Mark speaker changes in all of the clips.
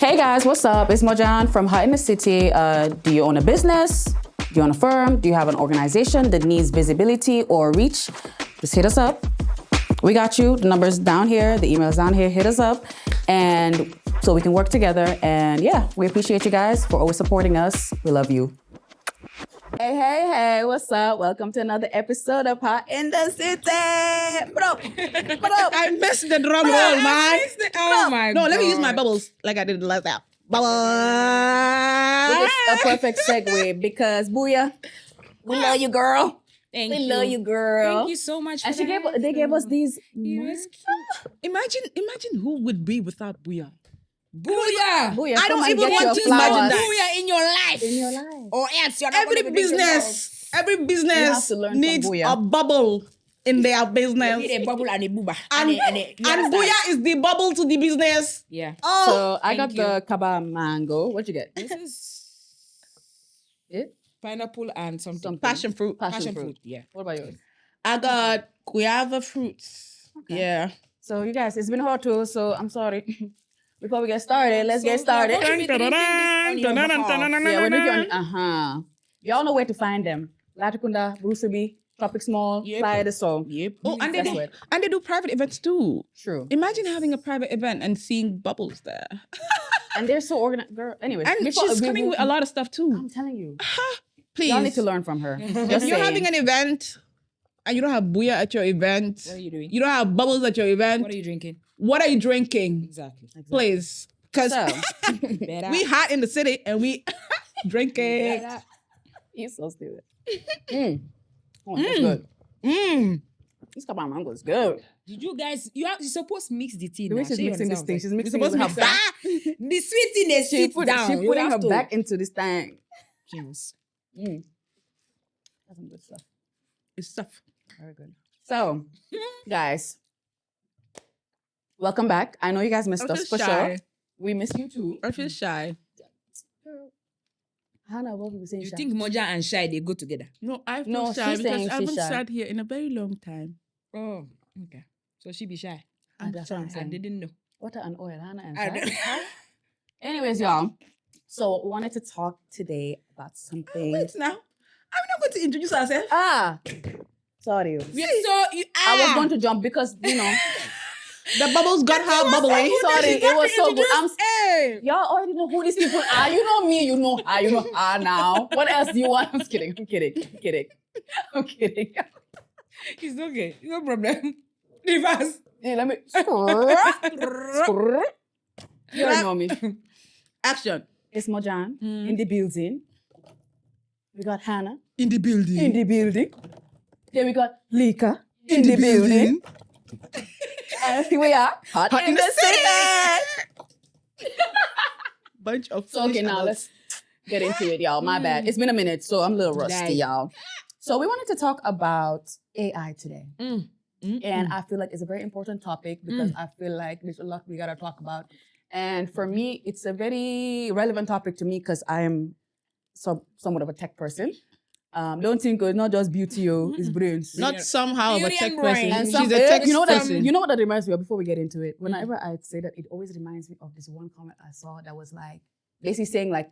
Speaker 1: Hey guys, what's up? It's Mojan from Hot in the City. Do you own a business? Do you own a firm? Do you have an organization that needs visibility or reach? Just hit us up. We got you. The number's down here. The email's down here. Hit us up. And so we can work together. And yeah, we appreciate you guys for always supporting us. We love you. Hey, what's up? Welcome to another episode of Hot in the City.
Speaker 2: I missed the drum roll, man.
Speaker 3: Oh my God.
Speaker 2: No, let me use my bubbles like I did the last time. Bubbles.
Speaker 1: It's a perfect segue because Booyah, we love you, girl.
Speaker 3: Thank
Speaker 1: We
Speaker 3: you.
Speaker 1: love you, girl.
Speaker 3: Thank you so much.
Speaker 1: And
Speaker 3: for that.
Speaker 1: they gave us these.
Speaker 3: It was cute.
Speaker 2: Imagine who would be without Booyah.
Speaker 3: Booyah!
Speaker 1: Booyah,
Speaker 2: I
Speaker 1: come
Speaker 2: don't
Speaker 1: and
Speaker 2: even
Speaker 1: get
Speaker 2: want
Speaker 1: your
Speaker 2: to
Speaker 1: flowers.
Speaker 2: imagine that.
Speaker 3: Booyah in your life.
Speaker 1: In your life.
Speaker 3: Or else you're not
Speaker 2: Every
Speaker 3: gonna be doing
Speaker 2: business
Speaker 1: You have to learn from
Speaker 2: needs
Speaker 1: Booyah.
Speaker 2: a bubble in their
Speaker 3: You
Speaker 2: business.
Speaker 3: need a bubble and a booba.
Speaker 2: And Booyah is the bubble to the business.
Speaker 3: Yeah.
Speaker 2: Oh,
Speaker 1: So I got
Speaker 3: thank
Speaker 1: the kaba mango. What'd you get?
Speaker 3: This is
Speaker 1: It?
Speaker 3: pineapple and something.
Speaker 1: Something.
Speaker 2: passion fruit.
Speaker 1: Passion fruit.
Speaker 3: Yeah.
Speaker 1: What about yours?
Speaker 2: I got guava fruits.
Speaker 1: Okay.
Speaker 2: Yeah.
Speaker 1: So you guys, it's been hot too, so I'm sorry. Before we get started, let's get started.
Speaker 3: Yeah, we're drinking
Speaker 1: Yeah, we're drinking on, Y'all know where to find them. Latikunda, Brusubi, Tropics Mall,
Speaker 3: Yep.
Speaker 1: Playa de Sol.
Speaker 3: Yep.
Speaker 2: Oh, and they
Speaker 1: That's
Speaker 2: do,
Speaker 1: it.
Speaker 2: and they do private events too.
Speaker 1: True.
Speaker 2: Imagine having a private event and seeing bubbles there.
Speaker 1: And they're so organized. Girl, anyways.
Speaker 2: And she's coming with a lot of stuff too.
Speaker 1: I'm telling you.
Speaker 2: Please.
Speaker 1: Y'all need to learn from her.
Speaker 2: If
Speaker 1: Just
Speaker 2: you're
Speaker 1: saying.
Speaker 2: having an event and you don't have Booyah at your event,
Speaker 3: What are you doing?
Speaker 2: you don't have bubbles at your event,
Speaker 3: What are you drinking?
Speaker 2: what are you drinking?
Speaker 3: Exactly.
Speaker 2: Please. Because
Speaker 1: So,
Speaker 3: Better.
Speaker 2: we hot in the city and we drinking.
Speaker 3: Better.
Speaker 1: you're so stupid. Oh, that's good.
Speaker 2: Mm.
Speaker 1: This kaba mango is good.
Speaker 3: Did you guys? You're supposed to mix the tea.
Speaker 1: The way
Speaker 3: now.
Speaker 1: she's
Speaker 3: Shey you
Speaker 1: mixing this
Speaker 3: understand
Speaker 1: thing,
Speaker 3: what
Speaker 1: she's
Speaker 3: I'm
Speaker 1: mixing
Speaker 2: supposed
Speaker 1: it
Speaker 2: to
Speaker 1: with her
Speaker 2: mix
Speaker 1: back.
Speaker 3: saying? The sweet thing is
Speaker 1: She
Speaker 3: sit down.
Speaker 1: putting
Speaker 3: You
Speaker 1: her
Speaker 3: have to.
Speaker 1: back into this thing.
Speaker 3: Yes.
Speaker 1: That's some good stuff.
Speaker 2: It's stuff.
Speaker 1: Very good. So, guys, welcome back. I know you guys missed
Speaker 2: I
Speaker 1: us
Speaker 2: feel
Speaker 1: for
Speaker 2: shy.
Speaker 1: sure. We missed you too.
Speaker 2: I feel shy.
Speaker 1: Hannah, what were we saying?
Speaker 3: You
Speaker 1: shy?
Speaker 3: think Moja and Shy they go together?
Speaker 2: No, I feel
Speaker 1: No,
Speaker 2: shy
Speaker 1: she's saying
Speaker 2: because I
Speaker 1: she's
Speaker 2: haven't
Speaker 1: shy.
Speaker 2: sat here in a very long time.
Speaker 3: Oh, okay. So she be shy.
Speaker 1: That's what I'm
Speaker 3: I
Speaker 1: saying.
Speaker 3: didn't know.
Speaker 1: Water and oil, Hannah and
Speaker 3: I
Speaker 1: shy.
Speaker 3: don't-
Speaker 1: Anyways, y'all. So, we wanted to talk today about something.
Speaker 2: Wait now. I'm not going to introduce ourselves.
Speaker 1: Sorry. I was going to jump because,
Speaker 2: The bubbles got her bubbling.
Speaker 1: sorry, it was so good.
Speaker 2: Hey.
Speaker 1: Y'all already know who these people are. You know me, you know her now. What else do you want? I'm kidding.
Speaker 3: It's okay. No problem. Reverse.
Speaker 1: Yeah, let me. You already know me.
Speaker 2: Action.
Speaker 1: It's Mojan in the building. We got Hannah
Speaker 2: In the building.
Speaker 1: in the building. Then we got Lika in the building. And here we are, hot in the city.
Speaker 2: Bunch of
Speaker 1: So okay, now let's get into it, y'all. My bad. It's been a minute, so I'm a little rusty,
Speaker 3: Right.
Speaker 1: y'all. So we wanted to talk about AI today. And I feel like it's a very important topic because I feel like there's a lot we gotta talk about. And for me, it's a very relevant topic to me because I am somewhat of a tech person. Don't think it's not just beauty, it's brains.
Speaker 2: Not somehow of a
Speaker 3: Beauty
Speaker 2: tech
Speaker 3: and
Speaker 2: person.
Speaker 3: brain.
Speaker 1: And
Speaker 2: She's
Speaker 1: some,
Speaker 2: a tech
Speaker 1: you know what that,
Speaker 2: person.
Speaker 1: you know what that reminds me of before we get into it? Whenever I say that, it always reminds me of this one comment I saw that was like, basically saying like,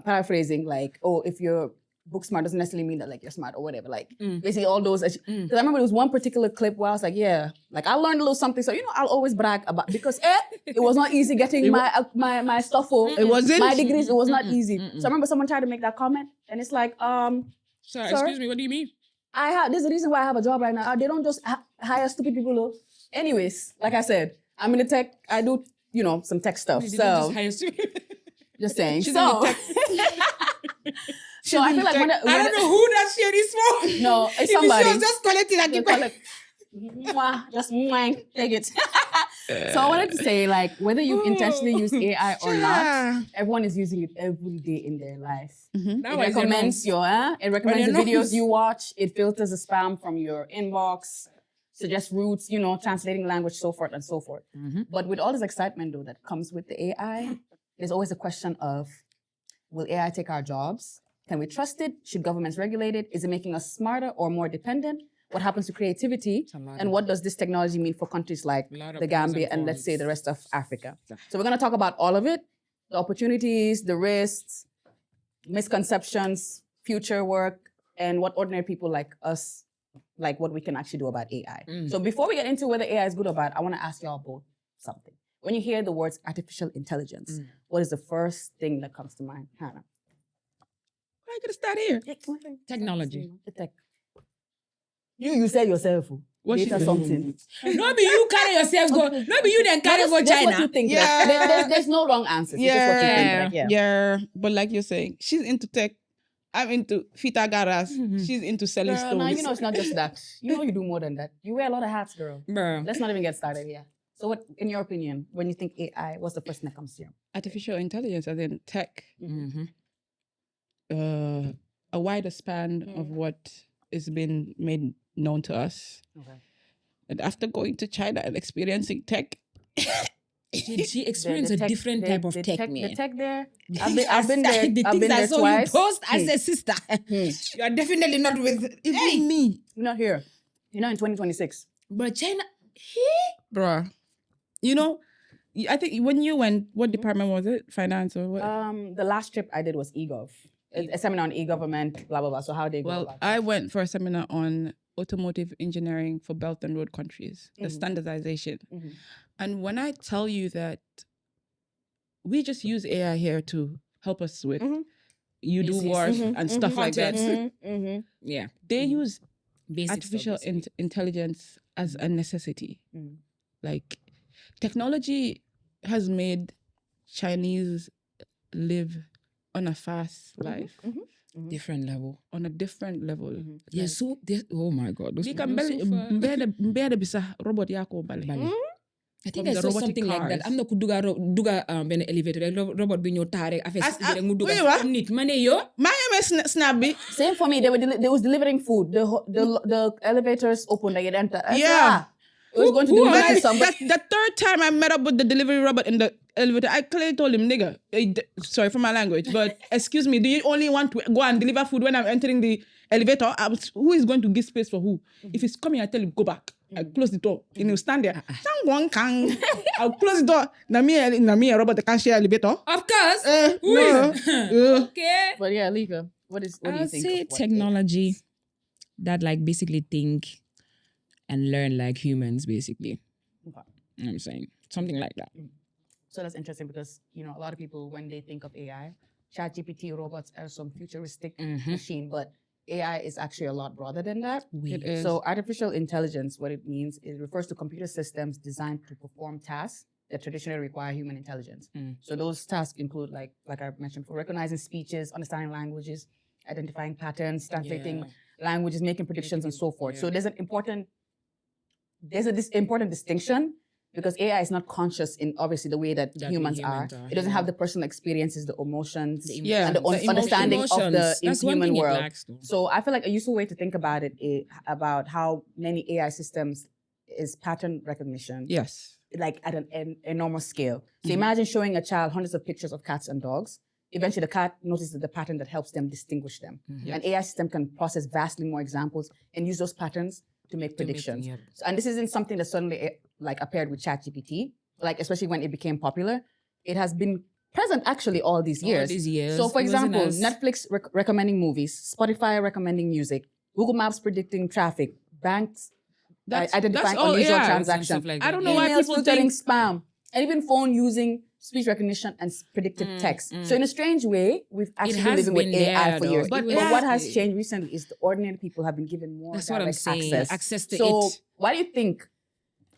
Speaker 1: paraphrasing, like, oh, if you're book smart doesn't necessarily mean that like you're smart or whatever. Like basically all those, because I remember there was one particular clip where I was like, yeah, like I learned a little something. So, I'll always brag about, because it was not easy getting my stuff.
Speaker 2: It wasn't?
Speaker 1: My degrees, it was not easy. So I remember someone tried to make that comment and it's like,
Speaker 3: Sorry,
Speaker 1: Sir?
Speaker 3: excuse me. What do you mean?
Speaker 1: there's a reason why I have a job right now. They don't just hire stupid people. Though. Anyways, like I said, I'm in the tech. I do, some tech stuff.
Speaker 3: They didn't
Speaker 1: So
Speaker 3: just hire you.
Speaker 1: just saying.
Speaker 2: She's
Speaker 1: So,
Speaker 2: in the tech.
Speaker 1: so I feel like when
Speaker 3: I don't know who that shit is for.
Speaker 1: no, it's
Speaker 3: If
Speaker 1: somebody.
Speaker 3: she was just collecting and
Speaker 1: They
Speaker 3: keep
Speaker 1: call it, just take it. So I wanted to say, like, whether you intentionally use AI or not, everyone is using it every day in their life.
Speaker 3: Now
Speaker 1: It recommends it recommends the
Speaker 3: your
Speaker 1: videos
Speaker 3: nose.
Speaker 1: you watch. It filters the spam from your inbox, suggests routes, translating language, so forth and so forth. But with all this excitement though that comes with the AI, there's always a question of, will AI take our jobs? Can we trust it? Should governments regulate it? Is it making us smarter or more dependent? What happens to creativity? And what does this technology mean for countries like
Speaker 3: lot of
Speaker 1: the
Speaker 3: pros
Speaker 1: Gambia
Speaker 3: and
Speaker 1: and let's say
Speaker 3: cons.
Speaker 1: the rest of Africa? So we're gonna talk about all of it. the opportunities, the risks, misconceptions, future work, and what ordinary people like us, like what we can actually do about AI. So before we get into whether AI is good or bad, I want to ask y'all both something. When you hear the words artificial intelligence, what is the first thing that comes to mind, Hannah?
Speaker 2: I gotta start here.
Speaker 3: Technology.
Speaker 1: The tech. You said yourself.
Speaker 2: What she
Speaker 1: Data
Speaker 2: say?
Speaker 1: something.
Speaker 3: No be you carry yourself go. No be you then carry go
Speaker 1: That's what
Speaker 3: China.
Speaker 1: you think.
Speaker 2: Yeah.
Speaker 1: Like, there's no wrong answers. It's just what you think. Like,
Speaker 2: Yeah. But like you're saying, she's into tech. I'm into fita garas. She's into selling
Speaker 1: Girl,
Speaker 2: stones.
Speaker 1: no, you know it's not just that. You know you do more than that. You wear a lot of hats, girl.
Speaker 3: Bro.
Speaker 1: Let's not even get started here. So what, in your opinion, when you think AI, what's the first thing that comes to you?
Speaker 2: Artificial intelligence, as in tech,
Speaker 3: Mm-hmm.
Speaker 2: a wider span of what is being made known to us.
Speaker 1: Okay.
Speaker 2: And after going to China and experiencing tech,
Speaker 3: Did she experience a different type of tech, man?
Speaker 1: The tech there. I've been there.
Speaker 3: The
Speaker 1: I've
Speaker 3: things
Speaker 1: been
Speaker 3: I
Speaker 1: there
Speaker 3: saw
Speaker 1: twice.
Speaker 3: you post, I said, sister,
Speaker 2: you are definitely not with even me.
Speaker 1: You're not here. You're not in 2026.
Speaker 3: but China,
Speaker 2: Bruh. You know, I think when you went, what department was it? Finance or what?
Speaker 1: The last trip I did was eGov. A seminar on e-government, blah, blah, blah. So how they go
Speaker 2: Well,
Speaker 1: about
Speaker 2: I went for a seminar on automotive engineering for Belt and Road countries, the standardization. And when I tell you that we just use AI here to help us with you do
Speaker 3: Yes,
Speaker 2: work and stuff like that.
Speaker 3: yeah,
Speaker 2: They use
Speaker 3: basic
Speaker 2: artificial
Speaker 3: stuff, basically.
Speaker 2: intelligence as a necessity. Like technology has made Chinese live on a fast life,
Speaker 3: different level.
Speaker 2: on a different level.
Speaker 3: Yeah, so oh my god, those
Speaker 2: We
Speaker 3: people
Speaker 2: can
Speaker 3: are so far.
Speaker 2: barely bisa robot yako bali.
Speaker 3: I think
Speaker 2: From
Speaker 3: I
Speaker 2: the
Speaker 3: saw
Speaker 2: robotic
Speaker 3: something like that.
Speaker 2: cars.
Speaker 3: I'm not duga ben elevator rek robot bi ñëw taare affaire
Speaker 2: As-
Speaker 3: si rek mu duga
Speaker 2: oui, wa?
Speaker 3: comme nit mané yo.
Speaker 2: Snabby.
Speaker 1: Same for me. They was delivering food. The elevators opened. Like it entered. I said,
Speaker 2: Yeah.
Speaker 1: it was going to
Speaker 3: who
Speaker 1: deliver
Speaker 3: am I?
Speaker 1: to somebody.
Speaker 2: The third time I met up with the delivery robot in the elevator, I clearly told him, nigga, sorry for my language, but excuse me, do you only want to go and deliver food when I'm entering the elevator? Who is going to give space for who? If he's coming, I tell him, go back. I close the door. And he'll stand there. I'll close the door. Na me, robot, can't share elevator.
Speaker 3: Of course. Who
Speaker 2: No.
Speaker 3: is? Okay.
Speaker 1: But yeah, Lika, what do you
Speaker 3: I'll
Speaker 1: think?
Speaker 3: say
Speaker 1: of what
Speaker 3: technology that like basically think and learn like humans basically.
Speaker 1: Okay.
Speaker 3: You know what I'm saying? Something like that.
Speaker 1: So that's interesting because, you know, a lot of people, when they think of AI, ChatGPT robots are some futuristic machine, but AI is actually a lot broader than that.
Speaker 2: It is.
Speaker 1: So artificial intelligence, what it means, it refers to computer systems designed to perform tasks that traditionally require human intelligence. So those tasks include, like I mentioned, for recognizing speeches, understanding languages, identifying patterns, translating languages, making predictions, and so forth. So there's this important distinction because AI is not conscious in obviously the way that humans are. It doesn't have the personal experiences, the emotions, and the understanding of the human world. So I feel like a useful way to think about it is about how many AI systems is pattern recognition.
Speaker 2: Yes.
Speaker 1: Like at an enormous scale. So imagine showing a child hundreds of pictures of cats and dogs. Eventually the cat notices the pattern that helps them distinguish them. An AI system can process vastly more examples and use those patterns to make predictions. So, and this isn't something that suddenly like appeared with ChatGPT, like especially when it became popular. It has been present actually all these years. So for example, Netflix recommending movies, Spotify recommending music, Google Maps predicting traffic, banks identifying
Speaker 2: all
Speaker 1: unusual
Speaker 2: AI.
Speaker 1: transactions.
Speaker 2: I don't know why
Speaker 1: Emails
Speaker 2: people
Speaker 1: filtering
Speaker 2: think
Speaker 1: spam, and even phone using speech recognition and predictive text. So in a strange way, we've actually been
Speaker 3: has
Speaker 1: living with
Speaker 3: been
Speaker 1: AI
Speaker 3: there,
Speaker 1: for
Speaker 3: though.
Speaker 1: years.
Speaker 3: But
Speaker 1: But what has changed recently is the ordinary people have been given more
Speaker 3: That's what I'm
Speaker 1: direct
Speaker 3: saying. Access to
Speaker 1: so
Speaker 3: it.
Speaker 1: why do you think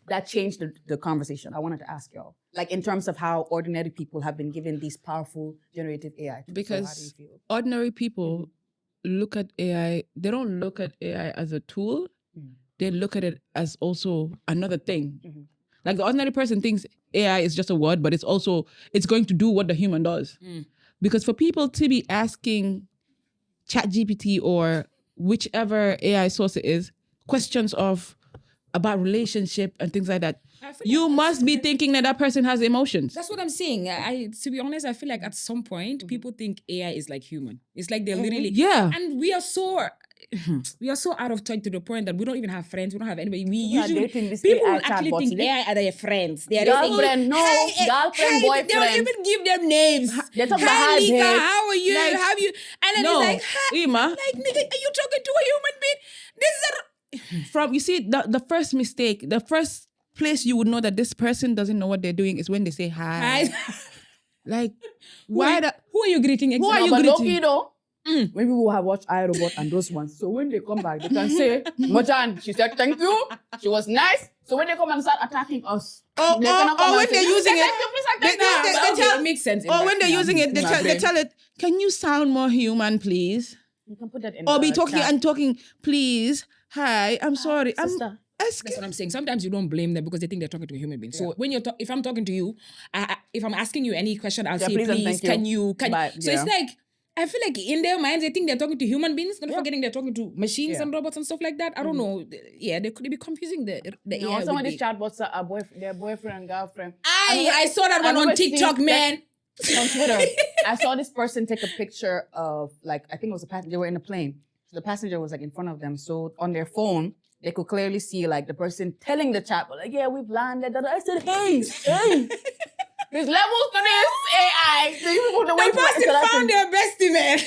Speaker 1: that changed the conversation? I wanted to ask y'all, like in terms of how ordinary people have been given these powerful generative AI.
Speaker 2: Because
Speaker 1: so how do you feel?
Speaker 2: ordinary people look at AI, they don't look at AI as a tool. They look at it as also another thing. Like the ordinary person thinks AI is just a word, but it's going to do what the human does. Because for people to be asking ChatGPT or whichever AI source it is, questions about relationship and things like that, you must be thinking that person has emotions.
Speaker 3: That's what I'm saying. To be honest, I feel like at some point people think AI is like human. It's like they're literally
Speaker 2: Yeah.
Speaker 3: and we are so we are so out of touch to the point that we don't even have friends. We don't have anybody. We
Speaker 1: People are
Speaker 3: usually
Speaker 1: dating this
Speaker 3: people
Speaker 1: AI
Speaker 3: will actually
Speaker 1: chatbot
Speaker 3: think
Speaker 1: today.
Speaker 3: AI are their friends. They are
Speaker 1: Girlfriend, no.
Speaker 3: Hey,
Speaker 1: Girlfriend,
Speaker 3: hey,
Speaker 1: boyfriend.
Speaker 3: They don't even give them names.
Speaker 1: They talk about
Speaker 3: Hi,
Speaker 1: how
Speaker 3: Lika,
Speaker 1: they-
Speaker 3: how are you?
Speaker 2: Like,
Speaker 3: Have you? And then
Speaker 2: no,
Speaker 3: it's like, hi,
Speaker 2: Ima.
Speaker 3: like, nigga, are you talking to a human being? This is
Speaker 2: From you see the first mistake, the first place you would know that this person doesn't know what they're doing is when they say hi.
Speaker 3: hi.
Speaker 2: Like, why the
Speaker 3: Who are you greeting?
Speaker 2: Who are
Speaker 3: exactly?
Speaker 2: you
Speaker 1: But
Speaker 2: greeting?
Speaker 1: low-key though, when people have watched iRobot and those ones, so when they come back, they can say, Mojan, she said thank you, she was nice. So when they come and start attacking us,
Speaker 2: Oh,
Speaker 1: they're gonna come
Speaker 2: when
Speaker 1: and say,
Speaker 2: they're using
Speaker 1: "Thank
Speaker 2: it,
Speaker 1: you, please, I
Speaker 2: they-
Speaker 1: thank you."
Speaker 2: they-
Speaker 1: But
Speaker 2: they
Speaker 1: okay,
Speaker 2: tell-
Speaker 3: It makes sense.
Speaker 2: or when they're using it, they
Speaker 1: my brain.
Speaker 2: tell it, can you sound more human, please?
Speaker 1: You can put that in
Speaker 2: Or be
Speaker 1: the
Speaker 2: talking
Speaker 1: chat.
Speaker 2: and talking, please. Hi, I'm sorry. I'm
Speaker 1: Sister.
Speaker 3: That's what I'm saying. Sometimes you don't blame them because they think they're talking to a human being. So when if I'm talking to you, if I'm asking you any question, I'll say,
Speaker 1: please and
Speaker 3: please,
Speaker 1: thank you.
Speaker 3: can
Speaker 1: But,
Speaker 3: So it's like, I feel like in their minds, they think they're talking to human beings, not forgetting they're talking to machines
Speaker 1: Yeah.
Speaker 3: and robots and stuff like that. I don't know. Yeah, they could be confusing the
Speaker 1: No,
Speaker 3: AI.
Speaker 1: some of
Speaker 3: with
Speaker 1: these
Speaker 3: the-
Speaker 1: chatbots are their boyfriend and girlfriend.
Speaker 3: I saw that one on
Speaker 1: remember
Speaker 3: TikTok,
Speaker 1: seeing
Speaker 3: man.
Speaker 1: on Twitter. I saw this person take a picture of, like, I think it was a passenger. They were in a plane. So the passenger was like in front of them. So on their phone, they could clearly see like the person telling the chatbot, like, yeah, we've landed. I said, hey, there's levels to this AI. So you people, the way
Speaker 3: The person found their bestie, man.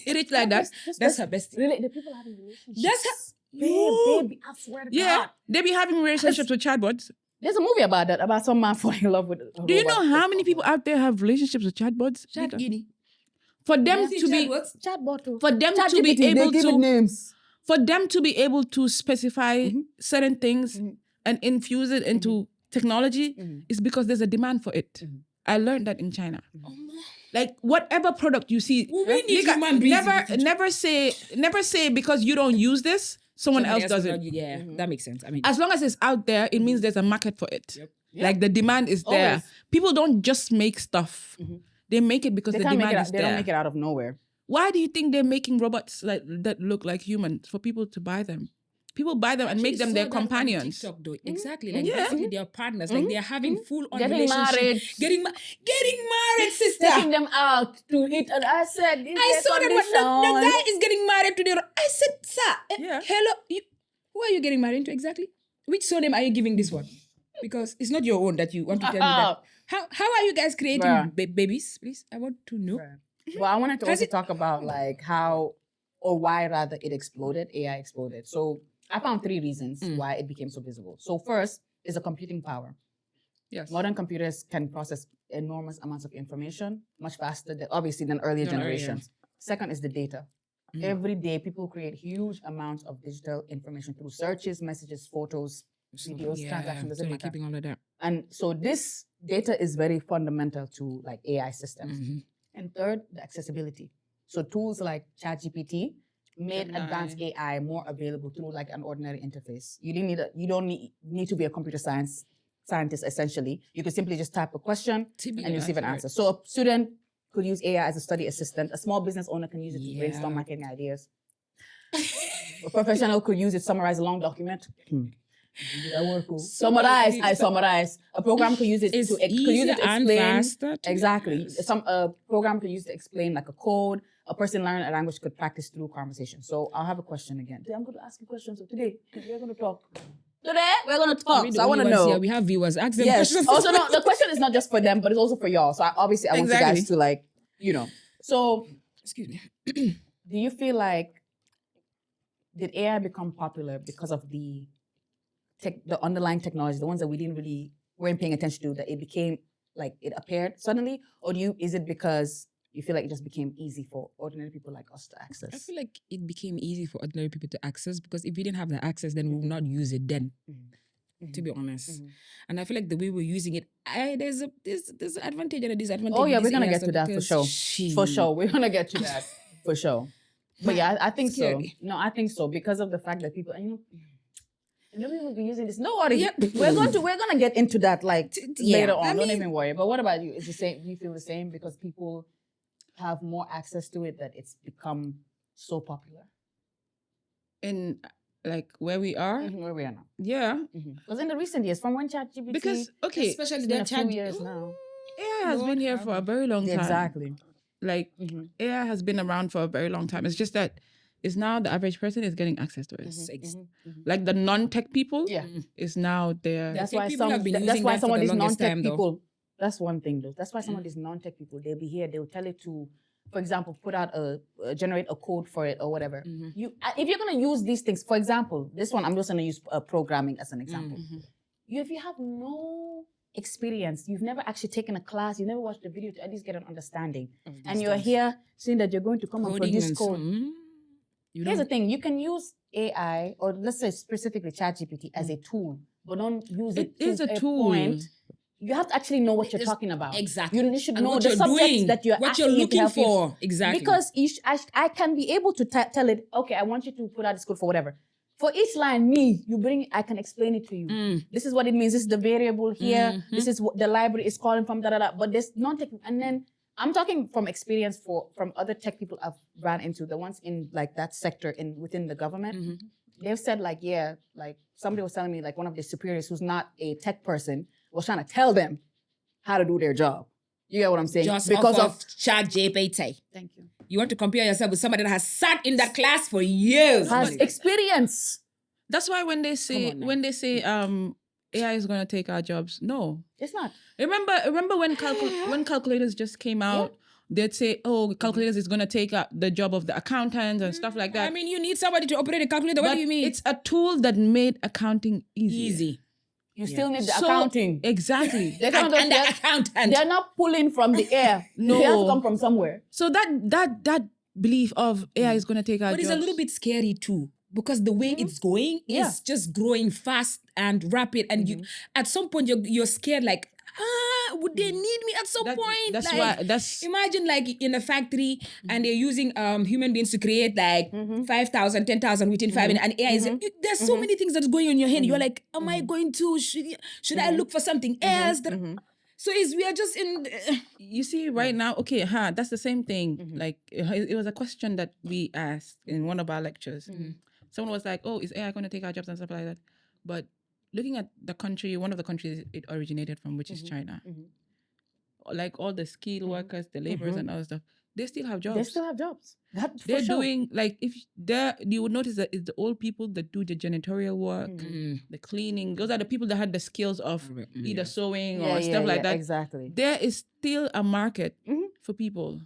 Speaker 2: it is like that.
Speaker 3: That's her bestie.
Speaker 1: Really, the people having relationships.
Speaker 3: That's her.
Speaker 1: Baby, I swear to
Speaker 2: Yeah,
Speaker 1: God.
Speaker 2: they be having relationships with chatbots.
Speaker 1: There's a movie about that, about some man falling in love with a
Speaker 2: Do you
Speaker 1: robot.
Speaker 2: know how many people out there have relationships with chatbots?
Speaker 3: Chat Giddy.
Speaker 2: For them
Speaker 1: Yeah.
Speaker 2: to be,
Speaker 1: Chatbot?
Speaker 2: for them to
Speaker 1: ChatGPT,
Speaker 2: be
Speaker 1: they
Speaker 2: able
Speaker 1: give it
Speaker 2: to,
Speaker 1: names.
Speaker 2: for them to be able to specify certain things and infuse it into technology is because there's a demand for it. I learned that in China. Like whatever product you see,
Speaker 3: We need
Speaker 2: Lika,
Speaker 3: human beings in the future.
Speaker 2: never say because you don't use this, someone else does
Speaker 3: will
Speaker 2: it.
Speaker 3: not- Yeah, that makes sense. I mean,
Speaker 2: As long as it's out there, it means there's a market for it. Like the demand is there.
Speaker 1: Always.
Speaker 2: People don't just make stuff. They make it because
Speaker 1: They
Speaker 2: the
Speaker 1: can't make
Speaker 2: demand
Speaker 1: it.
Speaker 2: is
Speaker 1: They
Speaker 2: there.
Speaker 1: don't make it out of nowhere.
Speaker 2: Why do you think they're making robots like that look like humans for people to buy them? People buy them and make them their companions.
Speaker 3: TikTok, though. Exactly. Like
Speaker 2: Yeah.
Speaker 3: basically they are partners. Like they are having full on
Speaker 1: Getting
Speaker 3: relationship.
Speaker 1: married.
Speaker 3: Getting married, sister.
Speaker 1: Taking them out to eat, and I said,
Speaker 3: I saw them. The guy is getting married to the. I said, sir,
Speaker 2: Yeah.
Speaker 3: hello. Who are you getting married to exactly? Which surname are you giving this one? Because it's not your own that you want to tell me that. How are you guys creating
Speaker 1: Bruh.
Speaker 3: babies? Please, I want to know.
Speaker 1: Well, I wanted to
Speaker 3: Has
Speaker 1: also
Speaker 3: it-
Speaker 1: talk about like how or why rather it exploded. AI exploded. So I found 3 reasons why it became so visible. So first is the computing power.
Speaker 2: Yes.
Speaker 1: Modern computers can process enormous amounts of information much faster than obviously than earlier
Speaker 3: Than earlier.
Speaker 1: generations. Second is the data. Every day, people create huge amounts of digital information through searches, messages, photos, videos, transactions, doesn't
Speaker 3: so they're
Speaker 1: matter.
Speaker 3: keeping all of that.
Speaker 1: And so this data is very fundamental to like AI systems. And third, the accessibility. So tools like ChatGPT made
Speaker 2: Gemini.
Speaker 1: advanced AI more available through like an ordinary interface. You don't need to be a computer scientist essentially. You could simply just type a question and you receive an answer. So a student could use AI as a study assistant. A small business owner can use it to brainstorm marketing ideas. A professional could use it to summarize a long document. Summarize. I summarize. A program could use it
Speaker 3: It's
Speaker 1: to
Speaker 3: easier and
Speaker 1: explain.
Speaker 3: faster, to be
Speaker 1: Exactly.
Speaker 3: honest.
Speaker 1: Some program could use to explain like a code. A person learning a language could practice through conversation. So I'll have a question again. Today I'm going to ask you questions. So today we're going to talk. Today we're going to talk.
Speaker 3: We're the
Speaker 1: So I want to
Speaker 3: only ones
Speaker 1: know.
Speaker 3: here. We have viewers. Ask them
Speaker 1: Yes.
Speaker 3: questions.
Speaker 1: Also, no, the question is not just for them, but it's also for y'all. So obviously I want you
Speaker 2: Exactly.
Speaker 1: guys to like, you know. So
Speaker 3: Excuse me.
Speaker 1: do you feel like did AI become popular because of the underlying technology, the ones that we weren't paying attention to, that it became like it appeared suddenly, or is it because you feel like it just became easy for ordinary people like us to access?
Speaker 3: I feel like it became easy for ordinary people to access because if we didn't have the access, then we would not use it then, to be honest. And I feel like the way we're using it, there's an advantage and a disadvantage.
Speaker 1: Oh yeah,
Speaker 3: with
Speaker 1: we're
Speaker 3: this
Speaker 1: gonna
Speaker 3: AI
Speaker 1: get
Speaker 3: stuff
Speaker 1: to that for
Speaker 3: because
Speaker 1: sure. For
Speaker 3: she-
Speaker 1: sure, we're gonna get to that for sure. But yeah, I think so.
Speaker 3: Scary.
Speaker 1: No, I think so because of the fact that people, people will be using this. No worry,
Speaker 3: Yeah.
Speaker 1: we're gonna get into that like
Speaker 3: yeah,
Speaker 1: later on.
Speaker 3: I
Speaker 1: Don't
Speaker 3: mean-
Speaker 1: even worry. But what about you? Is the same? Do you feel the same because people have more access to it that it's become so popular?
Speaker 2: In like where we are,
Speaker 1: Where we are now.
Speaker 2: yeah.
Speaker 1: Because in the recent years, from when ChatGPT,
Speaker 2: Because okay,
Speaker 3: especially
Speaker 1: it's been a
Speaker 3: that
Speaker 1: few
Speaker 3: chat
Speaker 1: years now.
Speaker 2: AI has been
Speaker 3: Lord
Speaker 2: here
Speaker 3: have
Speaker 2: for a very long time.
Speaker 1: Exactly.
Speaker 2: Like AI has been around for a very long time. It's just that is now the average person is getting access to it.
Speaker 3: Ex-
Speaker 2: Like the non-tech people
Speaker 1: Yeah.
Speaker 2: is now there.
Speaker 1: That's
Speaker 3: tech
Speaker 1: why
Speaker 3: people have been
Speaker 1: that's
Speaker 3: using
Speaker 1: why
Speaker 3: that
Speaker 1: some
Speaker 3: for
Speaker 1: of
Speaker 3: the
Speaker 1: these
Speaker 3: longest
Speaker 1: non-tech
Speaker 3: time, though.
Speaker 1: people. That's one thing, though. That's why some of these non-tech people, they'll be here. They'll tell it to, for example, put out generate a code for it or whatever. If you're gonna use these things, for example, this one I'm just gonna use programming as an example. If you have no experience, you've never actually taken a class, you've never watched a video to at least get an understanding, and you're here saying that you're going to come and
Speaker 3: Coding
Speaker 1: produce
Speaker 3: and
Speaker 1: code.
Speaker 3: You
Speaker 1: Here's the
Speaker 3: don't.
Speaker 1: thing: you can use AI, or let's say specifically ChatGPT, as a tool, but don't use it.
Speaker 2: It is
Speaker 1: to
Speaker 2: a tool.
Speaker 1: Point. You have to actually know what you're talking about.
Speaker 3: Exactly.
Speaker 1: You should
Speaker 3: And
Speaker 1: know
Speaker 3: what
Speaker 1: the
Speaker 3: you're
Speaker 1: subjects
Speaker 3: doing,
Speaker 1: that you're
Speaker 3: what you're
Speaker 1: asking it to
Speaker 3: looking
Speaker 1: help you.
Speaker 3: for. Exactly.
Speaker 1: Because I can be able to tell it, okay, I want you to put out this code for whatever. For each line, I can explain it to you. This is what it means. This is the variable here. This is what the library is calling from. But there's non-technical. And then I'm talking from experience from other tech people I've ran into, the ones in like that sector within the government. They've said like somebody was telling me, like one of their superiors who's not a tech person was trying to tell them how to do their job. You get what I'm saying?
Speaker 3: Just
Speaker 1: Because
Speaker 3: off of ChatGPT.
Speaker 1: Thank you.
Speaker 3: You want to compare yourself with somebody that has sat in that class for years.
Speaker 1: Has experience.
Speaker 2: That's why when they say
Speaker 3: Come on now.
Speaker 2: AI is going to take our jobs, no.
Speaker 1: It's not.
Speaker 2: Remember when calculators just came out, they'd say, oh, calculators is going to take the job of the accountants and stuff like that.
Speaker 3: I mean, you need somebody to operate a calculator. What
Speaker 2: But
Speaker 3: do you mean?
Speaker 2: it's a tool that made accounting easy.
Speaker 3: Easy.
Speaker 1: You still need the accounting.
Speaker 2: Exactly.
Speaker 1: They can't
Speaker 3: And the
Speaker 1: just,
Speaker 3: accountant.
Speaker 1: they're not pulling from the air.
Speaker 2: No.
Speaker 1: They have to come from somewhere.
Speaker 2: So that belief of AI is going to take our
Speaker 3: But
Speaker 2: jobs.
Speaker 3: it's a little bit scary too. Because the way it's going is just growing fast and rapid. And you at some point you're scared, like, would they need me at some point?
Speaker 2: That's
Speaker 3: like,
Speaker 2: why. That's
Speaker 3: imagine like in a factory and they're using human beings to create like 5,000, 10,000 within 5 minutes. And AI is, there's so many things that's going on in your head. You're like, am I going to, should I look for something else? So we are just in...
Speaker 2: you see right now, okay, that's the same thing. Like it was a question that we asked in one of our lectures. Someone was like, oh, is AI going to take our jobs and stuff like that? But looking at the country, one of the countries it originated from, which is China, like all the skilled workers, the laborers and all that stuff, they still have jobs.
Speaker 1: They still have jobs.
Speaker 2: They're doing, like, you would notice that it's the old people that do the janitorial work, the cleaning. Those are the people that had the skills of either sewing or stuff like that.
Speaker 1: Exactly.
Speaker 2: There is still a market for people.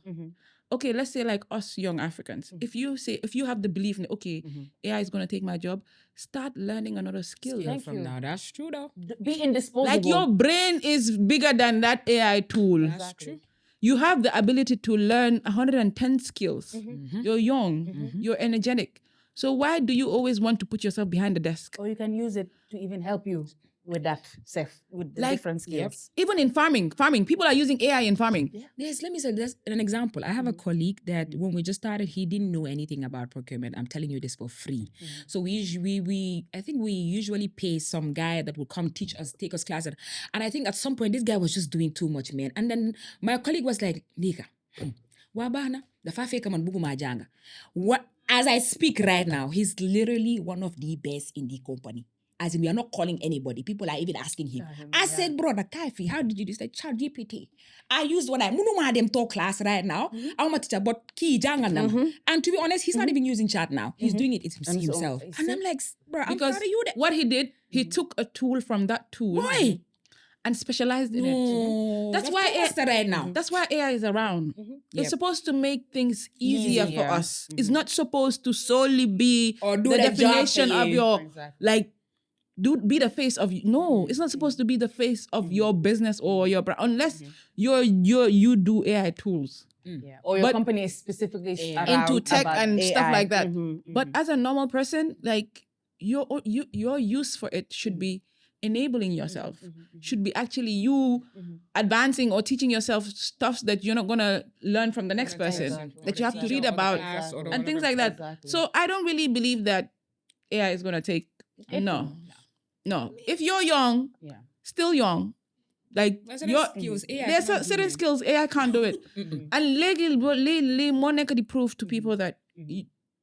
Speaker 2: Okay, let's say like us young Africans. If you have the belief in, okay, AI is going to take my job, start learning another skill.
Speaker 1: Thank
Speaker 3: From
Speaker 1: you.
Speaker 3: now, that's true though.
Speaker 1: Be indisposable.
Speaker 2: Like your brain is bigger than that AI tool.
Speaker 3: That's true.
Speaker 2: You have the ability to learn 110 skills. You're young, you're energetic. So why do you always want to put yourself behind the desk?
Speaker 1: Or you can use it to even help you with that with the different skills.
Speaker 2: Even in farming, people are using AI in farming.
Speaker 3: Yes, let me say this an example. I have a colleague that when we just started, he didn't know anything about procurement. I'm telling you this for free. So I think we usually pay some guy that will come take us class. And I think at some point, this guy was just doing too much, man. And then my colleague was like, Nika, wabana, the fafeka man bugu majanga. As I speak right now, he's literally one of the best in the company. As in, we are not calling anybody. People are even asking him. I said, brother, Kaifi, how did you do this? Like, ChatGPT. I used one. I don't want them talk class right now. I want to teach about key jangan. And to be honest, he's not even using chat now. He's doing it himself. And I'm like, bro, I'm proud of you.
Speaker 2: What he did, he took a tool from that tool and specialized in it. That's why
Speaker 3: right now.
Speaker 2: That's why AI is around. It's supposed to make things easier for us. It's not supposed to solely be
Speaker 3: Or do
Speaker 2: the
Speaker 3: that
Speaker 2: definition
Speaker 3: job for
Speaker 2: of
Speaker 3: you.
Speaker 2: your like. Be the face of no. It's not supposed to be the face of your business or your brand unless you do AI tools.
Speaker 1: Or your
Speaker 2: But
Speaker 1: company is specifically
Speaker 2: into tech and
Speaker 1: AI.
Speaker 2: stuff like that. But as a normal person, like your use for it should be enabling yourself. Should be actually you advancing or teaching yourself stuff that you're not gonna learn from the next person that you have to read about and things like that.
Speaker 1: Exactly.
Speaker 2: So I don't really believe that AI is gonna take No. If you're young, still young, like
Speaker 3: There's
Speaker 2: certain skills AI can't do it. And legally more the proof to people that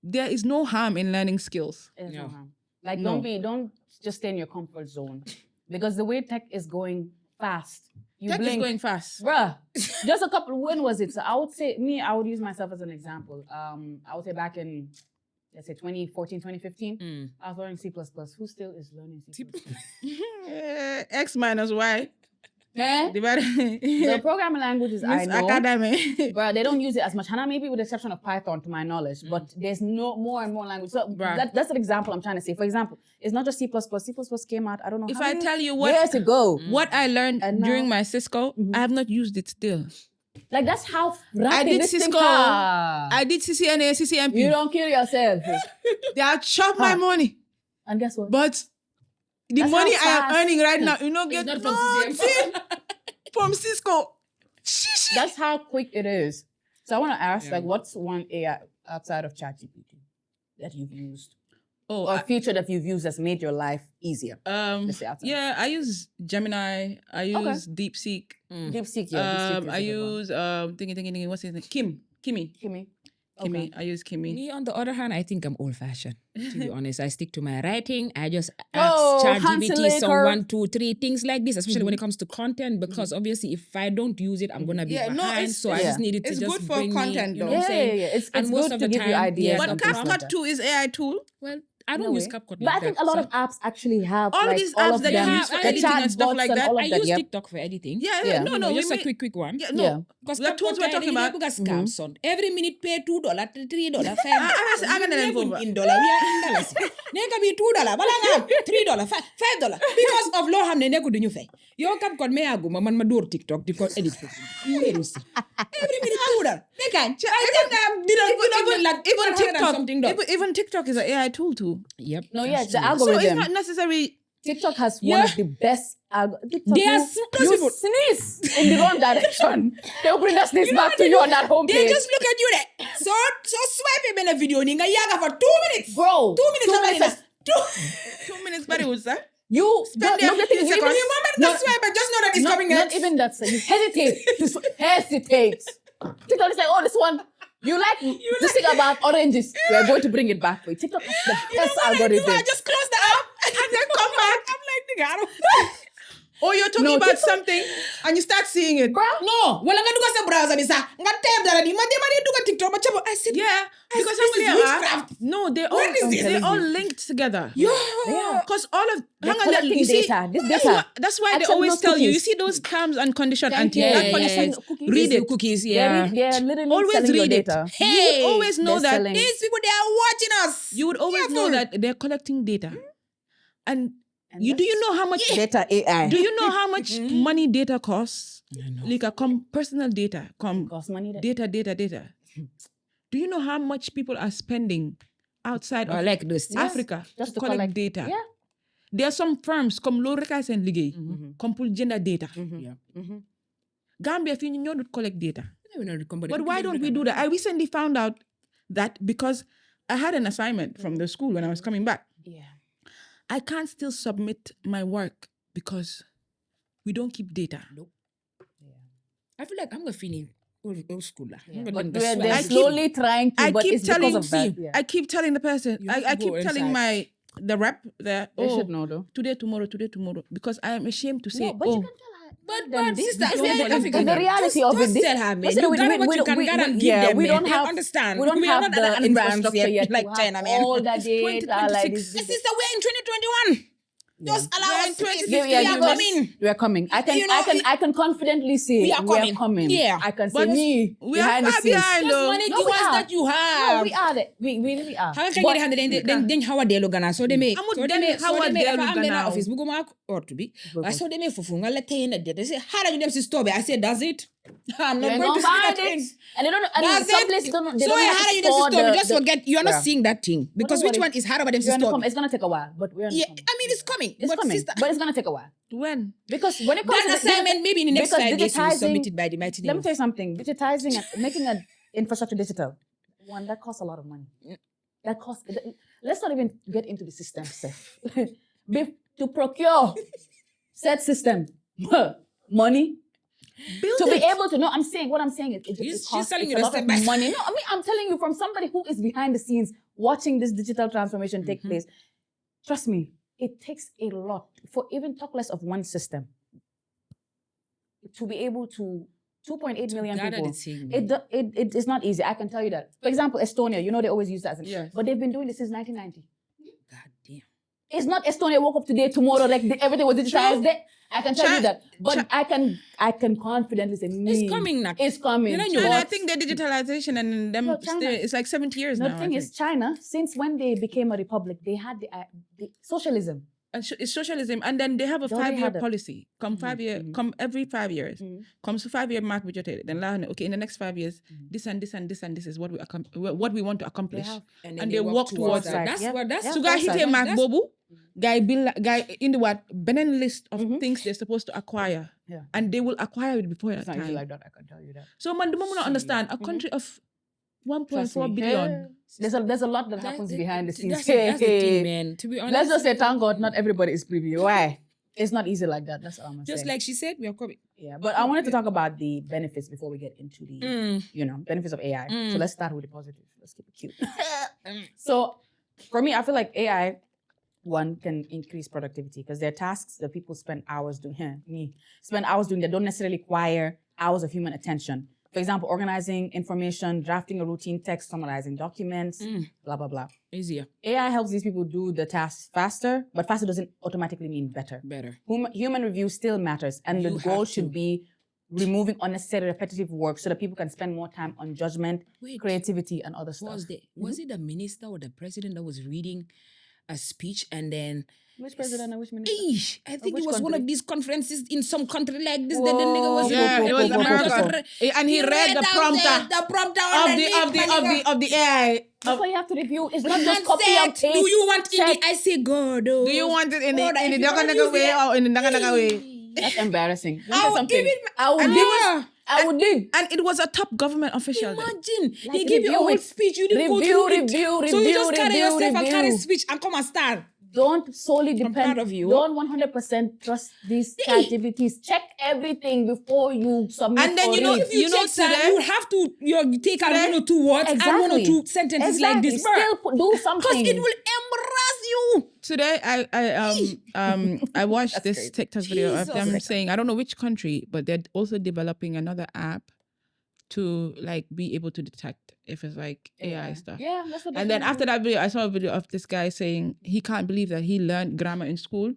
Speaker 2: there is no harm in learning skills.
Speaker 1: There's no harm. Like don't just stay in your comfort zone. Because the way tech is going fast.
Speaker 2: Tech is going fast.
Speaker 1: Bruh, just when was it? So I would use myself as an example. I would say back in let's say 2014, 2015,
Speaker 3: Mm.
Speaker 1: I was learning C++. Who still is learning C++?
Speaker 2: X minus Y.
Speaker 1: Eh?
Speaker 2: Divided.
Speaker 1: The programming languages I
Speaker 2: Miss
Speaker 1: know,
Speaker 2: Academy.
Speaker 1: but they don't use it as much. Hana, maybe with the exception of Python, to my knowledge. But there's no more and more language. So that's an example I'm trying to say. For example, it's not just C++. C++ came out, I don't know
Speaker 2: If
Speaker 1: how
Speaker 2: I
Speaker 1: many
Speaker 2: tell you what
Speaker 1: years ago.
Speaker 2: what I learned
Speaker 1: And
Speaker 2: during
Speaker 1: now-
Speaker 2: my Cisco, I have not used it still.
Speaker 1: Like, that's how rapid
Speaker 2: did
Speaker 1: this thing
Speaker 2: Cisco.
Speaker 1: are.
Speaker 2: I did CCNA, CCMP.
Speaker 1: You don't kill yourself.
Speaker 2: They have chopped my money.
Speaker 1: And guess what?
Speaker 2: But the
Speaker 1: That's
Speaker 2: money
Speaker 1: how
Speaker 2: I am
Speaker 1: fast-
Speaker 2: earning right now, you know, get
Speaker 3: not from
Speaker 2: nothing from Cisco. Sheesh.
Speaker 1: That's how quick it is. So I want to ask, like, what's one AI outside of ChatGPT that you've used?
Speaker 2: Oh,
Speaker 1: Or a feature that you've used that's made your life easier? Let's say outside.
Speaker 2: yeah, I use Gemini. I use DeepSeek.
Speaker 1: DeepSeek, yeah. DeepSeek is
Speaker 2: I
Speaker 1: a good one.
Speaker 2: use thingy, what's his name? Kimi.
Speaker 1: Kimmy.
Speaker 2: Kimi. I use Kimi.
Speaker 3: Me, on the other hand, I think I'm old-fashioned. To be honest, I stick to my writing. I just
Speaker 1: Oh,
Speaker 3: ask ChatGPT
Speaker 1: Hansel
Speaker 3: some
Speaker 1: Laker.
Speaker 3: 1, 2, 3 things like this, especially when it comes to content. Because obviously, if I don't use it, I'm gonna be
Speaker 2: Yeah, no,
Speaker 3: behind.
Speaker 2: it's-
Speaker 3: So I
Speaker 1: yeah.
Speaker 3: just need it to
Speaker 2: It's
Speaker 3: just
Speaker 2: good for
Speaker 3: bring
Speaker 2: content,
Speaker 3: me, you know
Speaker 2: though.
Speaker 3: what I'm saying?
Speaker 1: It's
Speaker 3: And most
Speaker 1: good
Speaker 3: of
Speaker 1: to
Speaker 3: the
Speaker 1: give you
Speaker 3: time,
Speaker 1: ideas.
Speaker 3: yeah,
Speaker 2: But
Speaker 1: and things like
Speaker 2: CapCut
Speaker 1: that.
Speaker 2: too is AI tool.
Speaker 3: Well, I
Speaker 1: No
Speaker 3: don't use
Speaker 1: way.
Speaker 3: CapCut.
Speaker 1: But
Speaker 3: like
Speaker 1: I think
Speaker 3: that,
Speaker 1: a lot
Speaker 3: so-
Speaker 1: of apps actually have
Speaker 2: All
Speaker 1: like
Speaker 2: these
Speaker 1: all
Speaker 2: apps
Speaker 1: of
Speaker 2: that you
Speaker 1: them,
Speaker 2: use for
Speaker 1: the
Speaker 2: editing and stuff
Speaker 1: chatbots
Speaker 2: like
Speaker 1: and
Speaker 2: that.
Speaker 1: all
Speaker 3: I
Speaker 1: of that.
Speaker 3: use
Speaker 1: Yep.
Speaker 3: TikTok for editing.
Speaker 2: Yeah,
Speaker 1: Yeah.
Speaker 2: no,
Speaker 3: You
Speaker 2: no,
Speaker 3: know, just
Speaker 2: we
Speaker 3: a quick one.
Speaker 2: Yeah,
Speaker 1: Yeah.
Speaker 2: no.
Speaker 3: Because
Speaker 2: The tools we're talking about.
Speaker 3: scam son. Every minute pay $2, $3, $5.
Speaker 2: I'm gonna
Speaker 3: We
Speaker 2: over.
Speaker 3: are in dollar. We are in dollars. Neka be $2, balanga $3, $5. Because of law hamne neku dunyu fay. Yo kam kon me agu man ma door TikTok di ko edit ko. Every minute $2. Neka. I think I'm
Speaker 2: Even TikTok,
Speaker 3: something dollars.
Speaker 2: even TikTok is an AI tool too.
Speaker 3: Yep.
Speaker 1: No, yeah, the
Speaker 2: So it's
Speaker 1: algorithm.
Speaker 2: not necessary.
Speaker 1: TikTok has one
Speaker 3: Yeah.
Speaker 1: of the best algorithms.
Speaker 3: They are
Speaker 1: You
Speaker 3: people.
Speaker 1: sneeze in the wrong direction. They'll bring the sneeze back to you on that homepage.
Speaker 3: They just look at you there. So swipe in a video ninga yaga for 2 minutes.
Speaker 1: Bro,
Speaker 3: 2 minutes.
Speaker 1: 2 minutes.
Speaker 3: Two.
Speaker 2: 2 minutes, but it was that.
Speaker 1: You
Speaker 2: Spend
Speaker 1: no, the thing is,
Speaker 2: the
Speaker 1: even,
Speaker 3: moment to swipe, but just know that it's coming
Speaker 1: not
Speaker 3: at
Speaker 1: even that. So you hesitate. Hesitate. TikTok is like, oh, this one. You like this thing about oranges. We are going to bring it back for you. TikTok has the best algorithm.
Speaker 3: I just close the app and then come back. I'm like, nigga, I don't.
Speaker 2: Or you're talking
Speaker 1: No,
Speaker 2: about
Speaker 1: TikTok-
Speaker 2: something and you start seeing it.
Speaker 3: No, wala nga duga sa browser bisa. Nga tab dala di mandi duga TikTok but chabo. I said,
Speaker 2: Yeah, because
Speaker 3: this
Speaker 2: how
Speaker 3: is
Speaker 2: many
Speaker 3: witchcraft.
Speaker 2: No, they all
Speaker 3: What is this?
Speaker 2: they all linked together.
Speaker 3: Yo.
Speaker 2: Because all of
Speaker 1: They're
Speaker 2: hang on,
Speaker 1: collecting
Speaker 2: you see,
Speaker 1: data. This data.
Speaker 2: that's why they
Speaker 1: Accept
Speaker 2: always
Speaker 1: those
Speaker 2: tell you. You
Speaker 1: cookies.
Speaker 2: see those terms and conditions and
Speaker 1: you.
Speaker 2: that
Speaker 1: Yeah,
Speaker 2: conditions.
Speaker 1: yeah. Cookies.
Speaker 2: Read it.
Speaker 3: Cookies,
Speaker 1: They're literally
Speaker 2: Always
Speaker 1: selling your
Speaker 2: read it.
Speaker 1: data.
Speaker 3: Hey,
Speaker 2: You would always know
Speaker 1: they're
Speaker 2: that
Speaker 1: selling-
Speaker 3: these people, they are watching us.
Speaker 2: you would always know that they're collecting data, and do you know how much
Speaker 1: Data AI.
Speaker 2: do you know how much money data costs?
Speaker 3: I know.
Speaker 2: Like personal data,
Speaker 1: Cost money?
Speaker 2: data. Do you know how much people are spending outside
Speaker 3: Or
Speaker 2: of
Speaker 3: like this.
Speaker 2: Africa
Speaker 1: Just
Speaker 2: to
Speaker 1: to
Speaker 2: collect
Speaker 1: collect-
Speaker 2: data?
Speaker 1: Yeah.
Speaker 2: There are some firms comme Loricas and Ligue, comme pour gender data.
Speaker 3: Yeah.
Speaker 2: Gambia, if you know, to collect data.
Speaker 3: But
Speaker 2: But why don't we do that? I recently found out that because I had an assignment from the school when I was coming back.
Speaker 1: Yeah.
Speaker 2: I can't still submit my work because we don't keep data.
Speaker 3: I feel like I'm gonna feel old school.
Speaker 1: But they're slowly trying to,
Speaker 2: I
Speaker 1: but
Speaker 2: keep
Speaker 1: it's
Speaker 2: telling,
Speaker 1: because of that. Yeah.
Speaker 2: I keep telling the person,
Speaker 3: You have
Speaker 2: I
Speaker 3: to go
Speaker 2: keep telling
Speaker 3: inside.
Speaker 2: the rep that,
Speaker 1: They should know though.
Speaker 2: today, tomorrow, because I am ashamed to say,
Speaker 1: No, but you can tell her.
Speaker 3: But sister,
Speaker 1: It's
Speaker 3: African.
Speaker 1: the reality of it.
Speaker 3: Just tell her, man.
Speaker 1: Listen,
Speaker 3: You got what you can guarantee
Speaker 1: yeah,
Speaker 3: them,
Speaker 1: we
Speaker 3: man.
Speaker 1: don't
Speaker 3: They
Speaker 1: have,
Speaker 3: understand.
Speaker 1: We don't
Speaker 3: We are
Speaker 1: have
Speaker 3: not at
Speaker 1: the
Speaker 3: the advanced
Speaker 1: infrastructure
Speaker 3: yet,
Speaker 1: yet
Speaker 3: like
Speaker 1: to have
Speaker 3: China, man.
Speaker 1: all that data. Like
Speaker 2: 2026.
Speaker 1: this.
Speaker 3: Sister, we're in 2021. Just allow us.
Speaker 1: Yeah,
Speaker 3: We are coming.
Speaker 1: We are coming.
Speaker 3: You know,
Speaker 1: I can confidently say
Speaker 3: we are coming. Yeah.
Speaker 1: I can say
Speaker 2: But
Speaker 1: me
Speaker 2: we are
Speaker 1: behind the
Speaker 2: far
Speaker 1: scenes.
Speaker 2: behind
Speaker 3: Just
Speaker 2: though.
Speaker 3: manage
Speaker 1: No,
Speaker 3: the
Speaker 1: we
Speaker 3: ones
Speaker 1: are.
Speaker 3: that you
Speaker 1: No,
Speaker 3: have.
Speaker 1: we are. We really are.
Speaker 3: How can
Speaker 1: But-
Speaker 3: get it? Then how are they looking? So they may.
Speaker 2: I'm
Speaker 3: So
Speaker 2: not
Speaker 3: they may.
Speaker 2: how
Speaker 3: So
Speaker 2: are
Speaker 3: they may.
Speaker 2: they
Speaker 3: If I'm
Speaker 2: looking
Speaker 3: in the
Speaker 2: now?
Speaker 3: office, we go mark or to be. I saw they may fufunga let in a They say, how do you them to stop it? I said, does it? I'm not
Speaker 1: You're
Speaker 3: going to
Speaker 1: not
Speaker 3: see that
Speaker 1: buying
Speaker 3: thing.
Speaker 1: it. And they don't. And
Speaker 3: That's
Speaker 1: some
Speaker 3: it.
Speaker 1: places don't. They
Speaker 3: So
Speaker 1: don't have
Speaker 3: how
Speaker 1: to
Speaker 3: do you them to
Speaker 1: store
Speaker 3: stop it?
Speaker 1: the-
Speaker 3: Just forget. You're not
Speaker 1: Yeah.
Speaker 3: seeing that thing because
Speaker 1: don't
Speaker 3: which
Speaker 1: worry.
Speaker 3: one is harder about them to
Speaker 1: We're
Speaker 3: stop?
Speaker 1: it's gonna take a while, but we're
Speaker 3: Yeah, I mean it's coming.
Speaker 1: It's
Speaker 3: But
Speaker 1: coming,
Speaker 3: sister,
Speaker 1: but it's gonna take a while
Speaker 2: When?
Speaker 1: because when it comes
Speaker 3: that
Speaker 1: to the-
Speaker 3: assignment maybe in the next
Speaker 1: because
Speaker 3: 5 days will be
Speaker 1: digitizing-
Speaker 3: submitted by the mighty
Speaker 1: Let
Speaker 3: name
Speaker 1: me tell you something. Digitizing and making an infrastructure digital, one that costs a lot of money. That costs. Let's not even get into the system itself. To procure said system, money.
Speaker 2: Build
Speaker 1: To
Speaker 2: it.
Speaker 1: be able to know, I'm saying what I'm saying is it
Speaker 3: She's
Speaker 1: costs
Speaker 3: telling
Speaker 1: it's
Speaker 3: you
Speaker 1: a
Speaker 3: the
Speaker 1: lot of
Speaker 3: step by step.
Speaker 1: money. No, I mean I'm telling you from somebody who is behind the scenes watching this digital transformation take place. Trust me, it takes a lot for even talk less of one system to be able to 2.8 million
Speaker 3: gather
Speaker 1: people.
Speaker 3: the thing,
Speaker 1: It is not easy. I can tell you that. For example, Estonia, you know, they always use that as an
Speaker 2: Yes.
Speaker 1: but they've been doing this since 1990.
Speaker 3: God damn.
Speaker 1: It's not Estonia woke up today, tomorrow, like everything was digitized. I can tell you that. But I can confidently say,
Speaker 3: It's coming now.
Speaker 1: It's coming.
Speaker 3: You know,
Speaker 2: And I
Speaker 1: But
Speaker 2: think the digitalization and them,
Speaker 1: No, China-
Speaker 2: it's like 70 years now.
Speaker 1: the thing is, China, since when they became a republic, they had the socialism.
Speaker 2: It's socialism, and then they have a
Speaker 1: Don't they
Speaker 2: 5-year
Speaker 1: have it?
Speaker 2: policy. Come every 5 years. Comes to 5-year mark budget. Then okay, in the next 5 years, this and this and this and this is what we want to accomplish.
Speaker 1: have-
Speaker 2: And they walk towards
Speaker 3: that.
Speaker 2: that.
Speaker 3: That's
Speaker 1: Yeah.
Speaker 3: what that's
Speaker 1: Yeah.
Speaker 2: So guy hit a
Speaker 1: That's-
Speaker 2: mark bobu. Guy in the what Benin list of things they're supposed to acquire.
Speaker 1: Yeah.
Speaker 2: And they will acquire it before
Speaker 1: It's
Speaker 2: that
Speaker 1: not easy
Speaker 2: time.
Speaker 1: like that, I can tell you that.
Speaker 2: So man, the moment I understand a country of 1.4
Speaker 1: Trust me.
Speaker 2: billion.
Speaker 1: There's a lot that happens behind the scenes.
Speaker 3: That's the thing, man. To be honest,
Speaker 1: Let's just say, thank God, not everybody is privy. Why? It's not easy like that. That's all I'm gonna
Speaker 3: just
Speaker 1: say.
Speaker 3: like she said, we are coming.
Speaker 1: Yeah, but I wanted to talk about the benefits before we get into the, benefits of AI. So let's start with the positive. Let's keep it cute. So for me, I feel like AI, one, can increase productivity because there are tasks that people spend hours doing. Spend hours doing that don't necessarily require hours of human attention. For example, organizing information, drafting a routine text, summarizing documents, blah, blah, blah.
Speaker 3: Easier,
Speaker 1: AI helps these people do the tasks faster, but faster doesn't automatically mean better.
Speaker 3: better.
Speaker 1: Human review still matters, and the
Speaker 3: You
Speaker 1: goal
Speaker 3: have
Speaker 1: should
Speaker 3: to.
Speaker 1: be removing unnecessary repetitive work so that people can spend more time on judgment,
Speaker 3: Wait,
Speaker 1: creativity, and other stuff.
Speaker 3: was it the minister or the president that was reading a speech and then
Speaker 1: Which president and which minister?
Speaker 3: Eesh, I think
Speaker 1: which
Speaker 3: it was one
Speaker 1: country?
Speaker 3: of these conferences in some country like this.
Speaker 1: Whoa.
Speaker 3: That the nigga was
Speaker 2: Yeah, it was
Speaker 1: Go, go, go, go,
Speaker 2: America. And he read the
Speaker 3: out
Speaker 2: prompter
Speaker 3: there, the prompter
Speaker 2: of the AI.
Speaker 1: That's why you have to review. It's not
Speaker 3: And
Speaker 1: just copy and
Speaker 3: said,
Speaker 1: paste.
Speaker 3: do you want in
Speaker 1: Check.
Speaker 3: the, I say God, oh.
Speaker 2: Do you want it in the
Speaker 3: Lord, if you
Speaker 2: Naga
Speaker 3: don't
Speaker 2: Naga
Speaker 3: use
Speaker 2: way
Speaker 3: it-
Speaker 2: or in the Naga Naga way?
Speaker 1: That's embarrassing. Let me
Speaker 3: I
Speaker 1: say
Speaker 3: would
Speaker 1: something.
Speaker 3: even-
Speaker 1: I would
Speaker 2: And
Speaker 1: dig.
Speaker 2: he was-
Speaker 1: I would dig.
Speaker 2: And it was a top government official. there.
Speaker 3: Imagine,
Speaker 1: Like,
Speaker 3: he gave you a
Speaker 1: review
Speaker 3: whole
Speaker 1: it.
Speaker 3: speech, you didn't go
Speaker 1: Review,
Speaker 3: through it.
Speaker 1: review,
Speaker 3: So you just
Speaker 1: review,
Speaker 3: carry
Speaker 1: review,
Speaker 3: yourself and carry
Speaker 1: review.
Speaker 3: speech and come and start.
Speaker 1: Don't solely
Speaker 3: I'm
Speaker 1: depend.
Speaker 3: proud of you.
Speaker 1: Don't 100% trust these ChatGPTs. Check everything before you submit.
Speaker 2: And then
Speaker 1: or
Speaker 2: you know,
Speaker 1: read.
Speaker 3: If you check that,
Speaker 2: today-
Speaker 3: you have to take out
Speaker 2: Today-
Speaker 3: 1 or 2 words and 1 or 2 sentences like this.
Speaker 1: Still do
Speaker 3: Because
Speaker 1: something.
Speaker 3: it will embarrass you.
Speaker 2: Today I watched this
Speaker 1: crazy.
Speaker 2: TikTok video of them
Speaker 3: Jesus.
Speaker 2: saying, I don't know which country, but they're also developing another app to like be able to detect if it's like AI stuff.
Speaker 1: Yeah, that's what.
Speaker 2: And then after that video, I saw a video of this guy saying he can't believe that he learned grammar in school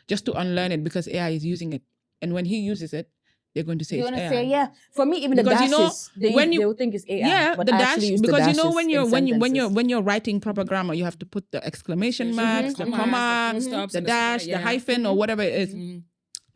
Speaker 2: just to unlearn it because AI is using it. And when he uses it, they're going to say
Speaker 1: you're
Speaker 2: it's
Speaker 1: gonna
Speaker 2: AI.
Speaker 1: say, yeah. For me, even
Speaker 2: Because
Speaker 1: the
Speaker 2: you know,
Speaker 1: dashes, they will think it's AI.
Speaker 2: Yeah,
Speaker 1: but
Speaker 2: the
Speaker 1: I
Speaker 2: dash
Speaker 1: actually use the
Speaker 2: because you know
Speaker 1: dashes
Speaker 2: when you're writing proper grammar, you have to put the exclamation marks, the
Speaker 3: commas,
Speaker 2: comma,
Speaker 3: the full stops,
Speaker 2: the
Speaker 3: and
Speaker 2: dash, the hyphen, or whatever it is.
Speaker 3: Mhm.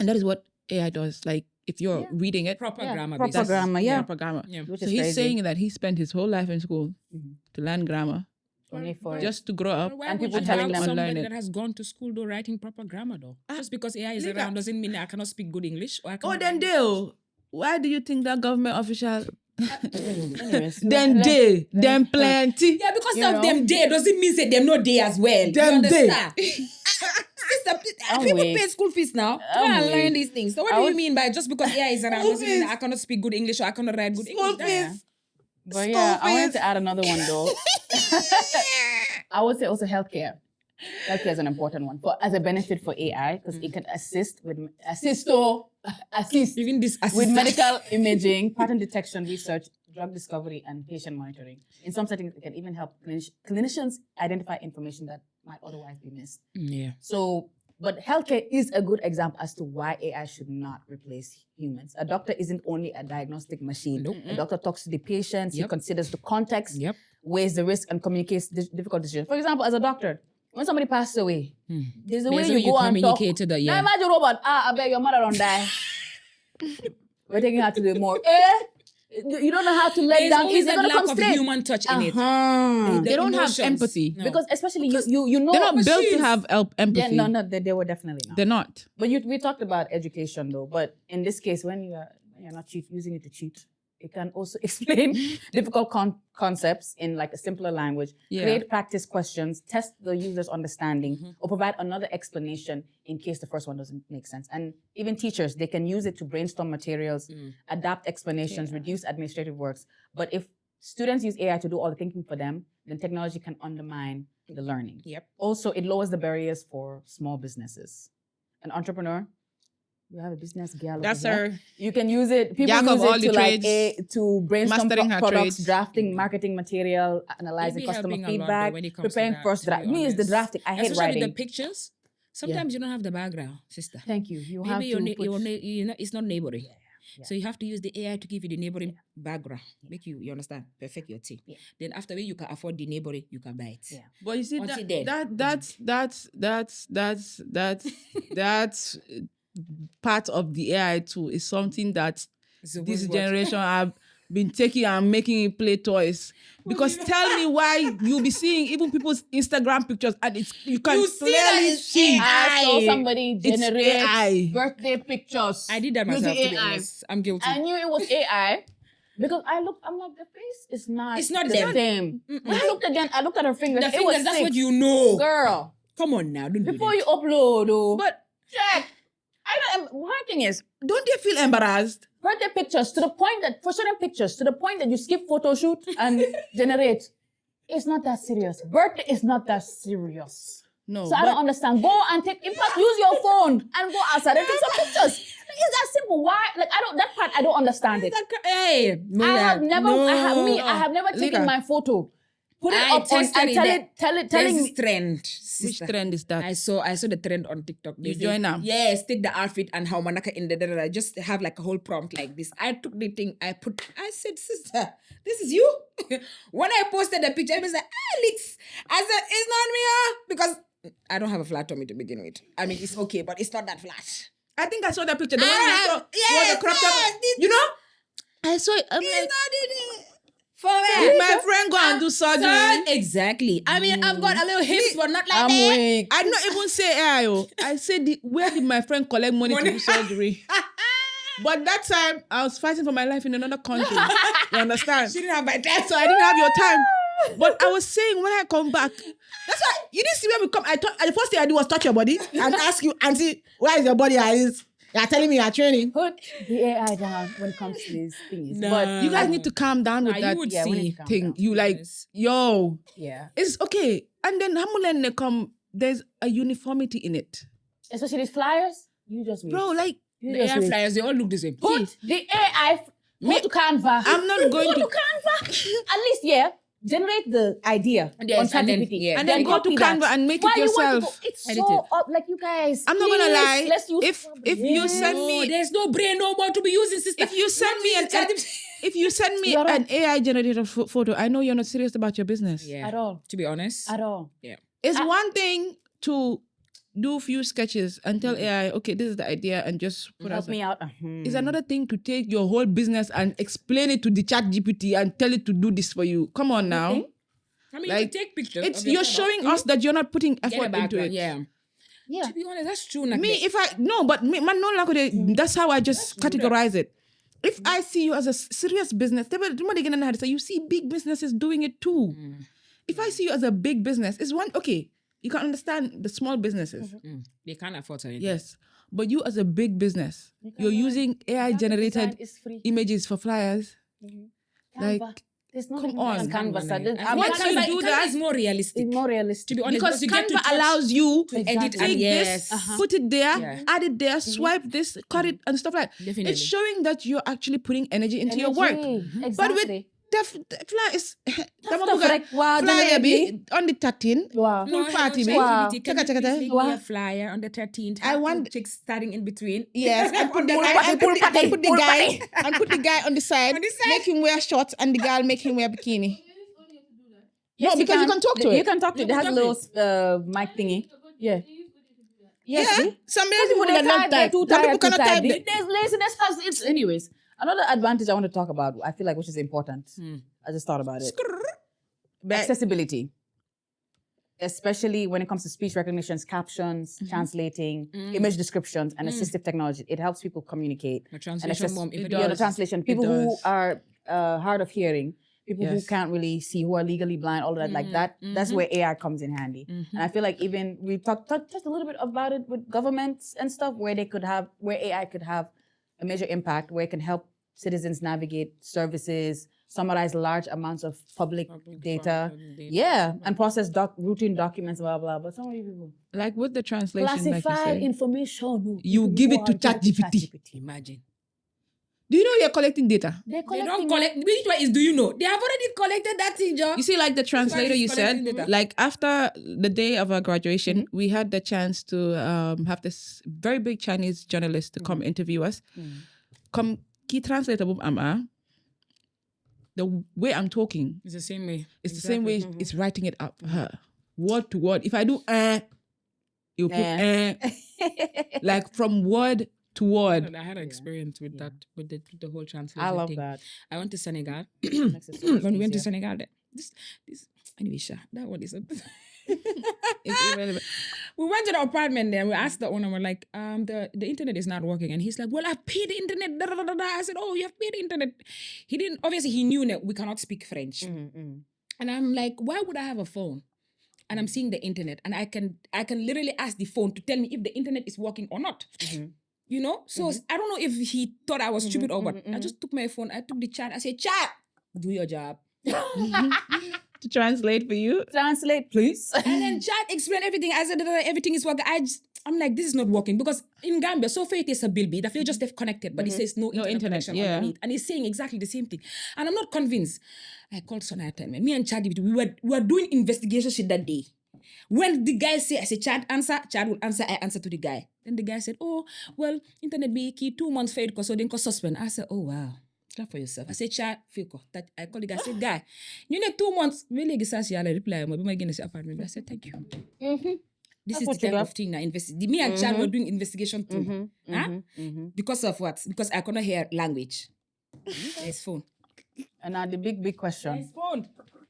Speaker 2: And that is what AI does. Like if you're reading it,
Speaker 3: Proper
Speaker 1: Yeah,
Speaker 3: grammar.
Speaker 1: proper
Speaker 3: basically.
Speaker 1: grammar, yeah.
Speaker 2: proper grammar.
Speaker 3: Yeah.
Speaker 1: Which
Speaker 2: So
Speaker 1: is
Speaker 2: he's
Speaker 1: crazy.
Speaker 2: saying that he spent his whole life in school
Speaker 1: Mhm.
Speaker 2: to learn grammar,
Speaker 1: Only for
Speaker 2: just to grow up.
Speaker 3: But why
Speaker 1: And
Speaker 3: would
Speaker 1: people
Speaker 3: you
Speaker 1: telling
Speaker 3: have
Speaker 1: them-
Speaker 3: somebody
Speaker 2: Unlearn it.
Speaker 3: that has gone to school though writing proper grammar though. Just because AI is
Speaker 2: nigga.
Speaker 3: around doesn't mean that I cannot speak good English or I
Speaker 2: Oh,
Speaker 3: cannot
Speaker 2: then
Speaker 3: write.
Speaker 2: Dale, why do you think that government official?
Speaker 1: Anyways,
Speaker 2: Then they, then plenty.
Speaker 3: Yeah, because
Speaker 1: You
Speaker 3: of
Speaker 1: know?
Speaker 3: them day doesn't mean say them not day as well.
Speaker 2: Them
Speaker 3: you
Speaker 2: day.
Speaker 3: understand? Sister,
Speaker 1: I'm
Speaker 3: people
Speaker 1: weak.
Speaker 3: pay school fees now. Go
Speaker 1: I'm
Speaker 3: and learn
Speaker 1: weak.
Speaker 3: these things. So what
Speaker 1: I
Speaker 3: do you
Speaker 1: would-
Speaker 3: mean by just because AI is around
Speaker 2: School
Speaker 3: doesn't mean that
Speaker 2: fees.
Speaker 3: I cannot speak good English or I cannot write good
Speaker 2: School
Speaker 3: English?
Speaker 2: fees.
Speaker 1: But yeah, I wanted
Speaker 2: fees.
Speaker 1: to add another one though. I would say also healthcare. Healthcare is an important one for as a benefit for AI because it can assist
Speaker 3: Even this
Speaker 1: with
Speaker 3: assistant.
Speaker 1: medical imaging, pattern detection, research, drug discovery, and patient monitoring. In some settings, it can even help clinicians identify information that might otherwise be missed.
Speaker 3: Yeah.
Speaker 1: So, but healthcare is a good example as to why AI should not replace humans. A doctor isn't only a diagnostic machine.
Speaker 3: Nope.
Speaker 1: A doctor talks to the patients, he
Speaker 3: Yep.
Speaker 1: considers the context,
Speaker 3: Yep.
Speaker 1: weighs the risk, and communicates difficult decisions. For example, as a doctor, when somebody passes away, there's a way
Speaker 3: There's
Speaker 1: you go and talk.
Speaker 3: communicate to the
Speaker 1: Now
Speaker 3: yeah.
Speaker 1: imagine, Robert, I beg your mother don't die. We're taking her to the morgue. You don't know how to let
Speaker 3: There's
Speaker 1: down.
Speaker 3: always
Speaker 1: Is it
Speaker 3: that
Speaker 1: gonna
Speaker 3: lack
Speaker 1: come
Speaker 3: of
Speaker 1: straight?
Speaker 3: human touch in it.
Speaker 1: Uh-huh.
Speaker 2: They don't have
Speaker 3: emotions.
Speaker 2: empathy.
Speaker 3: No.
Speaker 1: Because especially you know.
Speaker 2: They're not built to
Speaker 3: machines.
Speaker 2: have empathy.
Speaker 1: Yeah, no, they were definitely not.
Speaker 2: They're not.
Speaker 1: But we talked about education though. But in this case, when you're not using it to cheat, it can also explain difficult concepts in like a simpler language,
Speaker 2: Yeah.
Speaker 1: create practice questions, test the user's understanding, or provide another explanation in case the first one doesn't make sense. And even teachers, they can use it to brainstorm materials, adapt explanations, reduce administrative works. But if students use AI to do all the thinking for them, then technology can undermine the learning.
Speaker 3: Yep.
Speaker 1: Also, it lowers the barriers for small businesses. An entrepreneur We have a business girl.
Speaker 2: That's
Speaker 1: over here.
Speaker 2: her.
Speaker 1: You can use it. People
Speaker 2: Jack
Speaker 1: use
Speaker 2: of all
Speaker 1: it
Speaker 2: the
Speaker 1: to
Speaker 2: trades,
Speaker 1: to brainstorm
Speaker 2: mastering her
Speaker 1: products,
Speaker 2: trades.
Speaker 1: drafting marketing material, analyzing
Speaker 3: Maybe
Speaker 1: customer
Speaker 3: helping a lot, though,
Speaker 1: feedback,
Speaker 3: when it comes to
Speaker 1: preparing
Speaker 3: that,
Speaker 1: first
Speaker 3: to be
Speaker 1: draft. Me is the
Speaker 3: honest.
Speaker 1: drafting. I hate
Speaker 3: Especially
Speaker 1: writing.
Speaker 3: the pictures. Sometimes you don't have the background, sister.
Speaker 1: Thank you. You
Speaker 3: Maybe
Speaker 1: have
Speaker 3: your,
Speaker 1: to
Speaker 3: na-
Speaker 1: put,
Speaker 3: your, na- you know, it's not neighboring.
Speaker 1: Yeah.
Speaker 3: So you have to use the AI to give you the neighboring background. Make you understand, perfect your thing.
Speaker 1: Yeah.
Speaker 3: Then after you can afford the neighboring, you can buy it.
Speaker 1: Yeah.
Speaker 2: But you see
Speaker 3: Until then.
Speaker 2: that's part of the AI too. Is something that
Speaker 3: So
Speaker 2: this
Speaker 3: what's what?
Speaker 2: generation have been taking and making it play toys. Because tell me why you'll be seeing even people's Instagram pictures and you can
Speaker 3: You see that
Speaker 2: clearly
Speaker 3: it's
Speaker 2: see
Speaker 1: I saw
Speaker 3: AI.
Speaker 1: somebody
Speaker 2: It's
Speaker 1: generate
Speaker 2: AI.
Speaker 1: birthday pictures.
Speaker 3: I did that
Speaker 1: using
Speaker 3: myself, to be
Speaker 1: AI.
Speaker 3: honest. I'm guilty.
Speaker 1: I knew it was AI because I'm like, the face is not.
Speaker 3: It's not
Speaker 1: the
Speaker 3: them.
Speaker 1: same. When I looked at her fingers.
Speaker 3: The
Speaker 1: it was
Speaker 3: fingers, that's
Speaker 1: 6.
Speaker 3: what you know.
Speaker 1: Girl,
Speaker 3: Come on now, don't
Speaker 1: before
Speaker 3: do
Speaker 1: you upload,
Speaker 2: But
Speaker 1: check. I don't. One thing is,
Speaker 2: don't they feel embarrassed?
Speaker 1: birthday pictures to the point that for certain pictures to the point that you skip photo shoot and generate. It's not that serious. Birthday is not that serious.
Speaker 2: No.
Speaker 1: So I don't understand. Go and take. In fact, use your phone and go outside and take some pictures. It's that simple. Why? Like I don't. That part I don't understand it.
Speaker 3: Hey,
Speaker 1: I have never. I have never taken
Speaker 2: Lika.
Speaker 1: my photo, put it
Speaker 3: I
Speaker 1: up on,
Speaker 3: tested
Speaker 1: and
Speaker 3: it.
Speaker 1: telling
Speaker 3: There's
Speaker 1: me.
Speaker 3: this trend.
Speaker 2: Which
Speaker 3: Sister.
Speaker 2: trend is that?
Speaker 3: I saw the trend on TikTok. They
Speaker 2: You
Speaker 3: say,
Speaker 2: join them?
Speaker 3: Yes, take the outfit and how manaka in the just have like a whole prompt like this. I took the thing, I said, sister, this is you. When I posted the picture, I was like, Alex. I said, it's not me, because I don't have a flat tummy to begin with. I mean, it's okay, but it's not that flat.
Speaker 2: I think I saw that picture. The one you saw was a crop top.
Speaker 3: this-
Speaker 2: You know? I saw it. I'm
Speaker 3: It's
Speaker 2: like,
Speaker 3: not it. For
Speaker 2: did
Speaker 3: me.
Speaker 2: my friend go and do surgery?
Speaker 3: Exactly. I mean, I've got a little hips, but not like
Speaker 1: I'm
Speaker 3: that.
Speaker 1: weak.
Speaker 2: I not even say AI. I said, where did my friend collect money to do surgery? But that time, I was fighting for my life in another country. You understand?
Speaker 3: She didn't have my time.
Speaker 2: So I didn't have your time. But I was saying, when I come back, that's why you didn't see when we come. The first thing I did was touch your body and ask you, Auntie, where is your body? You're telling me you're training.
Speaker 1: Put the AI down when it comes to these things.
Speaker 3: Nah.
Speaker 1: But
Speaker 2: You guys need to calm down with
Speaker 3: Nah,
Speaker 2: that
Speaker 3: you would
Speaker 1: yeah, we need
Speaker 3: see.
Speaker 1: to calm
Speaker 2: thing.
Speaker 1: down.
Speaker 2: You like,
Speaker 3: Yes.
Speaker 2: yo,
Speaker 1: yeah,
Speaker 2: it's okay. And then Hamulen come, there's a uniformity in it.
Speaker 1: especially these flyers. You just wait.
Speaker 2: Bro, like,
Speaker 1: you
Speaker 3: The
Speaker 1: just
Speaker 3: air
Speaker 1: wait.
Speaker 3: flyers, they all look the same.
Speaker 1: Put the AI. Go to Canva.
Speaker 2: I'm not going
Speaker 1: Go
Speaker 2: to-
Speaker 1: to Canva. At least, yeah. Generate the idea
Speaker 3: Yes,
Speaker 1: on
Speaker 3: and then-
Speaker 1: ChatGPT.
Speaker 3: yeah.
Speaker 2: and then go to
Speaker 1: copy that.
Speaker 2: Canva and make
Speaker 1: Why
Speaker 2: it
Speaker 1: you want to
Speaker 2: yourself.
Speaker 1: go? It's
Speaker 3: Edit
Speaker 1: so
Speaker 3: it.
Speaker 1: up. Like you guys.
Speaker 2: I'm not gonna
Speaker 1: please,
Speaker 2: lie.
Speaker 1: Let's use.
Speaker 2: If you send
Speaker 3: No,
Speaker 2: me,
Speaker 3: there's no brain no more to be using, sister.
Speaker 2: if you send me if you send me
Speaker 1: You're
Speaker 2: an
Speaker 1: right.
Speaker 2: AI generated photo, I know you're not serious about your business.
Speaker 3: Yeah.
Speaker 1: At all.
Speaker 3: To be honest.
Speaker 1: At all.
Speaker 2: It's one thing to do few sketches and tell AI, okay, this is the idea, and just put
Speaker 1: Help
Speaker 2: out.
Speaker 1: me out.
Speaker 2: It's another thing to take your whole business and explain it to the chat GPT and tell it to do this for you. Come on now.
Speaker 1: think?
Speaker 3: I mean,
Speaker 2: Like,
Speaker 3: you can take pictures.
Speaker 2: It's
Speaker 3: of your
Speaker 2: you're
Speaker 3: product.
Speaker 2: showing us that you're not putting
Speaker 3: Get a
Speaker 2: effort into
Speaker 3: background,
Speaker 2: it.
Speaker 3: Yeah.
Speaker 1: Yeah.
Speaker 3: To be honest, that's true.
Speaker 2: Me, man, no longer. That's how I just categorize it. If I see you as a serious business, you see big businesses doing it too. If I see you as a big business, it's one, okay, you can understand the small businesses.
Speaker 3: They can't afford anything.
Speaker 2: Yes. But you as a big business, you're using AI generated
Speaker 1: Is free.
Speaker 2: images for flyers. Like,
Speaker 1: Canva. There's no
Speaker 2: come on.
Speaker 1: Canva. So
Speaker 2: Once you do that,
Speaker 3: it's more realistic.
Speaker 1: it's more realistic.
Speaker 3: To be honest,
Speaker 2: because
Speaker 3: you get to
Speaker 2: Canva
Speaker 3: touch-
Speaker 2: allows you to
Speaker 1: Exactly.
Speaker 3: edit
Speaker 2: take
Speaker 3: and
Speaker 2: this,
Speaker 3: yes.
Speaker 2: put it there,
Speaker 3: Yeah.
Speaker 2: add it there, swipe this, cut it, and stuff like that.
Speaker 3: Definitely.
Speaker 2: It's showing that you're actually putting energy into your work.
Speaker 1: Exactly.
Speaker 2: But with fly is
Speaker 1: Wow,
Speaker 2: flyer be
Speaker 1: generate
Speaker 2: on the 13th.
Speaker 1: Wow.
Speaker 2: Full party be.
Speaker 1: Wow.
Speaker 3: Can
Speaker 2: Check
Speaker 3: you
Speaker 2: it, check it,
Speaker 3: please make
Speaker 1: wow.
Speaker 3: me a flyer on the 13th?
Speaker 2: I want-
Speaker 3: chicks starting in between.
Speaker 2: Yes, and put the guy on the side.
Speaker 3: On the side.
Speaker 2: Make him wear shorts and the girl make him wear bikini.
Speaker 1: Yes,
Speaker 2: No, because you can talk to
Speaker 1: You
Speaker 2: it.
Speaker 1: can talk to it. It has a little mic thingy. Yeah. Yes.
Speaker 2: Yeah,
Speaker 1: see?
Speaker 2: some
Speaker 1: Some
Speaker 2: people
Speaker 1: people
Speaker 2: cannot type.
Speaker 1: too
Speaker 2: Some people
Speaker 1: tired to
Speaker 2: cannot
Speaker 1: type.
Speaker 2: type. it.
Speaker 1: There's laziness has its anyways. Another advantage I want to talk about, I feel like which is important. I just thought about it. Accessibility. Especially when it comes to speech recognitions, captions, translating, image descriptions, and assistive technology. It helps people communicate.
Speaker 3: The
Speaker 1: And
Speaker 3: translation
Speaker 1: access-
Speaker 3: more
Speaker 2: It
Speaker 1: yeah, the
Speaker 2: does.
Speaker 1: translation.
Speaker 2: It
Speaker 1: People who
Speaker 2: does.
Speaker 1: are hard of hearing, people who
Speaker 2: Yes.
Speaker 1: can't really see, who are legally blind, all of that, like that. That's where AI comes in handy. And I feel like even we talked just a little bit about it with governments and stuff, where AI could have a major impact, where it can help citizens navigate services, summarize large amounts of public
Speaker 3: Public
Speaker 1: data.
Speaker 3: fund, data.
Speaker 1: Yeah, and process routine documents, blah, blah. But some of you people.
Speaker 2: Like with the translation, like you
Speaker 1: Classified
Speaker 2: said,
Speaker 1: information.
Speaker 2: You give it to ChatGPT.
Speaker 3: Imagine.
Speaker 2: do you know you're collecting data?
Speaker 1: They're
Speaker 3: They
Speaker 1: collecting
Speaker 3: don't collect. Which one is? Do you know? They have already collected that thing, Joe.
Speaker 2: You see, like the translator you
Speaker 3: collecting
Speaker 2: said,
Speaker 3: data.
Speaker 2: like after the day of our graduation, we had the chance to have this very big Chinese journalist to come interview us. Come, key translator, the way I'm talking,
Speaker 3: It's the same way.
Speaker 2: it's the same way it's writing it up for her, word to word. If I do you put like from word to word.
Speaker 3: I had an experience with that, with the whole translation
Speaker 1: I love
Speaker 3: thing.
Speaker 1: that.
Speaker 3: I went to Senegal.
Speaker 1: Makes it so much
Speaker 3: When we went to
Speaker 1: easier.
Speaker 3: Senegal, this anyway, that one is.
Speaker 2: It's irrelevant.
Speaker 3: We went to the apartment there. We asked the owner, we're like, the internet is not working. And he's like, well, I've paid the internet. Da, da, da, da. I said, oh, you have paid the internet. He didn't, obviously he knew that we cannot speak French. And I'm like, why would I have a phone? And I'm seeing the internet. And I can literally ask the phone to tell me if the internet is working or not. You know? So I don't know if he thought I was stupid or what. I just took my phone. I took the chat. I said, chat, do your job.
Speaker 2: To translate for you.
Speaker 1: Translate, please.
Speaker 3: And then chat explained everything. I said, everything is working. I'm like, this is not working because in Gambia, so far it is a bill. That feel just they've connected, but it says no internet connection underneath. And it's saying exactly the same thing. And I'm not convinced. I called Sonata, man. Me and Chad, we were doing investigation shit that day. When the guy say, I said, Chad will answer, I answer to the guy. Then the guy said, oh, well, internet be key 2 months failed because so then suspend. I said, oh, wow. Clap for yourself. I said, Chad, that I called the guy. I said, guy, you need 2 months. Really, I reply, apartment. I said, thank you. This is the type of thing now. Me and Chad were doing investigation too. Because of what? Because I cannot hear language. It's phone.
Speaker 1: And now the big question
Speaker 3: It's phone.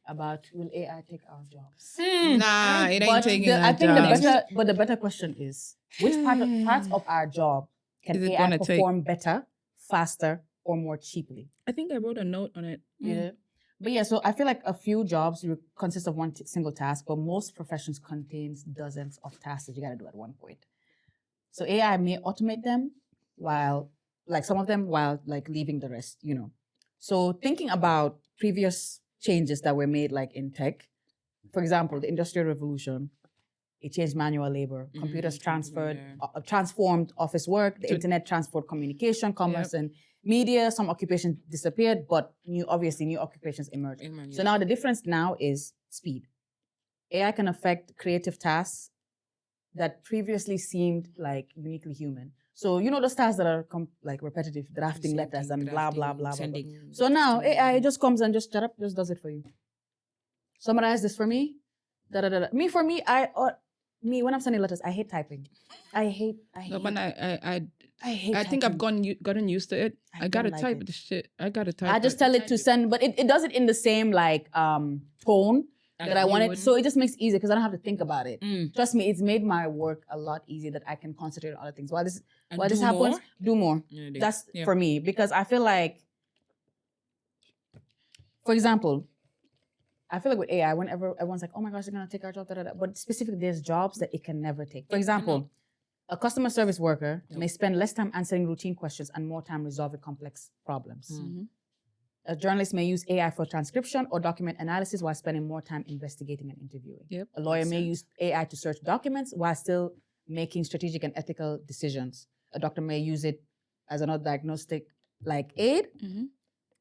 Speaker 1: about will AI take our jobs?
Speaker 2: Nah, it ain't
Speaker 1: But
Speaker 2: taking
Speaker 1: I think
Speaker 2: job.
Speaker 1: the better question is which parts of our job can
Speaker 2: Is it
Speaker 1: AI
Speaker 2: gonna
Speaker 1: perform better, faster, or more cheaply?
Speaker 2: I think I wrote a note on it.
Speaker 1: Yeah. But yeah, so I feel like a few jobs consist of one single task, but most professions contains dozens of tasks that you got to do at one point. So AI may automate them while leaving the rest, you know. So thinking about previous changes that were made like in tech, for example, the Industrial Revolution, it changed manual labor. Computers transformed office work. The internet transformed communication, commerce, and media. Some occupations disappeared, but new occupations emerged. So now the difference now is speed. AI can affect creative tasks that previously seemed like uniquely human. So you know those tasks that are like repetitive, drafting letters and blah blah blah blah. So now AI just comes and just does it for you. Summarize this for me. Me, when I'm sending letters, I hate typing. I hate.
Speaker 2: No, but I
Speaker 1: hate
Speaker 2: think I've gotten used to it. I gotta
Speaker 1: don't like
Speaker 2: type
Speaker 1: it.
Speaker 2: the shit. I gotta type.
Speaker 1: I just tell it to send, but it does it in the same like tone that I want it. So it just makes it easier because I don't have to think about it. Trust me, it's made my work a lot easier that I can concentrate on other things. While this happens, do more. That's for me because I feel like, for example, I feel like with AI, whenever everyone's like, oh my gosh, they're gonna take our job, but specifically there's jobs that it can never take. For example, a customer service worker may spend less time answering routine questions and more time resolving complex problems. A journalist may use AI for transcription or document analysis while spending more time investigating and interviewing. A lawyer may use AI to search documents while still making strategic and ethical decisions. A doctor may use it as another diagnostic like aid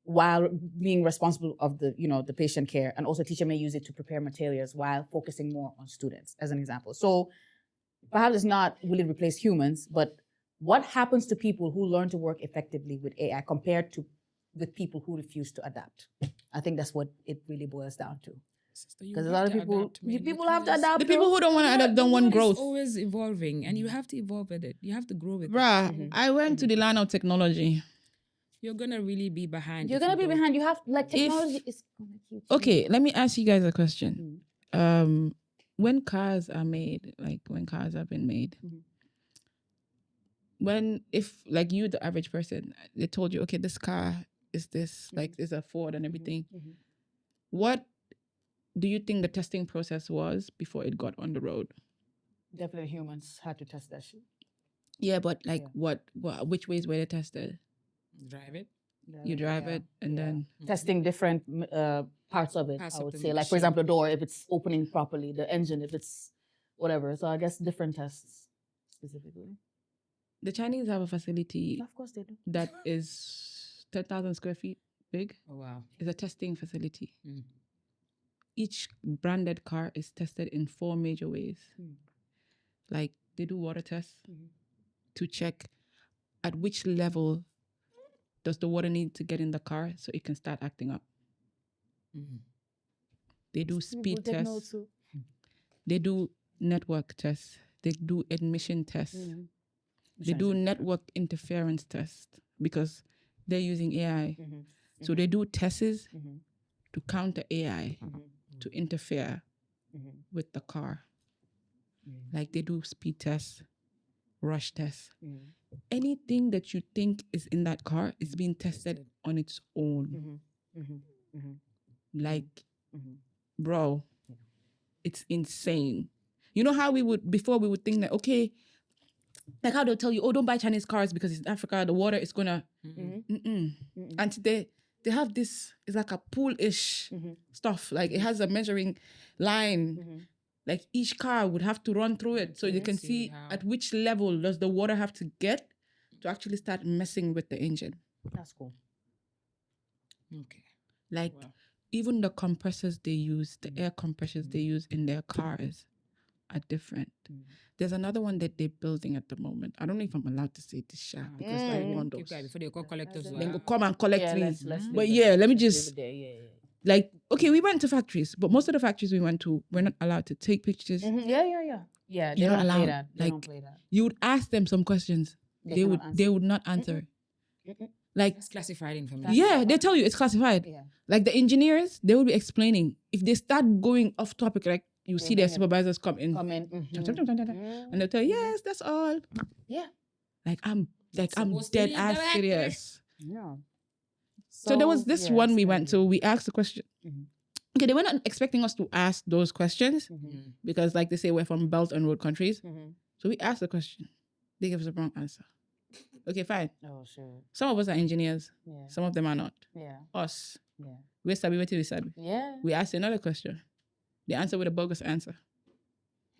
Speaker 1: while being responsible of the patient care. And also a teacher may use it to prepare materials while focusing more on students, as an example. So perhaps it's not will it replace humans, but what happens to people who learn to work effectively with AI compared to with people who refuse to adapt? I think that's what it really boils down to. Because a lot of people have to adapt.
Speaker 2: The people who don't want to adapt don't want growth.
Speaker 3: It's always evolving, and you have to evolve with it. You have to grow with it.
Speaker 2: Bruh, I went to the line of technology.
Speaker 3: You're gonna really be behind.
Speaker 1: You're gonna be behind. You have technology is gonna keep.
Speaker 2: Okay, let me ask you guys a question. When cars are made, like when cars have been made, if like you, the average person, they told you, okay, this car is this, like is a Ford and everything. What do you think the testing process was before it got on the road?
Speaker 1: Definitely humans had to test that shit.
Speaker 2: Yeah, but like what which ways were they tested?
Speaker 3: Drive it.
Speaker 2: you drive it, and then
Speaker 1: testing different parts of it.
Speaker 3: Parts
Speaker 1: I
Speaker 3: of
Speaker 1: would
Speaker 3: the
Speaker 1: say, like for
Speaker 3: machine.
Speaker 1: example, the door if it's opening properly, the engine if it's whatever. So I guess different tests specifically.
Speaker 2: the Chinese have a facility
Speaker 1: Of course they do.
Speaker 2: that is 10,000 square feet big.
Speaker 3: Oh, wow.
Speaker 2: It's a testing facility.
Speaker 3: Mm.
Speaker 2: Each branded car is tested in 4 major ways. Like they do water tests to check at which level does the water need to get in the car so it can start acting up. They do speed
Speaker 1: We'll take
Speaker 2: tests.
Speaker 1: notes too.
Speaker 2: They do network tests. They do admission tests. They do network interference tests because they're using AI. So they do tests to counter AI to interfere with the car. Like they do speed tests, rush tests. Anything that you think is in that car is being tested on its own. Like, bro, it's insane. You know how before we would think that, okay, like how they'll tell you, oh, don't buy Chinese cars because in Africa, the water is gonna, and they have this, it's like a pool-ish stuff. Like it has a measuring line. Like each car would have to run through it so you can see at which level does the water have to get to actually start messing with the engine.
Speaker 1: That's cool.
Speaker 3: Okay.
Speaker 2: Like even the compressors they use, the air compressors they use in their cars are different. There's another one that they're building at the moment. I don't know if I'm allowed to say this shit because I want
Speaker 3: Keep
Speaker 2: those.
Speaker 3: going before they call collectors.
Speaker 2: Then go come and collect
Speaker 1: Yeah,
Speaker 2: me.
Speaker 1: let's
Speaker 2: But
Speaker 1: leave
Speaker 2: yeah,
Speaker 1: it.
Speaker 2: let me
Speaker 1: Let's leave
Speaker 2: just
Speaker 1: it there. Yeah.
Speaker 2: like, okay, we went to factories, but most of the factories we went to, we're not allowed to take pictures.
Speaker 1: Yeah, they
Speaker 2: You're not
Speaker 1: don't play
Speaker 2: allowed.
Speaker 1: that. They
Speaker 2: Like,
Speaker 1: don't play that.
Speaker 2: you would ask them some questions. They would not answer. Like,
Speaker 3: That's classified information.
Speaker 2: yeah, they tell you it's classified.
Speaker 1: Yeah.
Speaker 2: Like the engineers, they will be explaining. If they start going off topic, like you see their supervisors come in. And they'll tell you, yes, that's all.
Speaker 1: Yeah.
Speaker 2: Like I'm
Speaker 3: supposed to
Speaker 2: dead
Speaker 3: be
Speaker 2: ass
Speaker 3: directly.
Speaker 2: serious.
Speaker 1: Yeah.
Speaker 2: So there was this
Speaker 1: yeah,
Speaker 2: one
Speaker 1: it's
Speaker 2: we
Speaker 1: crazy.
Speaker 2: went to, we asked the question. Okay, they were not expecting us to ask those questions because like they say, we're from Belt and Road countries. So we asked the question. They gave us a wrong answer. Okay, fine.
Speaker 1: Oh, sure.
Speaker 2: Some of us are engineers.
Speaker 1: Yeah.
Speaker 2: Some of them are not.
Speaker 1: Yeah.
Speaker 2: Us.
Speaker 1: Yeah.
Speaker 2: We sabi what we sabi.
Speaker 1: Yeah.
Speaker 2: We asked another question. They answered with a bogus answer.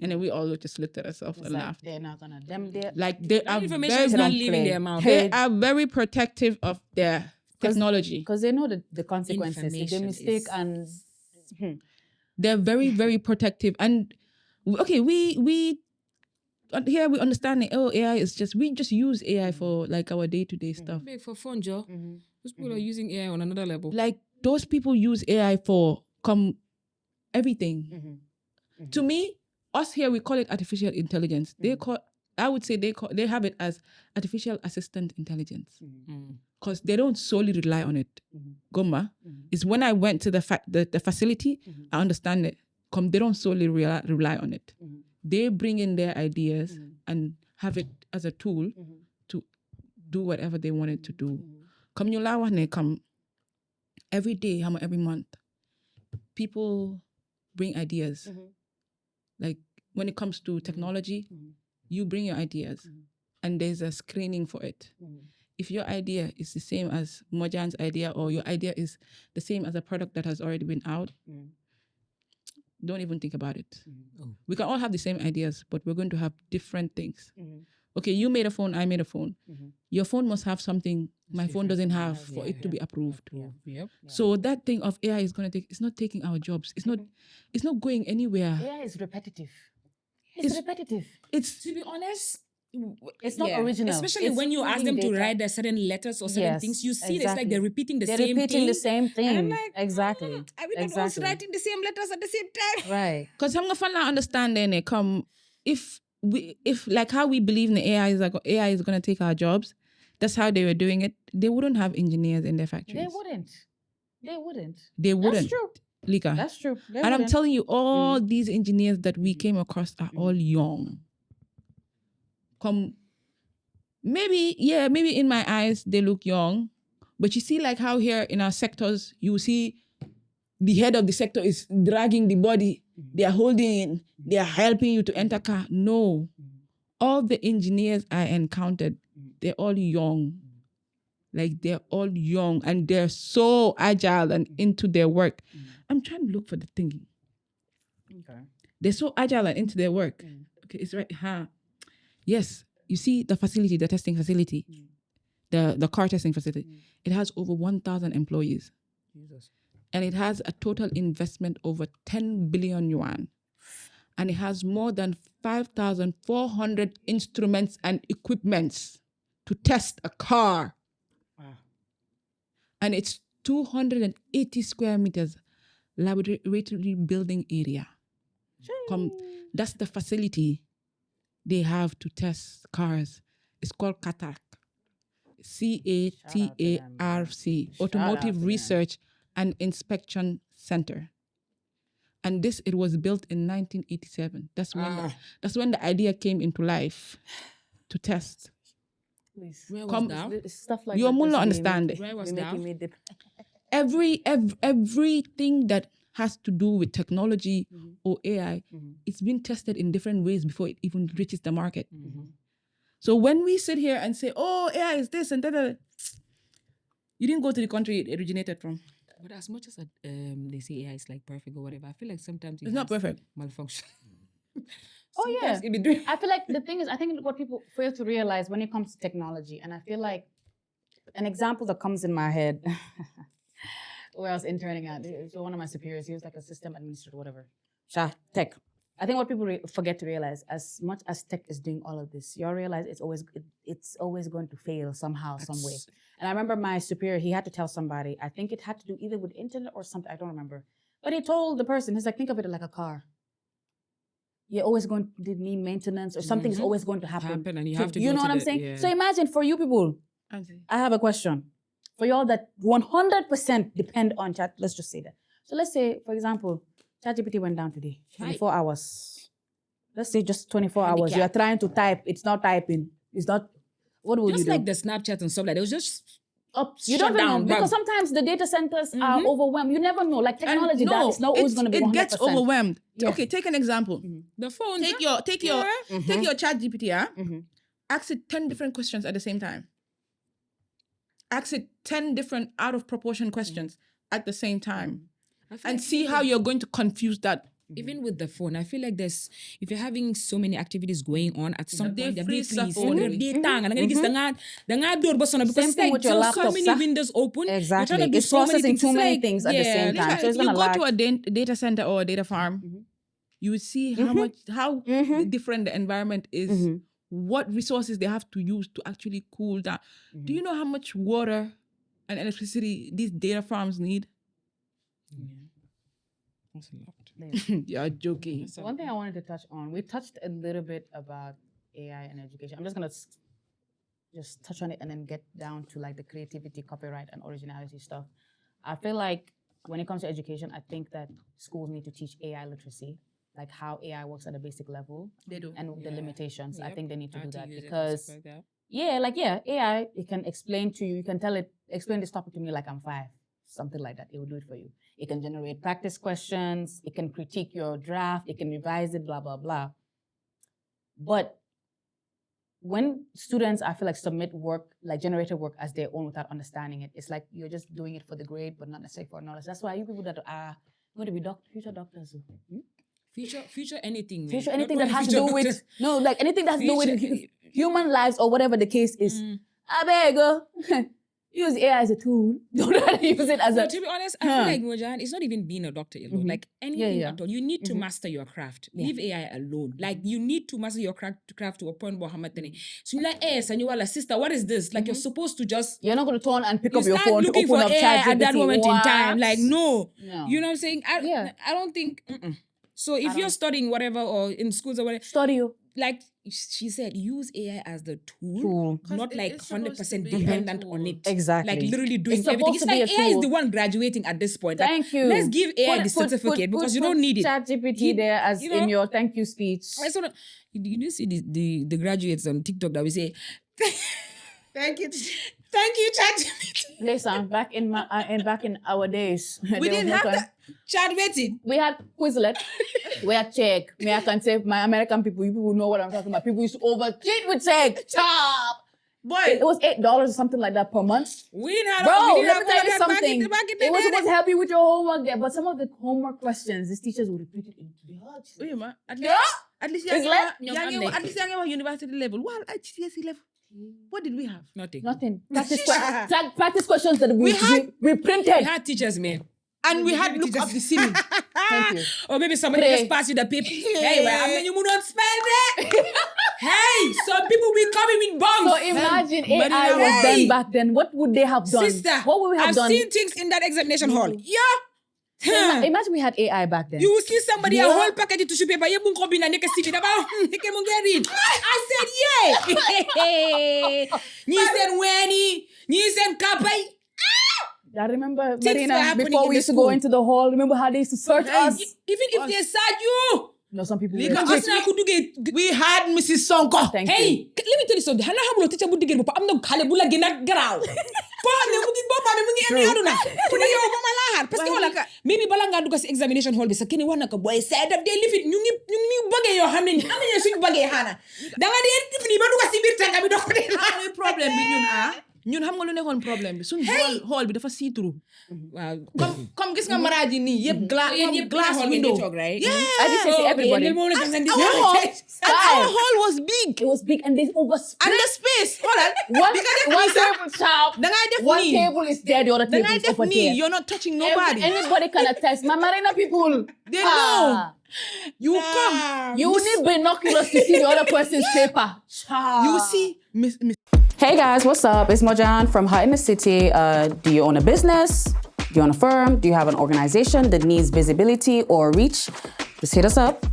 Speaker 2: And then we all just looked at ourselves
Speaker 1: It's
Speaker 2: and
Speaker 1: like
Speaker 2: laughed.
Speaker 1: they're not gonna. They
Speaker 2: Like they
Speaker 3: That
Speaker 2: are
Speaker 3: information
Speaker 2: very,
Speaker 3: is not
Speaker 1: don't
Speaker 3: leaving
Speaker 1: play.
Speaker 3: their mouth.
Speaker 2: they are very protective of their technology.
Speaker 1: because they know the consequences. If they
Speaker 3: Information
Speaker 1: mistake
Speaker 3: is-
Speaker 1: and
Speaker 2: They're very, very protective. And okay, we here we understand it. Oh, AI is just, we just use AI for like our day-to-day stuff.
Speaker 3: Big for fun, Joe. Those people are using AI on another level.
Speaker 2: Like those people use AI for everything. To me, us here, we call it artificial intelligence. I would say they have it as artificial assistant intelligence. Because they don't solely rely on it. Goma is when I went to the facility, I understand it. They don't solely rely on it. They bring in their ideas and have it as a tool to do whatever they wanted to do. Come every day, every month, people bring ideas. Like when it comes to technology, you bring your ideas and there's a screening for it. If your idea is the same as Mojan's idea or your idea is the same as a product that has already been out, don't even think about it. We can all have the same ideas, but we're going to have different things. Okay, you made a phone, I made a phone. Your phone must have something my phone doesn't have for it to be approved.
Speaker 3: Yep.
Speaker 2: So that thing of AI is it's not taking our jobs. It's not going anywhere.
Speaker 1: AI is repetitive. It's repetitive.
Speaker 3: To be honest,
Speaker 1: It's not original.
Speaker 3: Especially
Speaker 1: It's
Speaker 3: when you ask them
Speaker 1: feeding
Speaker 3: to
Speaker 1: data.
Speaker 3: write their certain letters or certain things, you see it's like
Speaker 1: exactly.
Speaker 3: they're repeating the
Speaker 1: They're
Speaker 3: same
Speaker 1: repeating
Speaker 3: thing.
Speaker 1: the same thing.
Speaker 3: And I'm like,
Speaker 1: exactly.
Speaker 3: Are we not also writing the same letters at the same time?
Speaker 1: Right.
Speaker 2: Because I'm gonna understand then if like how we believe in the AI is gonna take our jobs, that's how they were doing it. They wouldn't have engineers in their factories.
Speaker 1: They wouldn't.
Speaker 2: They wouldn't.
Speaker 1: That's true.
Speaker 2: Lika.
Speaker 1: That's true.
Speaker 2: And I'm telling you, all these engineers that we came across are all young. Maybe in my eyes they look young, but you see like how here in our sectors, you see the head of the sector is dragging the body. They are holding it. They are helping you to enter car. No. All the engineers I encountered, they're all young. Like they're all young and they're so agile and into their work. I'm trying to look for the thingy.
Speaker 1: Okay.
Speaker 2: They're so agile and into their work. Okay, it's right. Yes, you see the facility, the testing facility, the car testing facility. It has over 1,000 employees.
Speaker 3: Jesus.
Speaker 2: And it has a total investment over 10 billion yuan. And it has more than 5,400 instruments and equipments to test a car.
Speaker 3: Wow.
Speaker 2: And it's 280 square meters laboratory building area. That's the facility they have to test cars. It's called CATARC. CATARC, Automotive Research and Inspection Center. And it was built in 1987. That's when the idea came into life to test.
Speaker 1: Please.
Speaker 3: Where was that?
Speaker 1: Stuff like
Speaker 2: You
Speaker 1: that.
Speaker 2: will not understand it.
Speaker 3: Where was that?
Speaker 2: Everything that has to do with technology or AI, it's been tested in different ways before it even reaches the market. So when we sit here and say, oh, AI is this and that, you didn't go to the country it originated from.
Speaker 3: But as much as they say AI is like perfect or whatever, I feel like sometimes
Speaker 2: It's not perfect.
Speaker 3: Malfunction.
Speaker 1: Oh, yeah.
Speaker 3: Sometimes it be doing-
Speaker 1: I feel like the thing is, I think what people fail to realize when it comes to technology, and I feel like an example that comes in my head, where I was interning at, so one of my superiors, he was like a system administrator, whatever. Tech. I think what people forget to realize, as much as tech is doing all of this, you all realize it's always going to fail somehow, some way. And I remember my superior, he had to tell somebody, I think it had to do either with internet or something, I don't remember. But he told the person, he's like, think of it like a car. You're always going to need maintenance or something's always going to happen.
Speaker 3: And you have to
Speaker 1: You
Speaker 3: go
Speaker 1: know
Speaker 3: to
Speaker 1: what I'm
Speaker 3: the-
Speaker 1: saying?
Speaker 3: yeah.
Speaker 1: So imagine for you people, I have a question. For y'all that 100% depend on chat, let's just say that. So let's say, for example, ChatGPT went down today, 24 hours. Let's say just 24 hours.
Speaker 3: Handicap.
Speaker 1: You are trying to type, it's not typing. It's not, what will you
Speaker 3: Just
Speaker 1: do?
Speaker 3: like the Snapchat and stuff like that. It was just
Speaker 1: You don't
Speaker 3: shut
Speaker 1: even know,
Speaker 3: down,
Speaker 1: because
Speaker 3: bam.
Speaker 1: sometimes the data centers are overwhelmed. You never know. Like technology,
Speaker 2: And
Speaker 1: it's not always going to be 100%.
Speaker 2: It gets overwhelmed.
Speaker 1: Yeah.
Speaker 2: Okay, take an example.
Speaker 3: the phone.
Speaker 2: Take your chat GPT, ask it 10 different questions at the same time. Ask it 10 different out of proportion questions at the same time. And see how you're going to confuse that.
Speaker 3: Even with the phone, I feel like if you're having so many activities going on at some
Speaker 2: They
Speaker 3: point, they're
Speaker 2: freeze
Speaker 3: freeze.
Speaker 2: up only.
Speaker 1: Same
Speaker 3: Because
Speaker 1: thing with your
Speaker 3: so
Speaker 1: laptop,
Speaker 3: many
Speaker 1: sir.
Speaker 3: windows open. You're
Speaker 1: Exactly.
Speaker 3: trying to do
Speaker 1: It's
Speaker 3: so many
Speaker 1: processing
Speaker 3: things.
Speaker 1: too
Speaker 3: It's
Speaker 1: many
Speaker 3: like,
Speaker 1: things at the same time. So it's
Speaker 2: You
Speaker 1: gonna
Speaker 2: go
Speaker 1: lag.
Speaker 2: to a data center or a data farm, you will see how different the environment is, what resources they have to use to actually cool down. Do you know how much water and electricity these data farms need?
Speaker 3: That's a lot.
Speaker 2: You're joking.
Speaker 1: One thing I wanted to touch on, we touched a little bit about AI and education. I'm just gonna just touch on it and then get down to like the creativity, copyright, and originality stuff. I feel like when it comes to education, I think that schools need to teach AI literacy, like how AI works at a basic level.
Speaker 2: They do.
Speaker 1: And the limitations. I
Speaker 3: Yep.
Speaker 1: think they need to
Speaker 3: How
Speaker 1: do
Speaker 3: to
Speaker 1: that
Speaker 3: use it and
Speaker 1: because
Speaker 3: stuff like that.
Speaker 1: AI, it can explain to you, you can tell it, explain this topic to me like I'm 5, something like that. It will do it for you. It can generate practice questions, it can critique your draft, it can revise it, blah, blah, blah. But when students, I feel like, submit work, like generated work as their own without understanding it, it's like you're just doing it for the grade, but not necessarily for knowledge. That's why you people that are going to be future doctors.
Speaker 3: Future anything. man.
Speaker 1: Future
Speaker 3: Not
Speaker 1: anything that
Speaker 3: only
Speaker 1: has to
Speaker 3: future
Speaker 1: do with
Speaker 3: doctors.
Speaker 1: anything that has to do with
Speaker 3: Future-
Speaker 1: human lives or whatever the case is. I beg use AI as a tool. Don't try to use it as
Speaker 3: No,
Speaker 1: a.
Speaker 3: to be honest, I feel like Mojan, it's not even being a doctor alone. Like anything
Speaker 1: yeah.
Speaker 3: at all. You need to master your craft. Leave AI alone. Like you need to master your craft to a point where so you're like, and you are like, sister, what is this? Like you're supposed to just
Speaker 1: You're not going to turn and pick
Speaker 3: you
Speaker 1: up your
Speaker 3: start
Speaker 1: phone to
Speaker 3: looking
Speaker 1: open
Speaker 3: for
Speaker 1: up
Speaker 3: AI
Speaker 1: ChatGPT.
Speaker 3: at that moment in time. Like no.
Speaker 1: No.
Speaker 3: You know what I'm saying? I don't think. So if you're studying whatever or in schools or whatever,
Speaker 1: Study you.
Speaker 3: like she said, use AI as the tool,
Speaker 1: Tool.
Speaker 3: not like
Speaker 2: it's supposed to
Speaker 3: 100%
Speaker 2: be a
Speaker 3: dependent
Speaker 2: tool.
Speaker 3: on it.
Speaker 1: Exactly.
Speaker 3: Like literally doing
Speaker 1: It's
Speaker 3: everything.
Speaker 1: supposed
Speaker 3: It's
Speaker 1: to be
Speaker 3: like
Speaker 1: a
Speaker 3: AI is
Speaker 1: tool.
Speaker 3: the one graduating at this point. Like,
Speaker 1: Thank you.
Speaker 3: Let's give AI the certificate because you don't need it.
Speaker 1: ChatGPT there as in your thank you speech.
Speaker 3: I sort of, you do see the graduates on TikTok that we say,
Speaker 2: Thank you.
Speaker 3: thank you, ChatGPT.
Speaker 1: Listen, back in our days,
Speaker 2: We didn't have that.
Speaker 3: ChatGPT.
Speaker 1: We had Quizlet, we had Check. I can say my American people, you people know what I'm talking about. People used to overcheat with Check. Chop! It was $8 or something like that per month.
Speaker 3: We didn't have
Speaker 1: Bro,
Speaker 3: we didn't
Speaker 1: let
Speaker 3: have
Speaker 1: me
Speaker 3: all
Speaker 1: tell you
Speaker 3: that back
Speaker 1: something.
Speaker 3: in the
Speaker 1: It was
Speaker 3: day.
Speaker 1: supposed to help you with your homework there, but some of the homework questions, these teachers would repeat it into the hard shit.
Speaker 2: Wait, ma. At least
Speaker 1: It's like-
Speaker 2: at least university level. Well, at GCSE level. What did we have?
Speaker 3: Nothing.
Speaker 1: Practice questions that we
Speaker 3: We
Speaker 1: printed.
Speaker 3: had teachers, man.
Speaker 2: And we had look up the ceiling.
Speaker 1: Thank you.
Speaker 3: Or maybe somebody
Speaker 1: Pray.
Speaker 3: just passed you the paper. Hey, well, I mean, you not spend it. Hey, some people be coming with bombs.
Speaker 1: So imagine
Speaker 2: Marina,
Speaker 1: AI was
Speaker 3: hey.
Speaker 1: done back then. What would they have done?
Speaker 3: Sister,
Speaker 1: What would we have
Speaker 3: I've
Speaker 1: done?
Speaker 3: seen things in that examination hall. Yeah.
Speaker 1: Imagine we had AI back then.
Speaker 3: You will see somebody a
Speaker 1: Yeah.
Speaker 3: whole package of tissue paper. You won't copy and CV. I said, yeah. You said Wenny. You said Kapai.
Speaker 1: I remember,
Speaker 3: Things were
Speaker 1: Marina,
Speaker 3: happening
Speaker 1: before
Speaker 3: in
Speaker 1: we
Speaker 3: the
Speaker 1: used to go
Speaker 3: school.
Speaker 1: into the hall, remember how they used to search us?
Speaker 3: Even if they said you.
Speaker 1: No, some people
Speaker 2: Legal
Speaker 1: were.
Speaker 2: us could do we had Mrs. Sonko.
Speaker 1: Thank you.
Speaker 3: Hey, let me tell you something. Hana hamulo teacher budi gero papa amna khale bula gena graw. Pa me mugi bopa me mugi emi aduna. Kuna yo mama lahar parce que wala maybe bala nga duga ci examination hall bi sa kene wana ka boy say daf dey lifit ñu ngi bëgge yo xamni amna suñu bëgge xana. Da nga dey def ni ba duga ci bir tanga bi do ko def.
Speaker 2: Problème bi ñun xam nga lu nekkoon problème bi suñu hall bi dafa see through.
Speaker 3: Waaw.
Speaker 2: Comme gis nga maraaji nii yëpp glass window.
Speaker 3: Right?
Speaker 1: I just say everybody.
Speaker 2: Our hall was big.
Speaker 1: It was big and they overspread.
Speaker 2: And the space. Hold on.
Speaker 1: One table top.
Speaker 2: Da ngay def
Speaker 1: One
Speaker 2: nii.
Speaker 1: table is there, the other
Speaker 2: Da
Speaker 1: table
Speaker 2: ngay
Speaker 1: is
Speaker 2: def
Speaker 1: over
Speaker 2: nii.
Speaker 1: there.
Speaker 2: You're not touching nobody.
Speaker 1: Anybody can attest. My Marina people.
Speaker 2: They know. You come.
Speaker 1: You need binoculars to see the other person's paper.
Speaker 2: You see, Miss.
Speaker 1: Hey guys, what's up? It's Mojan from Hot in the City. Do you own a business? Do you own a firm? Do you have an organization that needs visibility or reach? Just hit us up.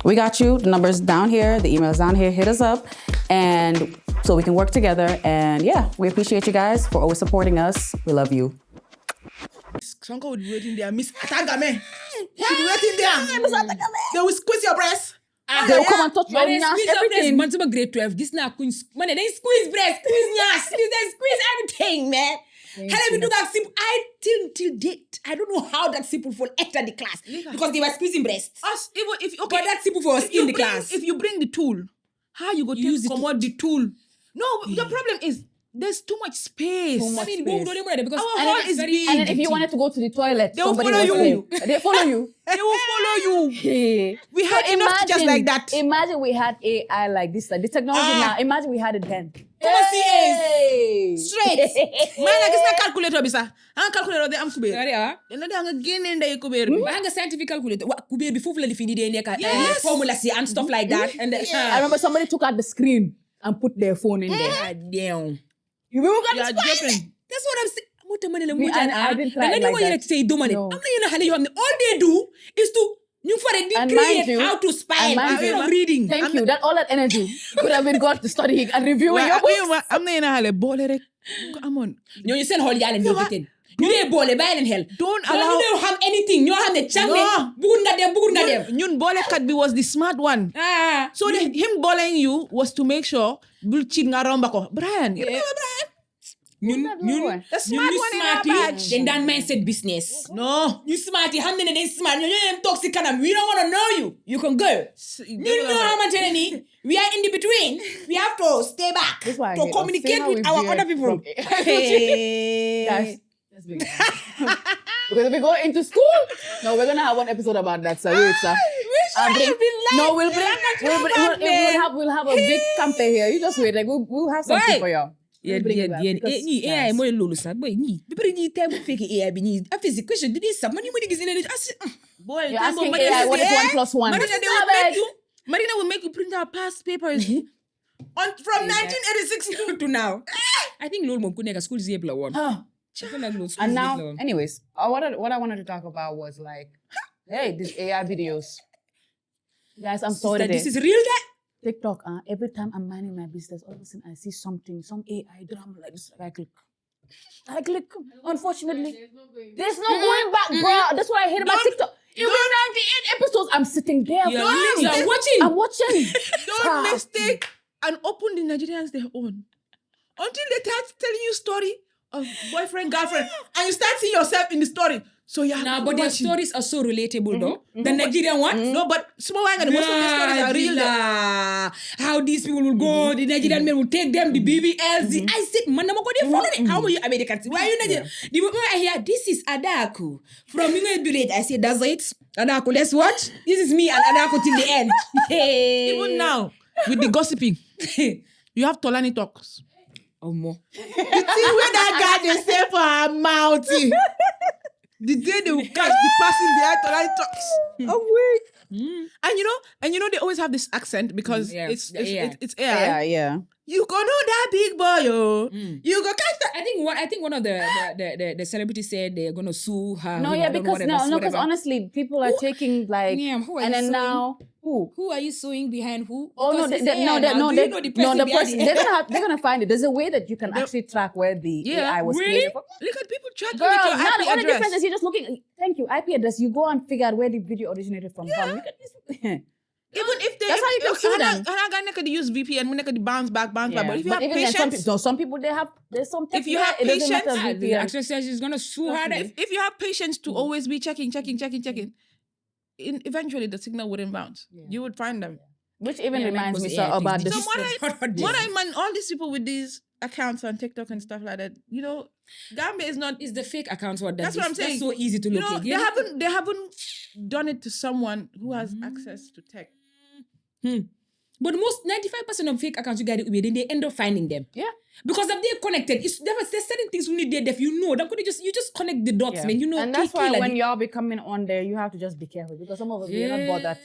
Speaker 1: We got you. The number's down here. The email's down here. Hit us up. And so we can work together. And yeah, we appreciate you guys for always supporting us. We love you.
Speaker 2: Sonko would be waiting there. Miss Atagame. She'd be waiting there. Miss Atagame. They will squeeze your breast.
Speaker 1: They'll come and touch your
Speaker 3: Man,
Speaker 1: nails,
Speaker 3: squeeze your breast.
Speaker 1: everything.
Speaker 3: Man, some grade 12. This now queen. Man, they squeeze breast, squeeze nails, squeeze everything, man. How do we do that simple? Till date, I don't know how that simple for enter the class because they were squeezing breasts.
Speaker 2: Us, even if
Speaker 3: But that simple for us in the class.
Speaker 2: If you bring the tool, how you go
Speaker 3: Use
Speaker 2: take
Speaker 3: it
Speaker 2: commode the tool? No, your problem is there's too much space.
Speaker 3: I mean,
Speaker 1: space.
Speaker 3: because
Speaker 2: Our
Speaker 3: and
Speaker 2: hall
Speaker 3: it's
Speaker 2: is
Speaker 3: very
Speaker 2: big.
Speaker 1: And then if you wanted to go to the toilet,
Speaker 2: They will
Speaker 1: somebody
Speaker 2: follow
Speaker 1: was
Speaker 2: you.
Speaker 1: there. They follow you.
Speaker 2: They will follow you.
Speaker 1: Hey.
Speaker 2: We had enough teachers like that.
Speaker 1: Imagine we had AI like this. Like the technology now. Imagine we had it then.
Speaker 3: Come on,
Speaker 1: Hey.
Speaker 2: Straight. Man, I guess na calculator bisa. Ang calculator de am kubir.
Speaker 3: Sorry, ah.
Speaker 2: Dena de ang gene ndey kubir. bi.
Speaker 3: But I scientific calculator. What could be before the defini de
Speaker 2: Yes.
Speaker 3: formula and stuff like that. And
Speaker 1: I remember somebody took out the screen and put their phone in there.
Speaker 3: damn.
Speaker 1: You remember
Speaker 2: You are joking.
Speaker 3: That's what I'm saying.
Speaker 1: Me, I didn't try it like that.
Speaker 3: Say do money.
Speaker 1: No.
Speaker 3: All they do is to
Speaker 1: And mind you,
Speaker 3: how to spy.
Speaker 1: and mind
Speaker 3: Instead
Speaker 1: you,
Speaker 3: of reading.
Speaker 1: Thank you. That all that energy could have been got to studying and reviewing your books.
Speaker 2: Am na yena hale bole rek. Come on.
Speaker 3: You send whole y'all and everything. You dey bole by and hell.
Speaker 2: Don't
Speaker 3: You
Speaker 2: allow.
Speaker 3: don't have anything. You have the channel.
Speaker 2: No.
Speaker 3: Bugun dem.
Speaker 2: Nyun bole kat bi was the smart one.
Speaker 3: Ah.
Speaker 2: So him bullying you was to make sure bul cheat nga romba ko. Brian, you remember Brian?
Speaker 3: The
Speaker 2: smart one in our batch.
Speaker 3: Then that mindset business.
Speaker 2: No.
Speaker 3: You smarty, how many they smart? You them toxic and we don't want to know you. You can go. You know how much energy? We are in the between. We have to stay back
Speaker 1: That's why I
Speaker 3: to
Speaker 1: hate us. See
Speaker 3: communicate
Speaker 1: how
Speaker 3: with
Speaker 1: we
Speaker 3: our
Speaker 1: veered
Speaker 3: other people.
Speaker 1: from-
Speaker 3: Hey.
Speaker 1: Guys, let's begin. Because if we go into school, no, we're gonna have one episode about that. So wait, sir. No, we'll have a big campaign here. You just wait. Like we'll have something
Speaker 3: Why?
Speaker 1: for y'all.
Speaker 3: Yeah,
Speaker 1: We'll bring it back because,
Speaker 3: AI
Speaker 1: guys,
Speaker 3: mo lulu sa boy ni. Bibiri ni time fake AI bi ni. After the question did this money money is in it.
Speaker 2: Boy,
Speaker 1: you're asking AI what is 1 plus 1.
Speaker 2: Marina, they will make you. Marina will make you print out past papers.
Speaker 3: From 1986 to now. I think lulu mo kuneka school is able one.
Speaker 1: And now, anyways, what I wanted to talk about was like, hey, these AI videos. Guys, I'm sorry today.
Speaker 3: This is real that.
Speaker 1: TikTok, every time I'm minding my business, all of a sudden I see something, some AI drama like this. I click. Unfortunately, there's no going back, bro. That's what I hate about TikTok. Even 98 episodes, I'm sitting there.
Speaker 3: You're watching.
Speaker 1: I'm watching.
Speaker 2: Don't mistake and open the Nigerians their own. Until they start telling you story of boyfriend, girlfriend, and you start seeing yourself in the story. So you have
Speaker 3: Nah,
Speaker 2: to
Speaker 3: but their
Speaker 2: watch it.
Speaker 3: stories are so relatable, though. The Nigerian one.
Speaker 2: No, but small wang and most of the stories are real.
Speaker 3: How these people will go, the Nigerian men will take them, the BBLs. I said, man, I'm going to follow it. How are you Americans? Why are you Nigerian? The moment I hear, this is Adaku from Mingo Village, I say, that's it. Adaku, let's watch. This is me and Adaku till the end. Hey.
Speaker 2: Even now, with the gossiping, you have Tolani talks.
Speaker 3: Oh, more.
Speaker 2: You see where that guy they say for her mouth. The day they will catch the person behind Tolani talks.
Speaker 1: Oh, wait.
Speaker 2: And you know they always have this accent because
Speaker 3: Yeah.
Speaker 2: it's
Speaker 3: AI.
Speaker 2: AI.
Speaker 1: Yeah.
Speaker 2: You go know that big boy, oh. You go catch that.
Speaker 3: I think one of the celebrities said they're gonna sue her.
Speaker 1: No,
Speaker 3: whoever,
Speaker 1: yeah,
Speaker 3: I don't know,
Speaker 1: because
Speaker 3: whatever,
Speaker 1: because
Speaker 3: whatever.
Speaker 1: honestly, people are taking like,
Speaker 3: Yeah, who are
Speaker 1: and
Speaker 3: you
Speaker 1: then
Speaker 3: suing?
Speaker 1: now who?
Speaker 3: Who are you suing behind who?
Speaker 1: Oh no,
Speaker 3: Because
Speaker 1: they,
Speaker 3: it's AI
Speaker 1: no,
Speaker 3: now.
Speaker 1: no,
Speaker 3: Do
Speaker 1: they,
Speaker 3: you know the
Speaker 1: no,
Speaker 3: person
Speaker 1: the
Speaker 3: behind
Speaker 1: person
Speaker 3: it?
Speaker 1: they're gonna find it. There's a way that you can actually track where the AI was
Speaker 2: Really?
Speaker 1: created from.
Speaker 2: Look at people tracking
Speaker 1: Girl,
Speaker 2: with your
Speaker 1: now the
Speaker 2: IP
Speaker 1: only
Speaker 2: address.
Speaker 1: difference is you're just looking. Thank you, IP address. You go and figure out where the video originated from.
Speaker 2: Yeah.
Speaker 1: You can
Speaker 2: Even if they,
Speaker 1: That's how you can sue them.
Speaker 2: And I can use VPN, we can bounce back. But if you have
Speaker 1: even then,
Speaker 2: patience,
Speaker 1: some people there's some
Speaker 2: If you
Speaker 1: tech
Speaker 2: have
Speaker 1: there, it doesn't matter
Speaker 2: patience,
Speaker 3: The
Speaker 1: VPN.
Speaker 3: actress says she's gonna sue her. then.
Speaker 2: if you have patience to always be checking, eventually the signal wouldn't bounce.
Speaker 1: Yeah.
Speaker 2: You would find them.
Speaker 1: Which even
Speaker 3: Yeah,
Speaker 1: reminds me
Speaker 3: because
Speaker 1: so
Speaker 3: AI
Speaker 1: about
Speaker 3: things.
Speaker 1: this.
Speaker 2: So what I mean, all these people with these accounts on TikTok and stuff like that, Gambia is not.
Speaker 3: Is the fake accounts what does
Speaker 2: That's what I'm
Speaker 3: this?
Speaker 2: saying.
Speaker 3: That's so easy to locate.
Speaker 2: They haven't done it to someone who has access to tech.
Speaker 3: But most 95% of fake accounts you get it with, then they end up finding them.
Speaker 1: Yeah.
Speaker 3: Because if they're connected, there's certain things you need there that you just connect the dots,
Speaker 1: Yeah.
Speaker 3: man. You know,
Speaker 1: And that's
Speaker 3: Kiki,
Speaker 1: why
Speaker 3: like
Speaker 1: when
Speaker 3: the-
Speaker 1: y'all be coming on there, you have to just be careful because some of us we are not bothered.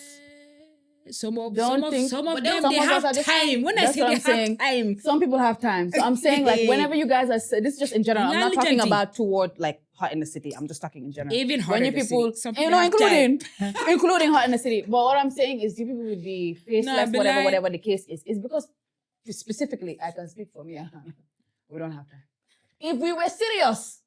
Speaker 3: Some of
Speaker 1: Don't
Speaker 3: them
Speaker 1: think-
Speaker 3: some of
Speaker 1: but
Speaker 3: them
Speaker 1: some
Speaker 3: they
Speaker 1: of us
Speaker 3: have
Speaker 1: are just-
Speaker 3: time. When I
Speaker 1: that's
Speaker 3: say
Speaker 1: what
Speaker 3: they
Speaker 1: I'm saying.
Speaker 3: have time,
Speaker 1: Some people have time. So I'm saying like whenever you guys are this is just in general. I'm not talking
Speaker 3: Intelligent.
Speaker 1: about toward like hot in the city. I'm just talking in general.
Speaker 3: Even hot
Speaker 1: when
Speaker 3: in
Speaker 1: you
Speaker 3: the
Speaker 1: people,
Speaker 3: city. Some
Speaker 1: you
Speaker 3: people
Speaker 1: know,
Speaker 3: have
Speaker 1: including hot in the city. But what I'm saying is you people with the faceless,
Speaker 3: be
Speaker 1: whatever the case is because specifically I can speak for me. We don't have time. If we were serious,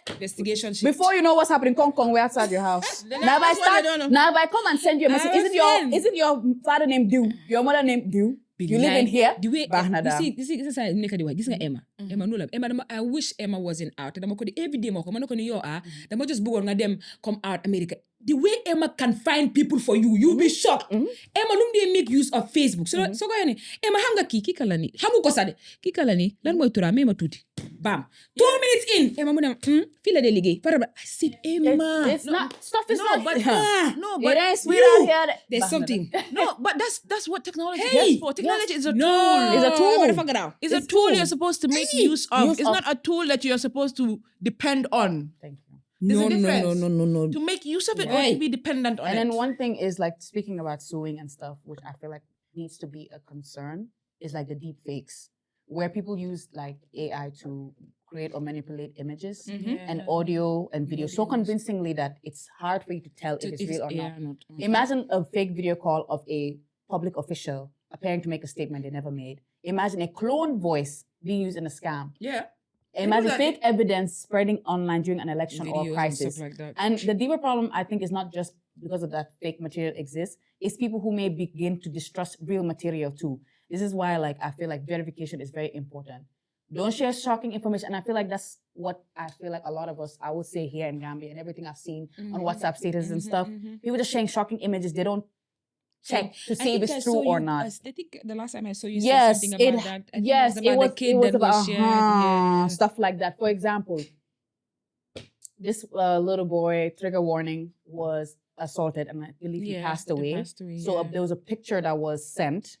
Speaker 3: investigation shit.
Speaker 1: before you know what's happening, Kong, we're outside your house. Now if I come and send you a message, isn't your father named Dew? Your mother named Dew? You live in here?
Speaker 3: The way
Speaker 1: Bahnada.
Speaker 3: this is Emma. Emma no love. Emma, I wish Emma wasn't out. And I'm every day more come on you are. The just book on them come out America. The way Emma can find people for you, you'll be shocked. Emma they make use of Facebook. So go ahead. Emma hanga kikalani. Hamu kosade. Kikalani. Lan mo itura me matuti. Bam. 2 minutes in. Emma muna feel the delegate. I said Emma.
Speaker 1: It's not stuff is not
Speaker 2: but
Speaker 1: it ain't sweet out here.
Speaker 3: There's something.
Speaker 2: No, but that's what technology
Speaker 3: Hey,
Speaker 2: is for. Technology is a tool.
Speaker 3: No,
Speaker 1: It's a tool.
Speaker 3: motherfucker.
Speaker 2: It's a tool you're supposed to make use of. It's not a tool that you're supposed to depend on.
Speaker 1: Thank you.
Speaker 2: There's
Speaker 3: No,
Speaker 2: a difference.
Speaker 3: no.
Speaker 2: To make use of it or
Speaker 3: Right.
Speaker 2: to be dependent on
Speaker 1: And
Speaker 2: it.
Speaker 1: then one thing is like speaking about suing and stuff, which I feel like needs to be a concern, is like the deepfakes, where people use like AI to create or manipulate images and audio and video so convincingly that it's hard for you to tell if it's real or not. Imagine a fake video call of a public official appearing to make a statement they never made. Imagine a cloned voice being used in a scam.
Speaker 2: Yeah.
Speaker 1: Imagine
Speaker 2: that-
Speaker 1: fake evidence spreading online during an election or
Speaker 3: Videos
Speaker 1: crisis.
Speaker 3: and stuff like that.
Speaker 1: And the deeper problem, I think, is not just because of that fake material exists, it's people who may begin to distrust real material too. This is why like I feel like verification is very important. Don't share shocking information. And I feel like that's what I feel like a lot of us, I would say here in Gambia and everything I've seen on WhatsApp status and stuff, people just sharing shocking images. They don't check to see if it's true or not.
Speaker 3: I think the last time I saw you
Speaker 1: Yes,
Speaker 3: said something about that. I think
Speaker 1: yes,
Speaker 3: it was about the kid that was shared. Yeah.
Speaker 1: stuff like that. For example, this little boy, trigger warning, was assaulted and I believe he passed away. So there was a picture that was sent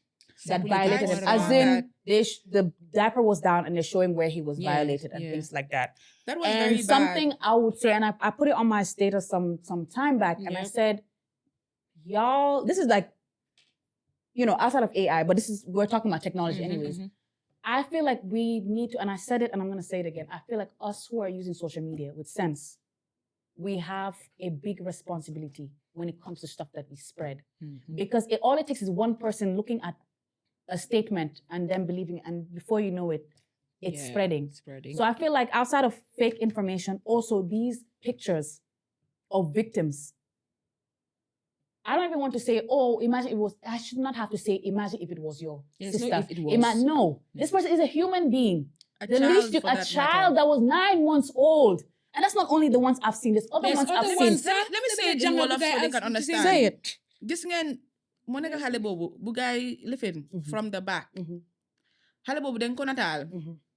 Speaker 1: that violated him. As in, the diaper was down and they're showing where he was violated and things like that.
Speaker 2: That was
Speaker 1: And
Speaker 2: very bad.
Speaker 1: something I would say, and I put it on my status some time back, and I said, y'all, this is like, outside of AI, but we're talking about technology anyways. I feel like we need to, and I said it and I'm going to say it again, I feel like us who are using social media with sense, we have a big responsibility when it comes to stuff that we spread. Because all it takes is one person looking at a statement and then believing, and before you know it, it's spreading. So I feel like outside of fake information, also these pictures of victims, I don't even want to say, imagine it was, I should not have to say, imagine if it was your sister.
Speaker 3: If it was.
Speaker 1: No, this person is a human being.
Speaker 2: A
Speaker 1: The
Speaker 2: child
Speaker 1: least
Speaker 2: for that
Speaker 1: child
Speaker 2: matter.
Speaker 1: that was 9 months old. And that's not only the ones I've seen. There's other
Speaker 3: There's
Speaker 1: ones
Speaker 3: other
Speaker 1: I've
Speaker 3: ones,
Speaker 1: seen.
Speaker 3: huh?
Speaker 2: Let me say it in
Speaker 3: Jungle
Speaker 2: Wolof
Speaker 3: guy
Speaker 2: so they
Speaker 3: asked
Speaker 2: can
Speaker 3: to
Speaker 2: understand.
Speaker 1: Say it.
Speaker 2: Gis ngeen mu nekk xale boobu bu gaay lifin from the back. Xale boobu dañ ko nataal.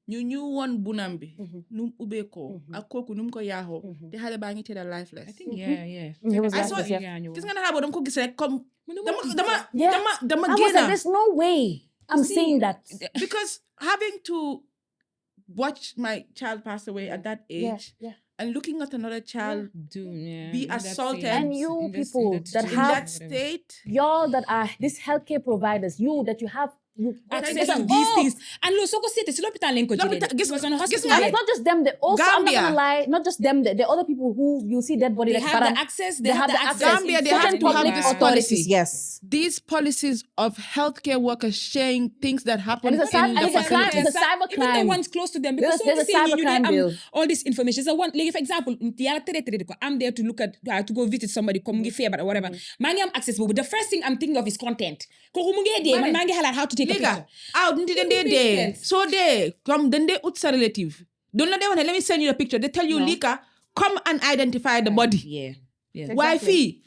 Speaker 2: ñu won bunam bi nu ubbeekoo ak kooku nu mu ko yaaxoo te xale baa ngi tëdd lifeless.
Speaker 3: I think yeah.
Speaker 1: He was
Speaker 2: I saw
Speaker 1: lifeless,
Speaker 2: it.
Speaker 1: yeah.
Speaker 2: Gis nga nataal boobu dama ko gis rek comme dama
Speaker 1: I was like,
Speaker 2: génn
Speaker 1: there's no way I'm seeing that.
Speaker 2: because having to watch my child pass away at that age
Speaker 1: Yeah.
Speaker 2: and looking at another child be
Speaker 3: in that
Speaker 2: assaulted
Speaker 3: state,
Speaker 1: And you
Speaker 3: in this-
Speaker 1: people
Speaker 3: in
Speaker 1: that
Speaker 2: in
Speaker 1: have-
Speaker 2: that state.
Speaker 1: Y'all that are these healthcare providers, you have
Speaker 3: access
Speaker 1: there's
Speaker 3: to
Speaker 1: an-
Speaker 3: these
Speaker 1: oh,
Speaker 3: things. And lo soko sete si l'hôpital lañ ko jëlee.
Speaker 2: L'hôpital- gis-
Speaker 3: It was on a
Speaker 2: gis
Speaker 3: hospital
Speaker 2: nga-
Speaker 1: And
Speaker 3: bed.
Speaker 1: it's not just them. Also, I'm not
Speaker 2: Gambia.
Speaker 1: gonna lie. Not just them. The other people who you see dead body.
Speaker 3: They
Speaker 1: like
Speaker 3: have the
Speaker 1: Baran,
Speaker 3: access.
Speaker 1: They have the access.
Speaker 2: Gambia, they have
Speaker 1: Certain
Speaker 2: to have
Speaker 1: public
Speaker 2: this
Speaker 1: authorities.
Speaker 2: policy.
Speaker 1: Yes.
Speaker 2: These policies of healthcare workers sharing things that happen
Speaker 1: And it's a
Speaker 2: in
Speaker 1: cyber-
Speaker 2: the
Speaker 1: it's a crime-
Speaker 2: facilities.
Speaker 1: it's a cyber
Speaker 3: Even the
Speaker 1: crime.
Speaker 3: ones close to them, because
Speaker 1: There's a
Speaker 3: saying
Speaker 1: cybercrime bill.
Speaker 3: all this information. So one, like for example, I'm there to look at to go visit somebody, come give favor or whatever. Mangi am access, but the first thing I'm thinking of is content. Ko humunge de,
Speaker 2: Mane.
Speaker 3: mangi halal how to take a
Speaker 2: Liga,
Speaker 3: picture.
Speaker 2: out into the
Speaker 3: It makes
Speaker 2: day.
Speaker 3: sense.
Speaker 2: So they come, then they utsa relative. Don't know they want. Let me send you a picture. They tell you,
Speaker 1: No.
Speaker 2: Lika, come and identify the body.
Speaker 3: Yeah.
Speaker 1: Exactly.
Speaker 2: Wifey,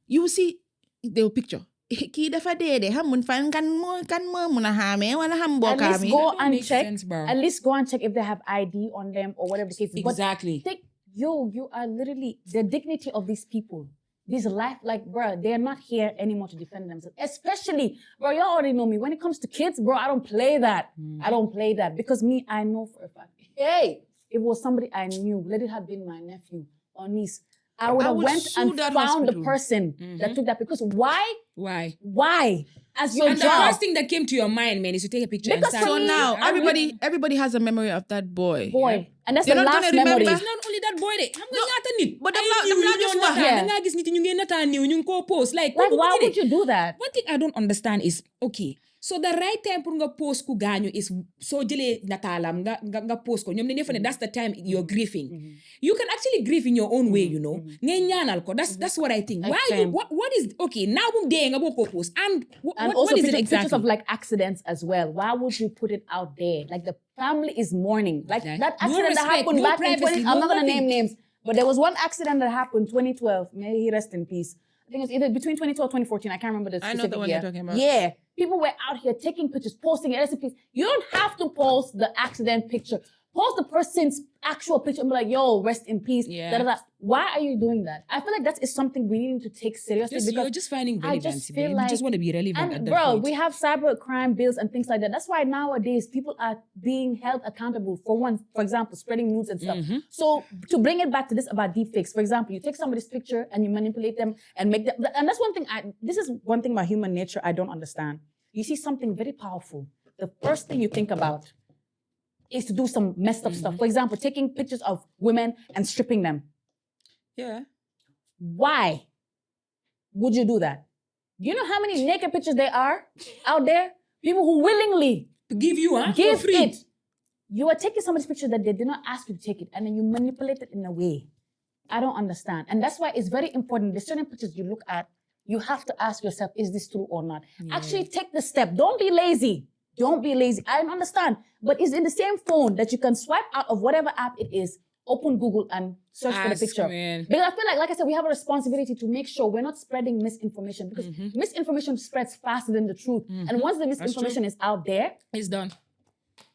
Speaker 2: you see the picture. Ki dafa dede hamun fan kan mo muna hame wala ham
Speaker 1: At
Speaker 2: boka
Speaker 1: least
Speaker 2: mi.
Speaker 1: go
Speaker 3: That
Speaker 1: and
Speaker 3: makes
Speaker 1: check.
Speaker 3: sense, bro.
Speaker 1: At least go and check if they have ID on them or whatever the case is. But
Speaker 3: Exactly.
Speaker 1: think, you are literally the dignity of these people. This life, like, bro, they're not here anymore to defend themselves. Especially, bro, y'all already know me. When it comes to kids, bro, I don't play that. I don't play that because me, I know for a fact. Hey, if it was somebody I knew, let it have been my nephew or niece, I would have
Speaker 2: would
Speaker 1: went
Speaker 2: sue
Speaker 1: and
Speaker 2: that
Speaker 1: found the
Speaker 2: hospital.
Speaker 1: person that took that. Because why?
Speaker 3: Why?
Speaker 1: Why? As your
Speaker 3: And the
Speaker 1: job.
Speaker 3: first thing that came to your mind, man, is to take a picture
Speaker 1: Because
Speaker 3: and
Speaker 1: for
Speaker 3: start.
Speaker 2: So
Speaker 1: me,
Speaker 2: now
Speaker 1: I
Speaker 2: everybody has a memory of that boy.
Speaker 1: Boy. And that's
Speaker 2: They're
Speaker 1: the
Speaker 2: not
Speaker 1: last
Speaker 2: gonna remember.
Speaker 1: memory.
Speaker 3: It's not only that boy de. Xam nga ñaata nit.
Speaker 2: but
Speaker 3: Ay
Speaker 2: them not-
Speaker 3: niw
Speaker 2: them not
Speaker 3: yu
Speaker 2: just
Speaker 3: ñoo
Speaker 2: one.
Speaker 3: nataal.
Speaker 1: Yeah.
Speaker 3: Da ngaa gis nit yi ñu ngi nataal niw, ñu ngi koo post. Like
Speaker 1: Like,
Speaker 3: kooku
Speaker 1: why
Speaker 3: mu ngi
Speaker 1: would
Speaker 3: de.
Speaker 1: you do that?
Speaker 3: One thing I don't understand is, okay, so the right time pour nga post ku gaañu is so jëlee nataalam nga post ko. Ñoom dañuy defe ne that's the time you're grieving. You can actually grieve in your own way, you know. Ngay ñaanal ko. That's what I think. Why you,
Speaker 1: Same.
Speaker 3: what is, okay, now bu dee nga boo ko post. And
Speaker 1: And
Speaker 3: what
Speaker 1: also
Speaker 3: is it
Speaker 1: pictures
Speaker 3: exactly?
Speaker 1: of like accidents as well. Why would you put it out there? Like the family is mourning. Like
Speaker 3: Like,
Speaker 1: that
Speaker 3: no
Speaker 1: accident that
Speaker 3: respect,
Speaker 1: happened
Speaker 3: no
Speaker 1: back in 20.
Speaker 3: privacy,
Speaker 1: I'm
Speaker 3: no
Speaker 1: not gonna
Speaker 3: nothing.
Speaker 1: name names, but there was one accident that happened 2012. May he rest in peace. I think it's either between 2012 and 2014. I can't remember the
Speaker 2: I know
Speaker 1: specific
Speaker 2: the one
Speaker 1: year.
Speaker 2: you're talking about.
Speaker 1: Yeah, people were out here taking pictures, posting it. Rest in peace. You don't have to post the accident picture. Post the person's actual picture and be like, "Yo, rest in peace."
Speaker 3: Yeah.
Speaker 1: Da, da, da. Why are you doing that? I feel like that is something we need to take seriously
Speaker 3: Just,
Speaker 1: because
Speaker 3: you're just finding
Speaker 1: I
Speaker 3: relevance.
Speaker 1: just feel
Speaker 3: babe.
Speaker 1: like,
Speaker 3: you just want to be relevant at
Speaker 1: and
Speaker 3: that
Speaker 1: bro,
Speaker 3: point.
Speaker 1: we have cyber crime bills and things like that. That's why nowadays people are being held accountable for one, for example, spreading news and stuff. So to bring it back to this about deepfakes, for example, you take somebody's picture and you manipulate them and make them, and that's one thing. This is one thing about human nature I don't understand. You see something very powerful, the first thing you think about is to do some messed up stuff. For example, taking pictures of women and stripping them.
Speaker 2: Yeah.
Speaker 1: Why would you do that? Do you know how many naked pictures there are out there? People who willingly
Speaker 3: To give you, huh?
Speaker 1: give
Speaker 3: for free.
Speaker 1: it. You are taking somebody's picture that they did not ask you to take it, and then you manipulate it in a way. I don't understand. And that's why it's very important. There's certain pictures you look at, you have to ask yourself, is this true or not? Actually take the step. Don't be lazy. Don't be lazy. I don't understand. But it's in the same phone that you can swipe out of whatever app it is, open Google and search for the
Speaker 3: Ask,
Speaker 1: picture.
Speaker 3: man.
Speaker 1: Because I feel like I said, we have a responsibility to make sure we're not spreading misinformation because misinformation spreads faster than the truth. And once the misinformation is out there,
Speaker 3: It's done.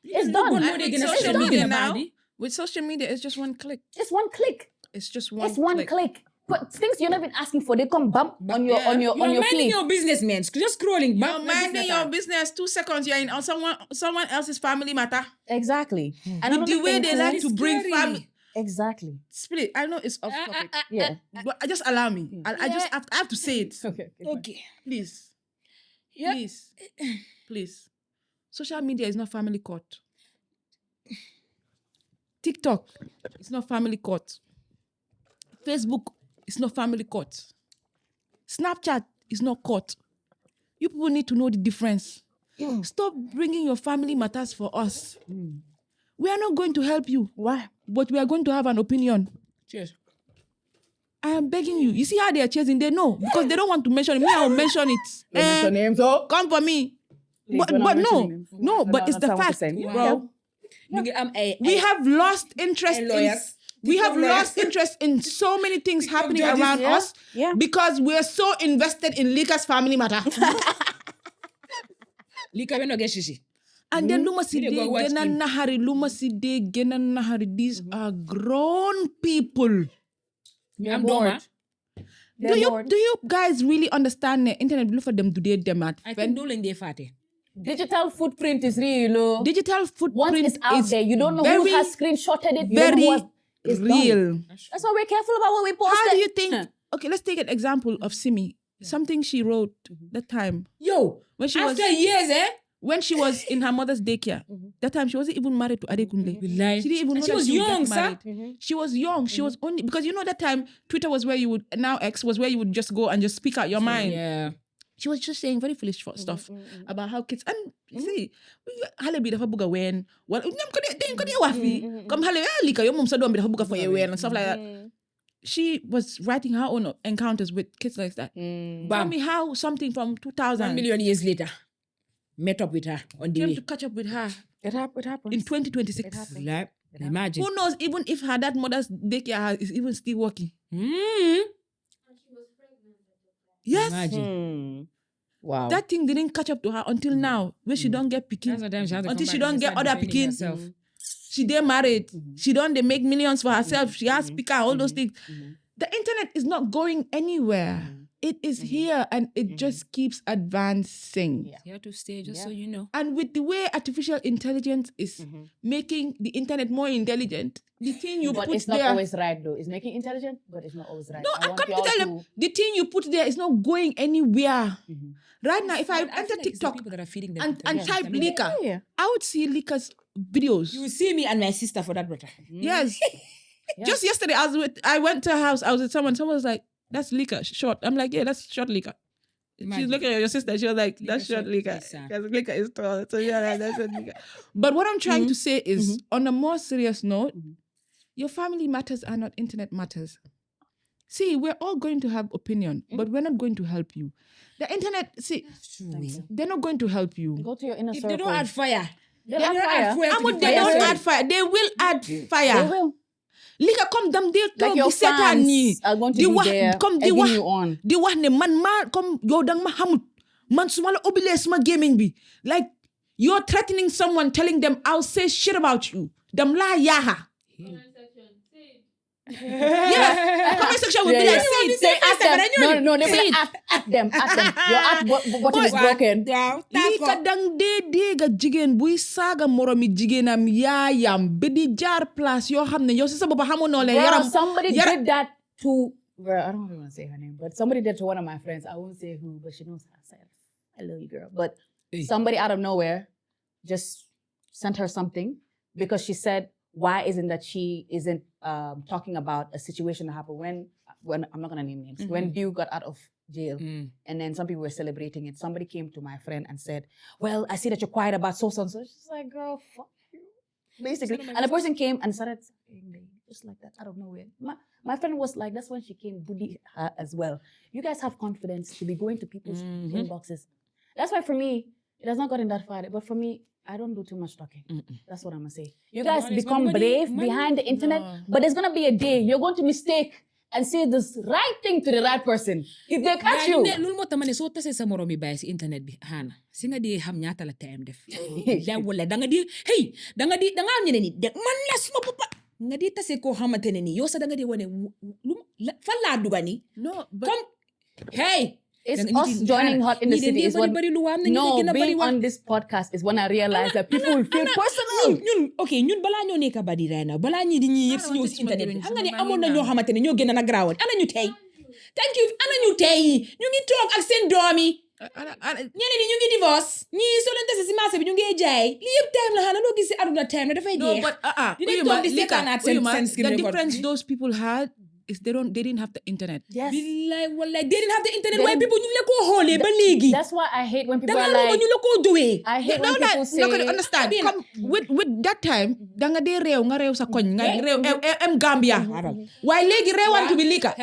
Speaker 1: it's
Speaker 3: Look
Speaker 1: done.
Speaker 3: what
Speaker 2: And
Speaker 3: more they
Speaker 2: with
Speaker 3: gonna
Speaker 2: social
Speaker 3: send
Speaker 2: media
Speaker 3: me
Speaker 2: now,
Speaker 3: body.
Speaker 2: with social media, it's just one click.
Speaker 1: It's one click.
Speaker 2: It's just one.
Speaker 1: It's one click. But things you're not even asking for, they come bump on your
Speaker 2: yeah.
Speaker 1: on your
Speaker 3: You're
Speaker 1: on your
Speaker 3: minding
Speaker 1: feed.
Speaker 3: your business, man. Just scrolling.
Speaker 2: You're
Speaker 3: bam, like
Speaker 2: minding
Speaker 3: this,
Speaker 2: your
Speaker 3: that.
Speaker 2: business. 2 seconds, you're in on someone else's family matter.
Speaker 1: Exactly. And
Speaker 2: With
Speaker 1: another
Speaker 2: the way
Speaker 1: thing
Speaker 2: they
Speaker 1: too-
Speaker 2: like to bring
Speaker 3: scary.
Speaker 2: family.
Speaker 1: Exactly.
Speaker 2: Split. I know it's off topic,
Speaker 1: Yeah.
Speaker 2: but just allow me. I just I have to say it.
Speaker 1: Okay.
Speaker 3: Okay.
Speaker 2: Please.
Speaker 3: Yeah.
Speaker 2: Please. Please. Social media is not family court. TikTok is not family court. Facebook is not family court. Snapchat is not court. You people need to know the difference. Stop bringing your family matters for us. We are not going to help you,
Speaker 1: Why?
Speaker 2: but we are going to have an opinion.
Speaker 3: Cheers.
Speaker 2: I am begging you. You see how they are chasing? They know because they don't want to mention it. Me, I will mention it.
Speaker 1: names, oh.
Speaker 2: Come for me.
Speaker 1: Please,
Speaker 2: But
Speaker 1: we're not
Speaker 2: no,
Speaker 1: mentioning names.
Speaker 2: no,
Speaker 1: We're
Speaker 2: but
Speaker 1: not-
Speaker 2: it's
Speaker 1: that's
Speaker 2: the
Speaker 1: not what we're
Speaker 2: fact,
Speaker 1: saying.
Speaker 2: bro.
Speaker 3: You get,
Speaker 2: We have lost interest
Speaker 3: and
Speaker 2: in.
Speaker 3: lawyers.
Speaker 2: We have lost interest in so many things happening around us because we're so invested in Lika's family matter.
Speaker 3: Lika we no get shishi.
Speaker 2: And then Luma
Speaker 3: We dey go watch him.
Speaker 2: Nahari, these are grown people.
Speaker 3: I'm bored.
Speaker 2: Do you guys really understand the internet? Look for them today, them at
Speaker 3: I think duling they fate.
Speaker 1: Digital footprint is real.
Speaker 2: Digital footprint
Speaker 1: Once it's out there, you don't know who has screenshotted it.
Speaker 2: Very
Speaker 1: it's
Speaker 2: real.
Speaker 1: Done. That's why we're careful about what we post.
Speaker 2: How do you think? Okay, let's take an example of Simi. Something she wrote that time.
Speaker 3: Yo,
Speaker 2: when she
Speaker 3: after years,
Speaker 2: when she was in her mother's daycare, that time she wasn't even married to Adekunle. She didn't even know
Speaker 3: she
Speaker 2: that
Speaker 3: was
Speaker 2: she
Speaker 3: young,
Speaker 2: would get
Speaker 3: sir.
Speaker 2: married. She was young. She was only because that time Twitter was where you would now X was where you would just go and just speak out your mind.
Speaker 3: Yeah.
Speaker 2: She was just saying very foolish stuff about how kids and see hale bi dafa buga wen wal ñam ko de wax fi comme hale lika yo mom sa dom bi dafa buga fo wen and stuff like that. She was writing her own encounters with kids like that. Tell me how something from 2000
Speaker 3: 1 million years later met up with her on the
Speaker 2: came
Speaker 3: way.
Speaker 2: to catch up with her.
Speaker 1: It happens.
Speaker 2: In 2026.
Speaker 3: Like, imagine.
Speaker 2: Who knows even if her that mother's daycare is even still working. Yes.
Speaker 3: Imagine.
Speaker 1: Wow.
Speaker 2: That thing didn't catch up to her until now, where she don't get picking. Until she don't get other picking. She they married. She don't they make millions for herself. She has speaker, all those things. The internet is not going anywhere. It is here and it just keeps advancing.
Speaker 3: It's here to stay, just so you know.
Speaker 2: And with the way artificial intelligence is making the internet more intelligent, the thing you
Speaker 1: but
Speaker 2: put
Speaker 1: it's not
Speaker 2: there...
Speaker 1: always right though. It's making intelligent, but it's not always right.
Speaker 2: No, I come to tell them, the thing you put there is not going anywhere. Right now, if I enter TikTok and type Lika, I would see Lika's videos.
Speaker 3: You will see me and my sister for that matter.
Speaker 2: Yes. Just yesterday, I went to her house, I was with someone was like, that's Lika, short. I'm like, yeah, that's short Lika. She's looking at your sister, she was like, that's short Lika. Because Lika is tall. So yeah, that's short Lika. But what I'm trying to say is, on a more serious note, your family matters are not internet matters. See, we're all going to have opinion, but we're not going to help you. The internet, see, they're not going to help you.
Speaker 1: Go to your inner circle.
Speaker 3: They don't add fire.
Speaker 1: They add fire.
Speaker 2: They don't add fire. They will add fire.
Speaker 1: They will.
Speaker 2: Lika come them they
Speaker 1: Like your fans are going to be there egging you on.
Speaker 2: Di wax ne man ma comme yow dang ma xamut man suma la obile suma gaming bi, like you're threatening someone, telling them I'll say shit about you. Dam la yaha. Yeah, comment section will be like,
Speaker 1: say at them. No, they will at them. Your at button is broken.
Speaker 2: Lika dang de ga jigen buy saga moromi jigenam yaayam bedi jar place yo xamne yow ci sa bopa xamono le yaram.
Speaker 1: Somebody did that to, well, I don't really want to say her name, but somebody did to one of my friends. I won't say who, but she knows herself. I love you, girl. But somebody out of nowhere just sent her something because she said, why isn't that she isn't talking about a situation that happened when I'm not gonna name names, when Dew got out of jail, and then some people were celebrating it. Somebody came to my friend and said, well, I see that you're quiet about so. She's like, girl, fuck you, basically. And the person came and started saying just like that out of nowhere. My friend was like, that's when she came bully her as well. You guys have confidence to be going to people's inboxes. That's why for me, it has not gotten that far. But for me, I don't do too much talking. That's what I'm going to say. You guys become brave behind the internet, but there's going to be a day you're going to mistake and say this right thing to the right person. If they catch you.
Speaker 3: Lul mo tamane so tase sa moromi bay si internet bi hana. Singa di xam ñaata la time def. La wala da nga di am ñene ni de man la suma papa nga di tase ko xamantene ni yo sa da nga di wone fa la duga ni.
Speaker 2: No, but
Speaker 3: come hey.
Speaker 1: It's us joining Hot in the City is what, being on this podcast is when I realized that people feel personal.
Speaker 3: ñun bala ñoo nekk badi right now bala ñi di ñi yëpp si ñëw si internet bi xam nga ne amoon na ñoo xamante ne ñoo gën a na grawal ana ñu tey thank you ana ñu tey ñu ngi toog ak seen doom yi ñeneen ñi ñu ngi divorce ñi soo leen tase si marché bi ñu ngi jaay li yëpp time la xanaa loo gis si aduna time la dafay jeex.
Speaker 2: No, but the difference those people had is they didn't have the internet.
Speaker 1: Yes.
Speaker 3: Billahi wallahi they didn't have the internet. Why people ñu la ko xoolee ba léegi.
Speaker 1: That's why I hate when people are
Speaker 3: like ñu la ko duwee.
Speaker 1: I hate when people say
Speaker 2: not gonna understand. Come with that time da nga dee réew nga réew sa koñ nga réew em Gambia. Waaye léegi réewantu bi Lika.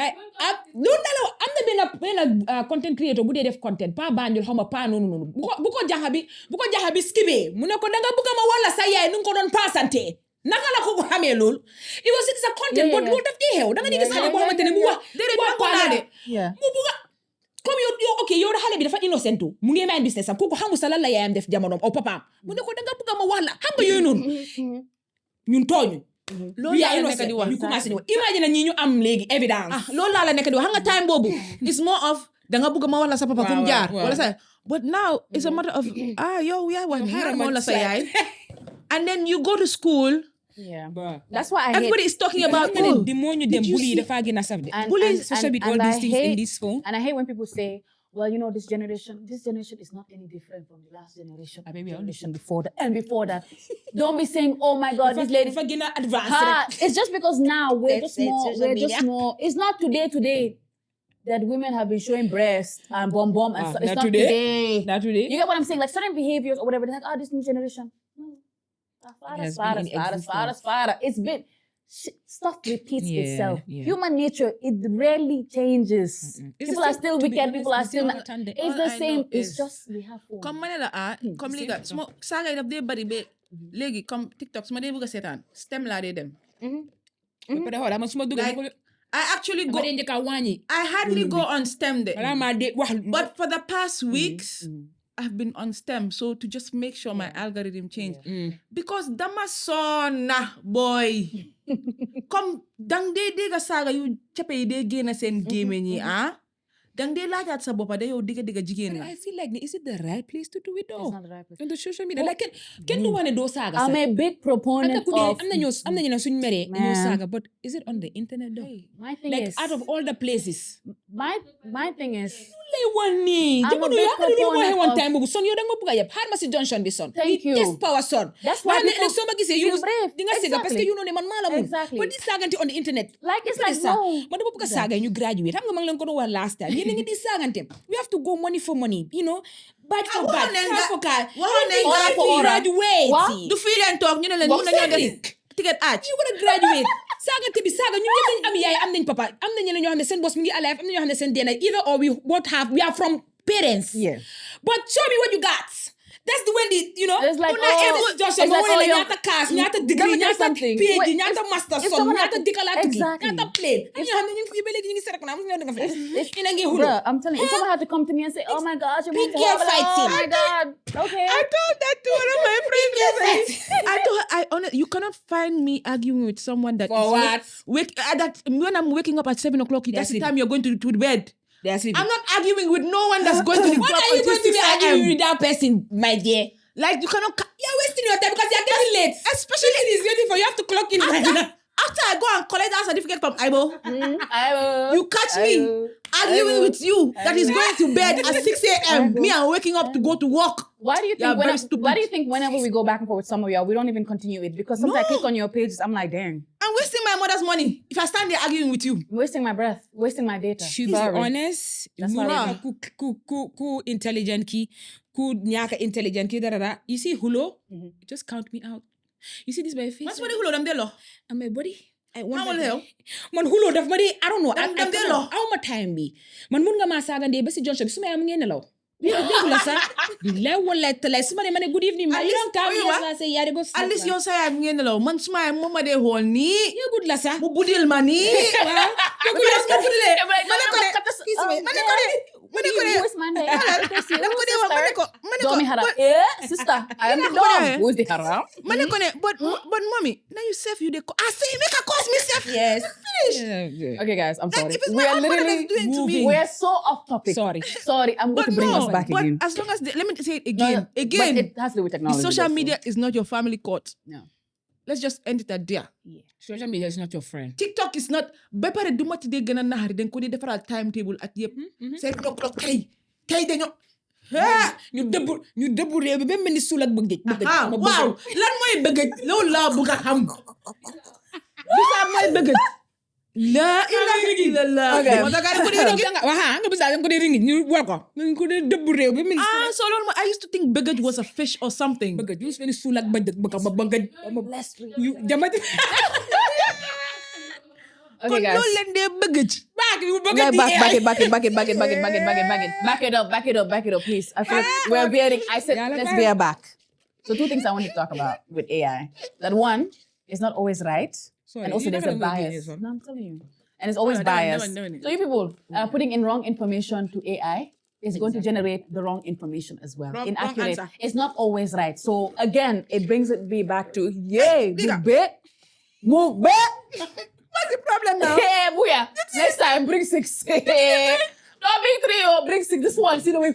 Speaker 3: Loolu na la am na benn content creator bu dee def content pa Banjul xaw ma pa noonu bu ko jaxa bi skibee mu ne ko da nga bëgg ma wala sa yaay nu ko doon paasante naka la ko ko xamee loolu it was it's a content but loolu daf dee xew da nga ni gis xale boo xamante ne mu wax
Speaker 1: Yeah.
Speaker 3: mu bugga comme yow ok yow da xale bi dafa innocent mu ngi may business am kooku xamul sa lan la yaayam def jamonoom au papaam mu ne ko da nga bugga ma wax la xam nga yooyu noonu ñun tooñu
Speaker 2: loolu laa la nekk di wax
Speaker 3: ñu commencé di wax imagine ñi ñu am léegi évidence
Speaker 2: loolu laa la nekk di wax xam nga time boobu it's more of da nga bëgg ma wax la sa papa fu mu jaar wala sa but now it's a matter of yow yaa wax xaaral ma wax la sa yaay and then you go to school.
Speaker 1: Yeah, that's why I
Speaker 2: everybody
Speaker 1: hate,
Speaker 2: is talking about
Speaker 3: the more you dem bully dafa gën a saf de bully especially with all these things in this phone.
Speaker 1: And I hate when people say, well, you know, this generation is not any different from the last generation. Generation before that and before that. Don't be saying, oh my God, this lady. It's just because now we're just more. It's not today that women have been showing breasts and bomb and stuff. It's not today.
Speaker 3: Not today.
Speaker 1: You get what I'm saying? Like certain behaviors or whatever. They're like, this new generation. It's been stuff repeats itself. Human nature, it rarely changes. People are still wicked. People are still. It's the same. It's just we have phones.
Speaker 2: Comme manela comme liga smo saga daf dee bari be léegi comme TikTok suma dee bëgg a seetaan stem laa dee dem. I actually go. I hardly go on stem de. But for the past weeks, I've been on STEM, so to just make sure my algorithm changed. Because dama sona boy. Come dang de ga saga yu chape de gena sen game ni dang de la jat sa bopa de yow diga jigen la.
Speaker 3: I feel like is it the right place to do it though?
Speaker 1: It's not the right place.
Speaker 3: On the social media, like can do one do saga.
Speaker 1: I'm a big proponent of.
Speaker 3: I'm not suñ mere no saga, but is it on the internet though?
Speaker 1: My thing
Speaker 3: like
Speaker 1: is,
Speaker 3: out of all the places.
Speaker 1: My thing is.
Speaker 3: I'm a big proponent one time son yow dang ma buga yeb pharmacy Johnson bi son.
Speaker 1: Thank you.
Speaker 3: Yes power son.
Speaker 1: That's why
Speaker 3: people so ma gisee you dinga sega parce que you know ne man mala mun.
Speaker 1: Exactly.
Speaker 3: But this saganti on the internet.
Speaker 1: Like it's like no.
Speaker 3: Man dama buga saga ñu graduate. Xam nga ma ngi leen ko wax last time. Yeen ngi di sagante. We have to go money for money, you know. Bad for bad. For car. Graduate.
Speaker 2: Du fi leen toog ñu ne leen mën nañu def ticket arch.
Speaker 3: You gonna graduate. Sagante bi saga ñu ñepp am yaay am nañ papa. Am nañ ñeneen ñoo xam ne seen boss mi ngi alive, am nañ ñoo xam ne seen dena either or we are from parents.
Speaker 1: Yeah.
Speaker 3: But show me what you got. That's the way you know.
Speaker 1: It's like
Speaker 3: Joshua, nyata cars, nyata degree, nyata PhD, nyata master's, nyata dikalati, nyata plane.
Speaker 1: Bruh, I'm telling you, if someone had to come to me and say, "Oh my gosh, you're
Speaker 3: fighting."
Speaker 1: Oh my God. Okay.
Speaker 2: I told that to one of my friends. You cannot find me arguing with someone that that when I'm waking up at 7 o'clock, that's the time you're going to bed. I'm not arguing with no one that's going to the club.
Speaker 3: What are you going to be arguing with that person, my dear?
Speaker 2: Like you cannot.
Speaker 3: You're wasting your time because you're getting late.
Speaker 2: Especially
Speaker 3: it's waiting for you have to clock in.
Speaker 2: After I go and collect that certificate from Ibo, you catch me arguing with you that is going to bed at 6 a.m. Me, I'm waking up to go to work.
Speaker 1: Why do you think whenever we go back and forth with some of y'all, we don't even continue it? Because sometimes I click on your pages, I'm like, dang.
Speaker 2: I'm wasting my mother's money if I stand there arguing with you.
Speaker 1: I'm wasting my breath, wasting my data.
Speaker 3: To be honest,
Speaker 1: that's why
Speaker 3: ku intelligent ki, ku nyaka intelligent ki da. You see Hulo? Just count me out. You see this by face?
Speaker 2: What's what Hulo them there lo?
Speaker 3: I'm a body. I want
Speaker 2: man
Speaker 3: Hulo daf mari I don't know.
Speaker 2: I'm there lo.
Speaker 3: How much time be? Man mun nga ma saga ndey ba si Johnson suma am ngeen law. Degula sa billahi wallahi tala suma ne man good evening man don't come here say yare go
Speaker 2: at least you say am ngeen law man suma mama de hol ni
Speaker 3: you good la sa
Speaker 2: mu budil mani
Speaker 1: sister I am the dog who's the haram
Speaker 2: but mommy now you safe you dey I say make her cause me safe
Speaker 3: yes
Speaker 2: finish
Speaker 1: okay guys I'm sorry
Speaker 2: we are literally
Speaker 1: moving we're so off topic sorry I'm going to bring us back again
Speaker 2: as long as let me say it again
Speaker 1: but it has to do with technology
Speaker 2: social media is not your family court
Speaker 1: no
Speaker 2: let's just end it at there.
Speaker 3: Yeah. Social media is not your friend.
Speaker 2: TikTok is not. Ba pare du ma ci dee gën a naxari dañ ko di defaral timetable at yëpp. Say clock tey dañoo.
Speaker 3: ñu dëbbu réew bi ba mel ni suul ak bëgg.
Speaker 2: Waaw lan mooy bëgg loolu laa bëgg a xam. Bisa mooy bëgg. La ilaha illallah.
Speaker 3: Nga bisa ko di ringi ñu war ko. Ñu ko di dëbbu réew bi mel ni
Speaker 2: so loolu I used to think bëgg was a fish or something.
Speaker 3: Bëgg ñu mel ni suul ak bëgg you jamati.
Speaker 1: Okay guys.
Speaker 2: Loolu leen dee bëgg.
Speaker 1: Back it up, please. I feel like we're veering. I said, let's veer back. So 2 things I want to talk about with AI. That one, it's not always right.
Speaker 3: Sorry,
Speaker 1: And also
Speaker 3: you're
Speaker 1: there's
Speaker 3: not
Speaker 1: a
Speaker 3: gonna move again,
Speaker 1: bias.
Speaker 3: this one.
Speaker 1: No, I'm telling you. And it's always
Speaker 3: that one,
Speaker 1: biased.
Speaker 3: that one.
Speaker 1: So you people putting in wrong information to AI is going to generate the wrong information as well.
Speaker 2: Wrong
Speaker 1: Inaccurate.
Speaker 2: answer.
Speaker 1: It's not always right. So again, it brings me back to move back. Move back.
Speaker 2: What's the problem now?
Speaker 1: Yeah, booyah. Next time, bring 6. Don't bring 3 or bring 6. This one, see the way.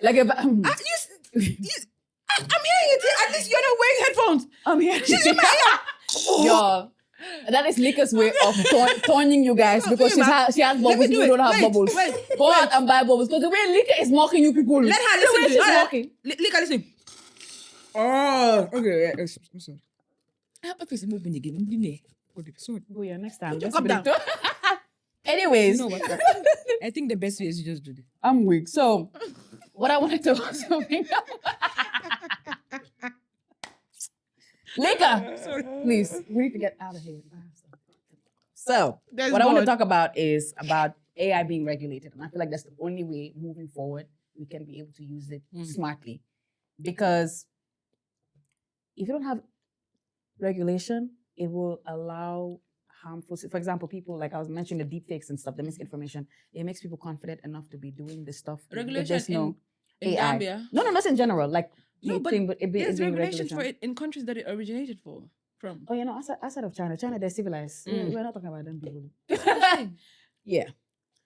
Speaker 1: Like a.
Speaker 2: I'm hearing it. At least you're not wearing headphones.
Speaker 1: I'm here. She's in my ear. Yo, that is Lika's way of toning you guys because she has bubbles.
Speaker 2: do
Speaker 1: You
Speaker 2: it.
Speaker 1: don't have
Speaker 2: Wait,
Speaker 1: bubbles.
Speaker 2: wait,
Speaker 1: Go out and buy bubbles because the way Lika is mocking you people.
Speaker 2: Let her
Speaker 1: The way
Speaker 2: listen to
Speaker 1: she's
Speaker 2: it.
Speaker 1: mocking.
Speaker 2: Lika, listen. Oh, okay. Yeah, I'm sorry.
Speaker 1: Booyah, next time. Let's
Speaker 2: Calm
Speaker 1: bring
Speaker 2: down.
Speaker 1: Anyways,
Speaker 3: You know what? I think the best way is you just do this.
Speaker 1: I'm weak. So, what I wanted to also bring up. Lika, please, we need to get out of here. So,
Speaker 2: There's
Speaker 1: what I want to
Speaker 2: God.
Speaker 1: talk about is about AI being regulated. And I feel like that's the only way moving forward we can be able to use it smartly. Because if you don't have regulation, it will allow harmful, for example, people like I was mentioning the deepfakes and stuff, the misinformation. It makes people confident enough to be doing this stuff. if
Speaker 2: Regulation
Speaker 1: there's no
Speaker 2: in
Speaker 1: AI.
Speaker 2: Gambia.
Speaker 1: No, not in general. Like
Speaker 2: No,
Speaker 1: it
Speaker 2: but
Speaker 1: being- it
Speaker 2: there's
Speaker 1: being
Speaker 2: regulations
Speaker 1: regulation.
Speaker 2: for it in countries that it originated from.
Speaker 1: Oh, outside of China, they're civilized. We're not talking about them people. Yeah.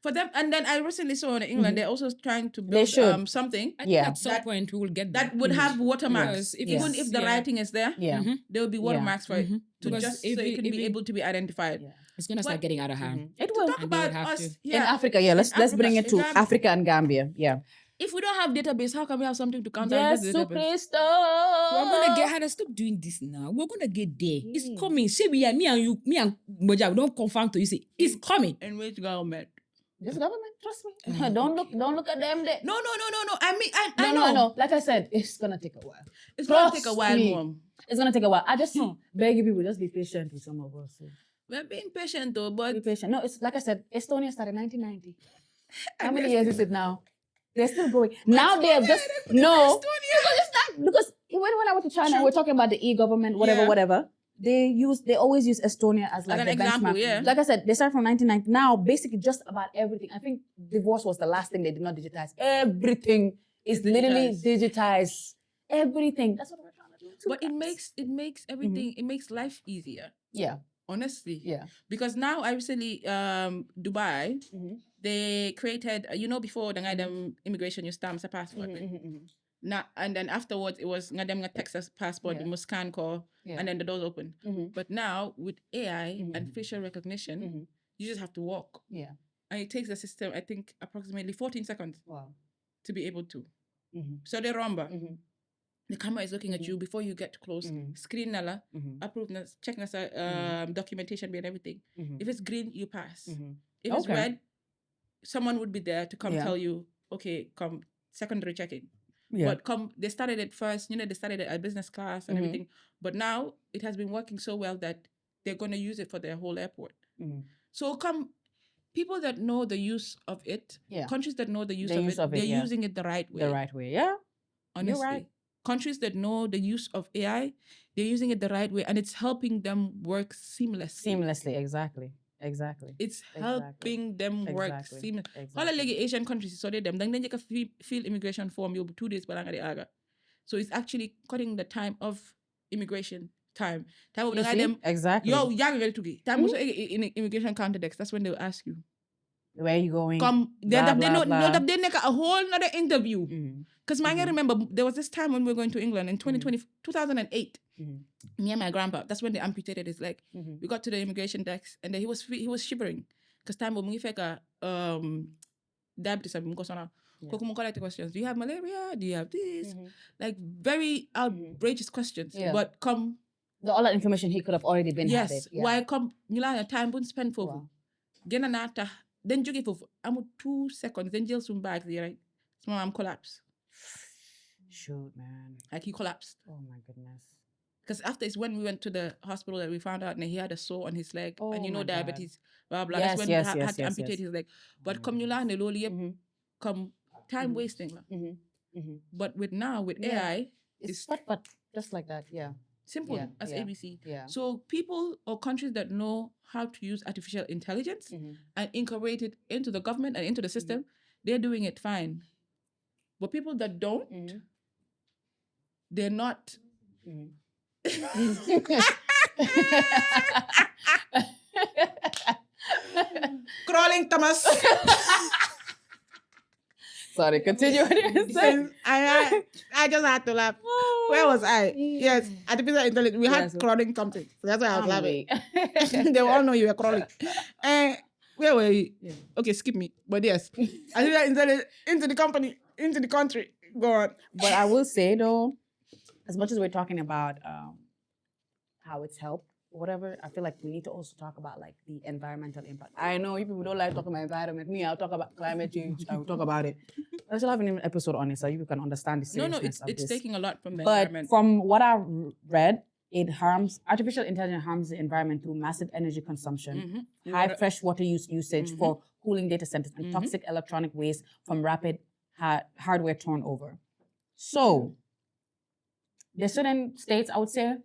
Speaker 2: For them, and then I recently saw in England, they're also trying to
Speaker 1: They
Speaker 2: build
Speaker 1: should.
Speaker 2: something
Speaker 3: I think
Speaker 1: Yeah.
Speaker 3: at some point we will get there.
Speaker 2: that would have watermarks.
Speaker 3: Because if
Speaker 2: Even
Speaker 3: it's-
Speaker 2: if the
Speaker 3: yeah.
Speaker 2: writing is there,
Speaker 1: Yeah.
Speaker 2: there will be watermarks for it to
Speaker 3: Because
Speaker 2: just
Speaker 3: if
Speaker 2: so it
Speaker 3: it-
Speaker 2: can
Speaker 3: if
Speaker 2: be
Speaker 3: it-
Speaker 2: able to be identified.
Speaker 1: Yeah.
Speaker 3: It's gonna start getting out of hand.
Speaker 1: It will.
Speaker 2: Talk
Speaker 3: And they would
Speaker 2: about
Speaker 3: have
Speaker 2: us
Speaker 3: to.
Speaker 1: In Africa, yeah. Let's
Speaker 2: Africa,
Speaker 1: bring it
Speaker 2: in
Speaker 1: to
Speaker 2: Gambia.
Speaker 1: Africa and Gambia. Yeah.
Speaker 2: If we don't have database, how can we have something to counter
Speaker 1: Yes,
Speaker 2: the database?
Speaker 1: Cristo.
Speaker 3: We're gonna get Hannah, stop doing this now. We're gonna get there. It's coming. Say we are me and Moja, we don't confirm to you. Say it's coming.
Speaker 2: In which government?
Speaker 1: This government, trust me. Don't look at them. They,
Speaker 2: No. I mean, I
Speaker 1: no,
Speaker 2: know.
Speaker 1: I know. Like I said, it's gonna take a while.
Speaker 2: It's going to take a
Speaker 1: Trust
Speaker 2: while,
Speaker 1: me.
Speaker 2: Mom.
Speaker 1: It's gonna take a while. I just beg you people, just be patient with some of us. So.
Speaker 2: We're being patient though, but
Speaker 1: Be patient. No, it's like I said, Estonia started in 1990. How many years is it now? They're still going. Now they have just no. Because when I went to China, we're talking about the e-government, whatever. They always use Estonia as like
Speaker 2: an
Speaker 1: the
Speaker 2: example,
Speaker 1: benchmark.
Speaker 2: yeah.
Speaker 1: Like I said, they started from 1990. Now, basically, just about everything. I think divorce was the last thing they did not digitize. Everything is literally digitized. Everything. That's what we're trying to do. too,
Speaker 2: but it
Speaker 1: guys.
Speaker 2: makes everything it makes life easier.
Speaker 1: Yeah.
Speaker 2: Honestly.
Speaker 1: Yeah.
Speaker 2: Because now I recently Dubai, they created before the immigration you stamp a passport. Now and then afterwards it was Texas passport, you must scan call and then the doors open. But now with AI and facial recognition, you just have to walk.
Speaker 1: Yeah.
Speaker 2: And it takes the system, I think, approximately 14 seconds
Speaker 1: Wow.
Speaker 2: to be able to. So they rumba. The camera is looking at you before you get close. Screen nala, approve, check documentation and everything. If it's green, you pass. If it's red, someone would be there to come tell you, okay, come secondary checking.
Speaker 1: Yeah.
Speaker 2: But they started it first, they started it at business class and everything. But now it has been working so well that they're going to use it for their whole airport. So people that know the use of it, countries that know the use of it, they're using it the right way.
Speaker 1: The right way, yeah.
Speaker 2: Honestly.
Speaker 1: You're right.
Speaker 2: Countries that know the use of AI, they're using it the right way and it's helping them work seamlessly.
Speaker 1: Seamlessly, exactly.
Speaker 2: It's helping them work seamlessly. All the Asian countries, so them, then you can fill immigration form, you'll be 2 days balanga de aga. So it's actually cutting the time of immigration time. Time of the them.
Speaker 1: Exactly.
Speaker 2: Yo, young ready to get. Time also in immigration context, that's when they'll ask you.
Speaker 1: Where are you going?
Speaker 2: Come, they make a whole another interview. Because I remember there was this time when we were going to England in 2008. Me and my grandpa, that's when they amputated his leg. We got to the immigration desk and then he was shivering. Because time when we fake diabetes and questions. Do you have malaria? Do you have this? Like very outrageous questions.
Speaker 1: Yeah.
Speaker 2: But
Speaker 1: all that information he could have already been had
Speaker 2: yes,
Speaker 1: it. Yeah.
Speaker 2: why come time wouldn't spend for Gena nata. Then you give I'm 2 seconds, then jail some bags there, right? So my mom collapsed.
Speaker 1: Shoot, man.
Speaker 2: Like he collapsed.
Speaker 1: Oh my goodness.
Speaker 2: Because after it's when we went to the hospital that we found out that he had a sore on his leg.
Speaker 1: Oh
Speaker 2: and
Speaker 1: my
Speaker 2: diabetes, blah, blah.
Speaker 1: Yes,
Speaker 2: That's when
Speaker 1: yes,
Speaker 2: he
Speaker 1: yes,
Speaker 2: had to
Speaker 1: yes,
Speaker 2: amputate
Speaker 1: yes.
Speaker 2: his leg. But come you learn come time wasting. But with AI,
Speaker 1: it's but just like that, yeah.
Speaker 2: Simple
Speaker 1: Yeah,
Speaker 2: as
Speaker 1: yeah,
Speaker 2: ABC.
Speaker 1: yeah.
Speaker 2: So people or countries that know how to use artificial intelligence and incorporate it into the government and into the system, they're doing it fine. But people that don't, they're not. Crawling Thomas.
Speaker 1: Sorry, continue what you're saying.
Speaker 2: I just had to laugh. Where was I? Yes, artificial intelligence. We had
Speaker 1: so-
Speaker 2: crawling something. So that's why I was laughing.
Speaker 1: Wait.
Speaker 2: They all know you were crawling. Where were you? Okay, skip me. But yes, artificial intelligence into the company, into the country. Go on.
Speaker 1: But I will say though, as much as we're talking about how it's helped, whatever, I feel like we need to also talk about like the environmental impact. I know you people don't like talking about environment. Me, I'll talk about climate change. I will talk about it. I shall have an episode on it so you can understand the
Speaker 2: No,
Speaker 1: seriousness of
Speaker 2: it's
Speaker 1: this.
Speaker 2: taking a lot from the
Speaker 1: But
Speaker 2: environment.
Speaker 1: from what I read, artificial intelligence harms the environment through massive energy consumption, high freshwater usage for cooling data centers, and toxic electronic waste from rapid hardware turnover. So, there's certain states, I would say,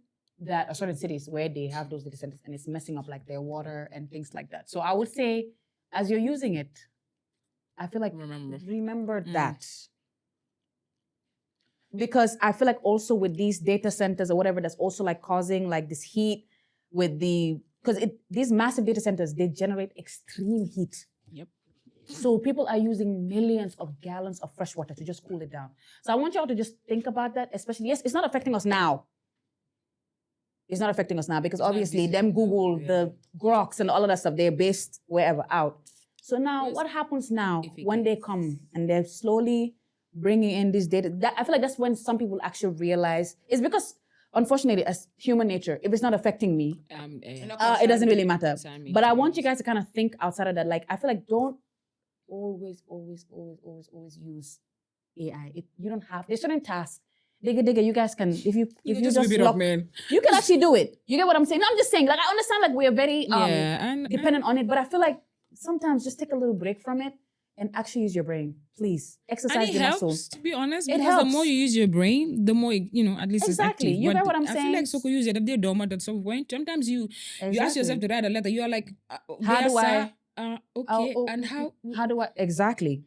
Speaker 1: that are certain cities where they have those data centers and it's messing up like their water and things like that. So I would say, as you're using it, I feel like remember that. Because I feel like also with these data centers or whatever, that's also like causing like this heat with because these massive data centers, they generate extreme heat.
Speaker 3: Yep.
Speaker 1: So people are using millions of gallons of fresh water to just cool it down. So I want y'all to just think about that, especially, yes, it's not affecting us now. It's not affecting us now because obviously them Google, the Groks and all of that stuff, they're based wherever out. So now what happens now when they come and they're slowly bringing in this data? I feel like that's when some people actually realize, it's because unfortunately as human nature, if it's not affecting me, it doesn't really matter. But I want you guys to kind of think outside of that. Like, I feel like don't always use AI. You don't have, there's certain tasks. Digga, you guys can, if you just lock, you can actually do it. You get what I'm saying? No, I'm just saying, like, I understand like we're very dependent on it, but I feel like sometimes just take a little break from it and actually use your brain. Please. Exercise your muscles.
Speaker 3: To be honest,
Speaker 1: It
Speaker 3: because
Speaker 1: helps.
Speaker 3: the more you use your brain, the more, at least
Speaker 1: Exactly.
Speaker 3: it's active.
Speaker 1: You
Speaker 3: But
Speaker 1: get what I'm
Speaker 3: I
Speaker 1: saying?
Speaker 3: feel like so use it. They're dormant at some point. Sometimes you ask yourself to write a letter. You are like,
Speaker 1: How do I?
Speaker 3: okay, and how
Speaker 1: do I? Exactly.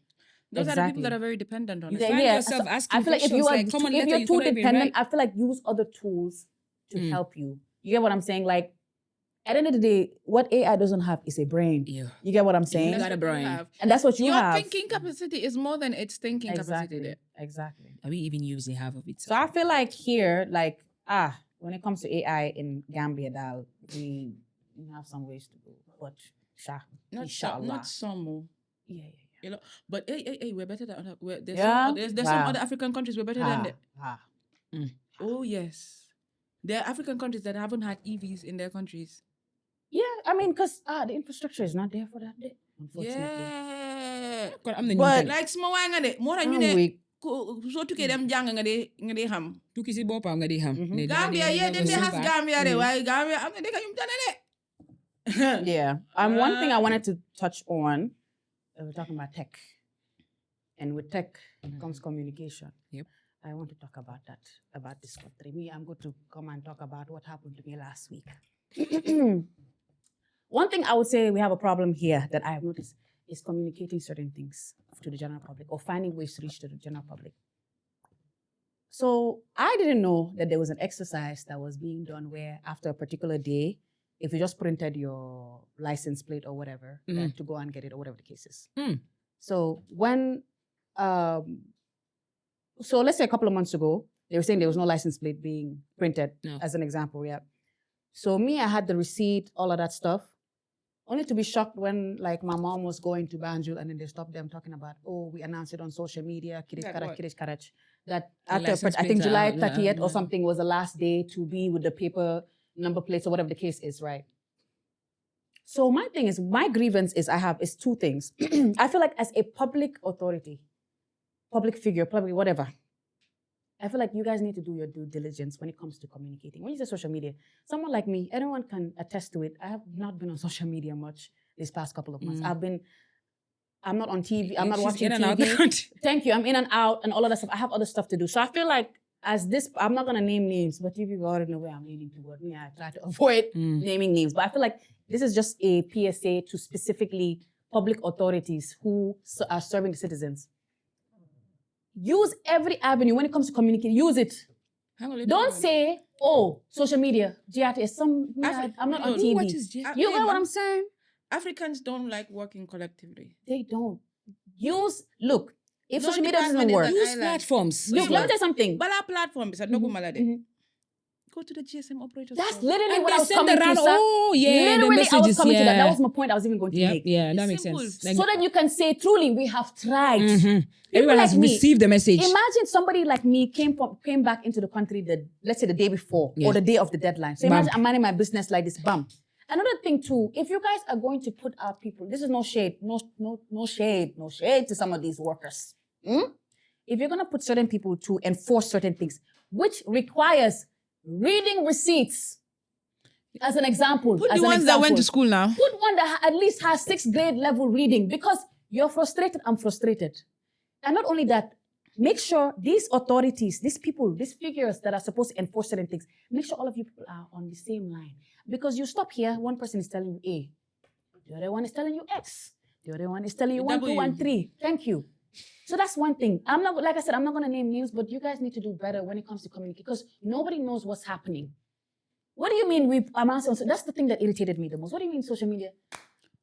Speaker 2: Those are the people that are very dependent on
Speaker 3: you
Speaker 2: it.
Speaker 3: find yourself
Speaker 1: so
Speaker 3: asking
Speaker 1: I feel like if
Speaker 3: questions
Speaker 1: you're too dependent,
Speaker 3: write.
Speaker 1: I feel like use other tools to help you. You get what I'm saying? Like, at the end of the day, what AI doesn't have is a brain.
Speaker 3: Yeah.
Speaker 1: You get what I'm saying?
Speaker 3: You got a brain.
Speaker 1: And that's what you
Speaker 2: Your
Speaker 1: have.
Speaker 2: thinking capacity is more than its thinking capacity there.
Speaker 1: Exactly.
Speaker 3: Are we even using half of it?
Speaker 1: So I feel like here, like, when it comes to AI in Gambia, we have some ways to go. But inshallah.
Speaker 2: Not some more.
Speaker 1: Yeah.
Speaker 2: You know, but hey, we're better than there's
Speaker 1: Yeah?
Speaker 2: there's some other African countries we're better than them.
Speaker 1: Ah.
Speaker 2: Oh yes, there are African countries that haven't had EVs in their countries.
Speaker 1: Yeah, I mean, because the infrastructure is not there for that bit, unfortunately.
Speaker 2: Yeah,
Speaker 3: I'm the new
Speaker 1: But-
Speaker 2: like small nga de more than you
Speaker 1: I'm
Speaker 2: ne
Speaker 1: weak.
Speaker 2: so to get them jang nga de ham.
Speaker 3: Tuki si bopa nga di ham.
Speaker 1: Mhm.
Speaker 2: Gambia then they has Gambia de why Gambia am de kayum tanane.
Speaker 1: Yeah. One thing I wanted to touch on, we're talking about tech. And with tech comes communication.
Speaker 3: Yep.
Speaker 1: I want to talk about that, about this country. I'm going to come and talk about what happened to me last week. One thing I would say we have a problem here that I have noticed is communicating certain things to the general public or finding ways to reach to the general public. So I didn't know that there was an exercise that was being done where after a particular day, if you just printed your license plate or whatever, like, to go and get it or whatever the case is. So when, so let's say a couple of months ago, they were saying there was no license plate being printed, as an example, yeah. So me, I had the receipt, all of that stuff, only to be shocked when like my mom was going to Banjul and then they stopped them talking about, we announced it on social media, that after, I think July 30th or something was the last day to be with the paper number plates or whatever the case is, right? So my grievance is two things. I feel like as a public authority, public figure, public whatever, I feel like you guys need to do your due diligence when it comes to communicating. When you say social media, someone like me, everyone can attest to it. I have not been on social media much this past couple of months. I'm not on TV. I'm not watching TV. Thank you. I'm in and out and all of that stuff. I have other stuff to do. So I feel like as this, I'm not gonna name names, but you people already know where I'm leaning toward. Me, I try to avoid naming names, but I feel like this is just a PSA to specifically public authorities who are serving the citizens. Use every avenue when it comes to communicating. Use it. Don't say, "Oh, social media, GRTS." I'm not on TV. You know what I'm saying?
Speaker 2: Africans don't like working collectively.
Speaker 1: They don't. Look, if
Speaker 2: Don't
Speaker 1: social media doesn't
Speaker 2: department is
Speaker 1: work,
Speaker 2: an
Speaker 3: Use
Speaker 2: island.
Speaker 3: platforms.
Speaker 1: look, let me tell you something.
Speaker 2: But our platform is go to the GSM operators.
Speaker 1: That's
Speaker 2: store.
Speaker 1: literally
Speaker 3: And
Speaker 1: what
Speaker 3: they
Speaker 1: I was
Speaker 3: send
Speaker 1: coming
Speaker 3: around,
Speaker 1: to, sir.
Speaker 3: oh, yeah, the
Speaker 1: Literally, I was
Speaker 3: messages,
Speaker 1: coming to that.
Speaker 3: yeah.
Speaker 1: That was my point I was even going to
Speaker 3: Yeah,
Speaker 1: make.
Speaker 3: yeah, that
Speaker 2: It's
Speaker 3: makes
Speaker 2: simple.
Speaker 3: sense. Like,
Speaker 1: So that you can say, truly, we have tried.
Speaker 3: everyone has
Speaker 1: like me,
Speaker 3: received the message.
Speaker 1: Imagine somebody like me came back into the country, let's say the day before
Speaker 3: Yeah.
Speaker 1: or the day of the deadline. So imagine I'm minding my business like this, bam. Another thing too, if you guys are going to put our people, this is no shade to some of these workers. If you're gonna put certain people to enforce certain things, which requires reading receipts, as an example.
Speaker 2: Put
Speaker 1: as
Speaker 2: the
Speaker 1: an
Speaker 2: ones that went
Speaker 1: example.
Speaker 2: to school now.
Speaker 1: Put one that at least has 6th grade level reading, because you're frustrated, I'm frustrated. And not only that, make sure these authorities, these people, these figures that are supposed to enforce certain things, make sure all of you people are on the same line. Because you stop here, one person is telling you A, the other one is telling you X, the other one is telling you 1, 2, 1, 3. Thank you. So that's one thing. I'm not, like I said, I'm not going to name names, but you guys need to do better when it comes to communication, because nobody knows what's happening. What do you mean I'm answering? That's the thing that irritated me the most. What do you mean social media?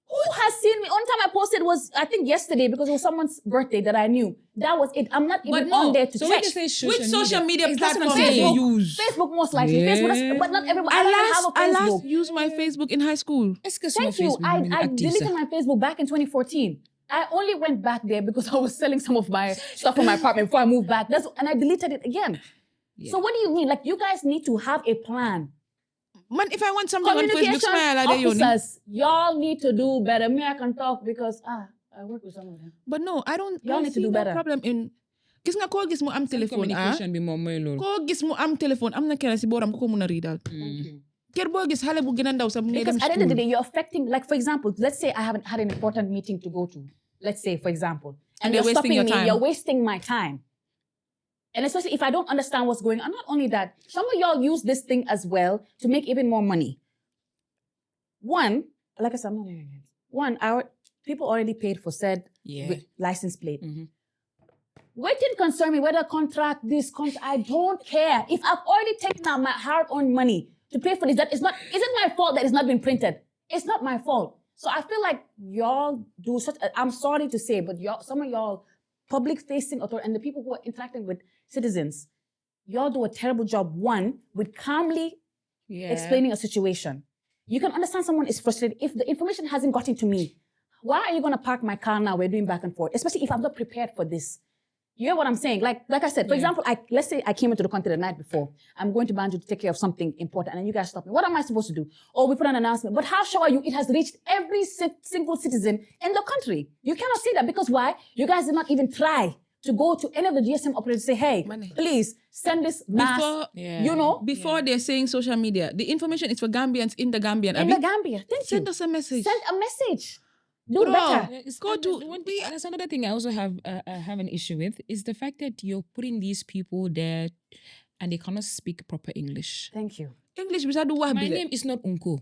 Speaker 1: Who has seen me? Only time I posted was, I think, yesterday, because it was someone's birthday that I knew. That was it. I'm not even on there to
Speaker 3: so
Speaker 1: check.
Speaker 3: when you say
Speaker 2: Which social media
Speaker 3: that's what I'm
Speaker 2: platform do
Speaker 3: saying.
Speaker 2: you use?
Speaker 1: Facebook most likely.
Speaker 3: Yeah.
Speaker 1: Facebook, but not everybody. I don't have a
Speaker 2: I
Speaker 1: Facebook.
Speaker 2: last used my Facebook in high school.
Speaker 1: Thank you. I deleted my Facebook back in 2014. I only went back there because I was selling some of my stuff from my apartment before I moved back. And I deleted it again. So what do you mean? Like, you guys need to have a plan.
Speaker 2: Man, if I want something on Facebook,
Speaker 1: Communication
Speaker 2: smile at the
Speaker 1: officers, y'all need to do better. Me, I can talk because I work with some of them.
Speaker 2: But no, I don't.
Speaker 1: Y'all
Speaker 2: I
Speaker 1: need to
Speaker 2: see
Speaker 1: do
Speaker 2: no
Speaker 1: better.
Speaker 2: problem in. Gis nga ko gis mo am telephone
Speaker 3: Communication be more lol.
Speaker 2: Ko gis mo am telephone am na kena si boram ko muna readal.
Speaker 1: Thank you.
Speaker 2: Ker bo gis hale bu gëna ndaw sa mu
Speaker 1: Because
Speaker 2: dem
Speaker 1: at the end of the
Speaker 2: school.
Speaker 1: day, you're affecting, like, for example, let's say I haven't had an important meeting to go to. Let's say, for example. And
Speaker 2: they're
Speaker 1: you're
Speaker 2: wasting
Speaker 1: stopping
Speaker 2: your
Speaker 1: me,
Speaker 2: time.
Speaker 1: you're wasting my time. And especially if I don't understand what's going on. Not only that, some of y'all use this thing as well to make even more money. One, like I said, our people already paid for said license plate. What didn't concern me whether contract this, I don't care. If I've already taken out my hard-earned money to pay for this, isn't my fault that it's not been printed. It's not my fault. So I feel like y'all do I'm sorry to say, but some of y'all public-facing authority and the people who are interacting with citizens, y'all do a terrible job, one, with calmly explaining a situation. You can understand someone is frustrated. If the information hasn't gotten to me, why are you going to park my car now? We're doing back and forth, especially if I'm not prepared for this. You hear what I'm saying? Like I said, for example, let's say I came into the country the night before. I'm going to Banjul to take care of something important, and then you guys stop me. What am I supposed to do? Or we put an announcement. But how sure are you it has reached every single citizen in the country? You cannot say that, because why? You guys did not even try to go to any of the GSM operators and say, hey, please send this mass,
Speaker 2: Before they're saying social media, the information is for Gambians in the Gambian.
Speaker 1: in the Gambia. Thank you.
Speaker 2: Send us a message.
Speaker 1: Send a message. Do better.
Speaker 3: That's another thing I also have an issue with, is the fact that you're putting these people there and they cannot speak proper English.
Speaker 1: Thank you.
Speaker 2: English, bisa dua
Speaker 3: My
Speaker 2: bila.
Speaker 3: name is not Unko.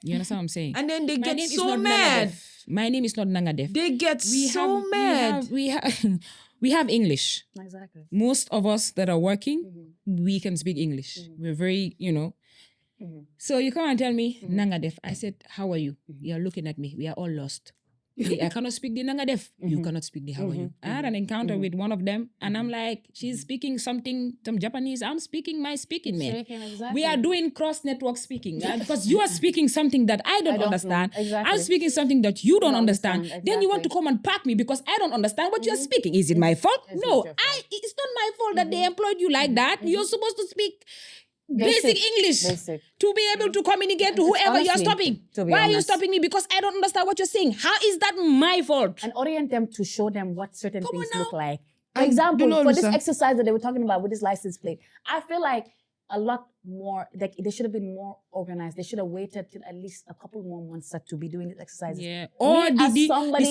Speaker 3: You understand what I'm saying?
Speaker 2: And then they
Speaker 3: My
Speaker 2: get
Speaker 3: name is
Speaker 2: so
Speaker 3: not
Speaker 2: mad.
Speaker 3: Nangadef. My name is not Nangadef.
Speaker 2: They get so mad.
Speaker 3: We have English.
Speaker 1: Exactly.
Speaker 3: Most of us that are working, we can speak English. We're very, So you come and tell me, Nangadef. I said, how are you? You're looking at me. We are all lost. I cannot speak the Nangadef. You cannot speak the how are you. I had an encounter with one of them, and I'm like, she's speaking some Japanese. I'm speaking my speaking, man.
Speaker 1: Exactly.
Speaker 3: We are doing cross-network speaking. Because you are speaking something that I don't understand.
Speaker 1: Exactly.
Speaker 3: I'm speaking something that you don't understand.
Speaker 1: understand.
Speaker 3: Then you want to come and pack me because I don't understand what you're speaking. Is it my fault?
Speaker 1: It's
Speaker 3: No,
Speaker 1: not your fault.
Speaker 3: it's not my fault that they employed you like that. You're supposed to speak basic English
Speaker 1: Basic.
Speaker 3: to be able to communicate to whoever you're
Speaker 1: Honestly,
Speaker 3: stopping.
Speaker 1: to be
Speaker 3: Why are you
Speaker 1: honest.
Speaker 3: stopping me? Because I don't understand what you're saying. How is that my fault?
Speaker 1: And orient them to show them what certain
Speaker 3: Come
Speaker 1: things
Speaker 3: on
Speaker 1: look
Speaker 3: now.
Speaker 1: like. For
Speaker 2: And
Speaker 1: example,
Speaker 2: you know,
Speaker 1: for this
Speaker 2: Lisa-
Speaker 1: exercise that they were talking about with this license plate, I feel like a lot more, like they should have been more organized. They should have waited till at least a couple more months to be doing these exercises.
Speaker 3: Yeah. Or
Speaker 1: Me as
Speaker 3: the
Speaker 1: somebody-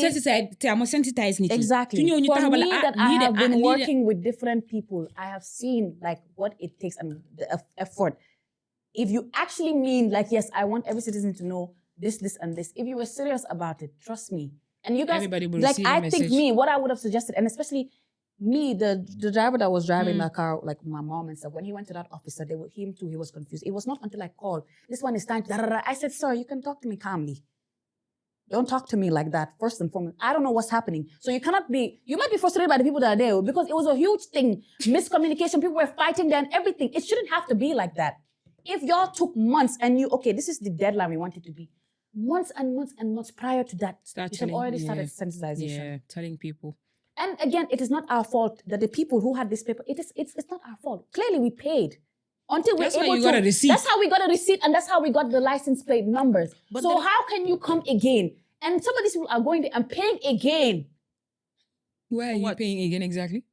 Speaker 3: sensitized niti.
Speaker 1: Exactly.
Speaker 3: For me,
Speaker 1: that I have been working with different people, I have seen like what it takes and the effort. If you actually mean like, yes, I want every citizen to know this, this, and this. If you were serious about it, trust me. And you guys,
Speaker 3: Everybody will
Speaker 1: like,
Speaker 3: receive the
Speaker 1: I think
Speaker 3: message.
Speaker 1: what I would have suggested, and especially me, the driver that was driving that car, like my mom and stuff, when he went to that officer, him too, he was confused. It was not until I called, this one is time to, I said, sir, you can talk to me calmly. Don't talk to me like that, first and foremost. I don't know what's happening. So you might be frustrated by the people that are there because it was a huge thing. Miscommunication, people were fighting there and everything. It shouldn't have to be like that. If y'all took months and this is the deadline we want it to be. Months and months and months prior to that, you have already started sensitization.
Speaker 3: Yeah, telling people.
Speaker 1: And again, it is not our fault that the people who had this paper, it's not our fault. Clearly we paid. Until we're
Speaker 3: That's why
Speaker 1: able
Speaker 3: you
Speaker 1: to.
Speaker 3: got a receipt.
Speaker 1: That's how we got a receipt and that's how we got the license plate numbers. So how can you come again? And some of these people are going there and paying again.
Speaker 3: Why are you paying again exactly?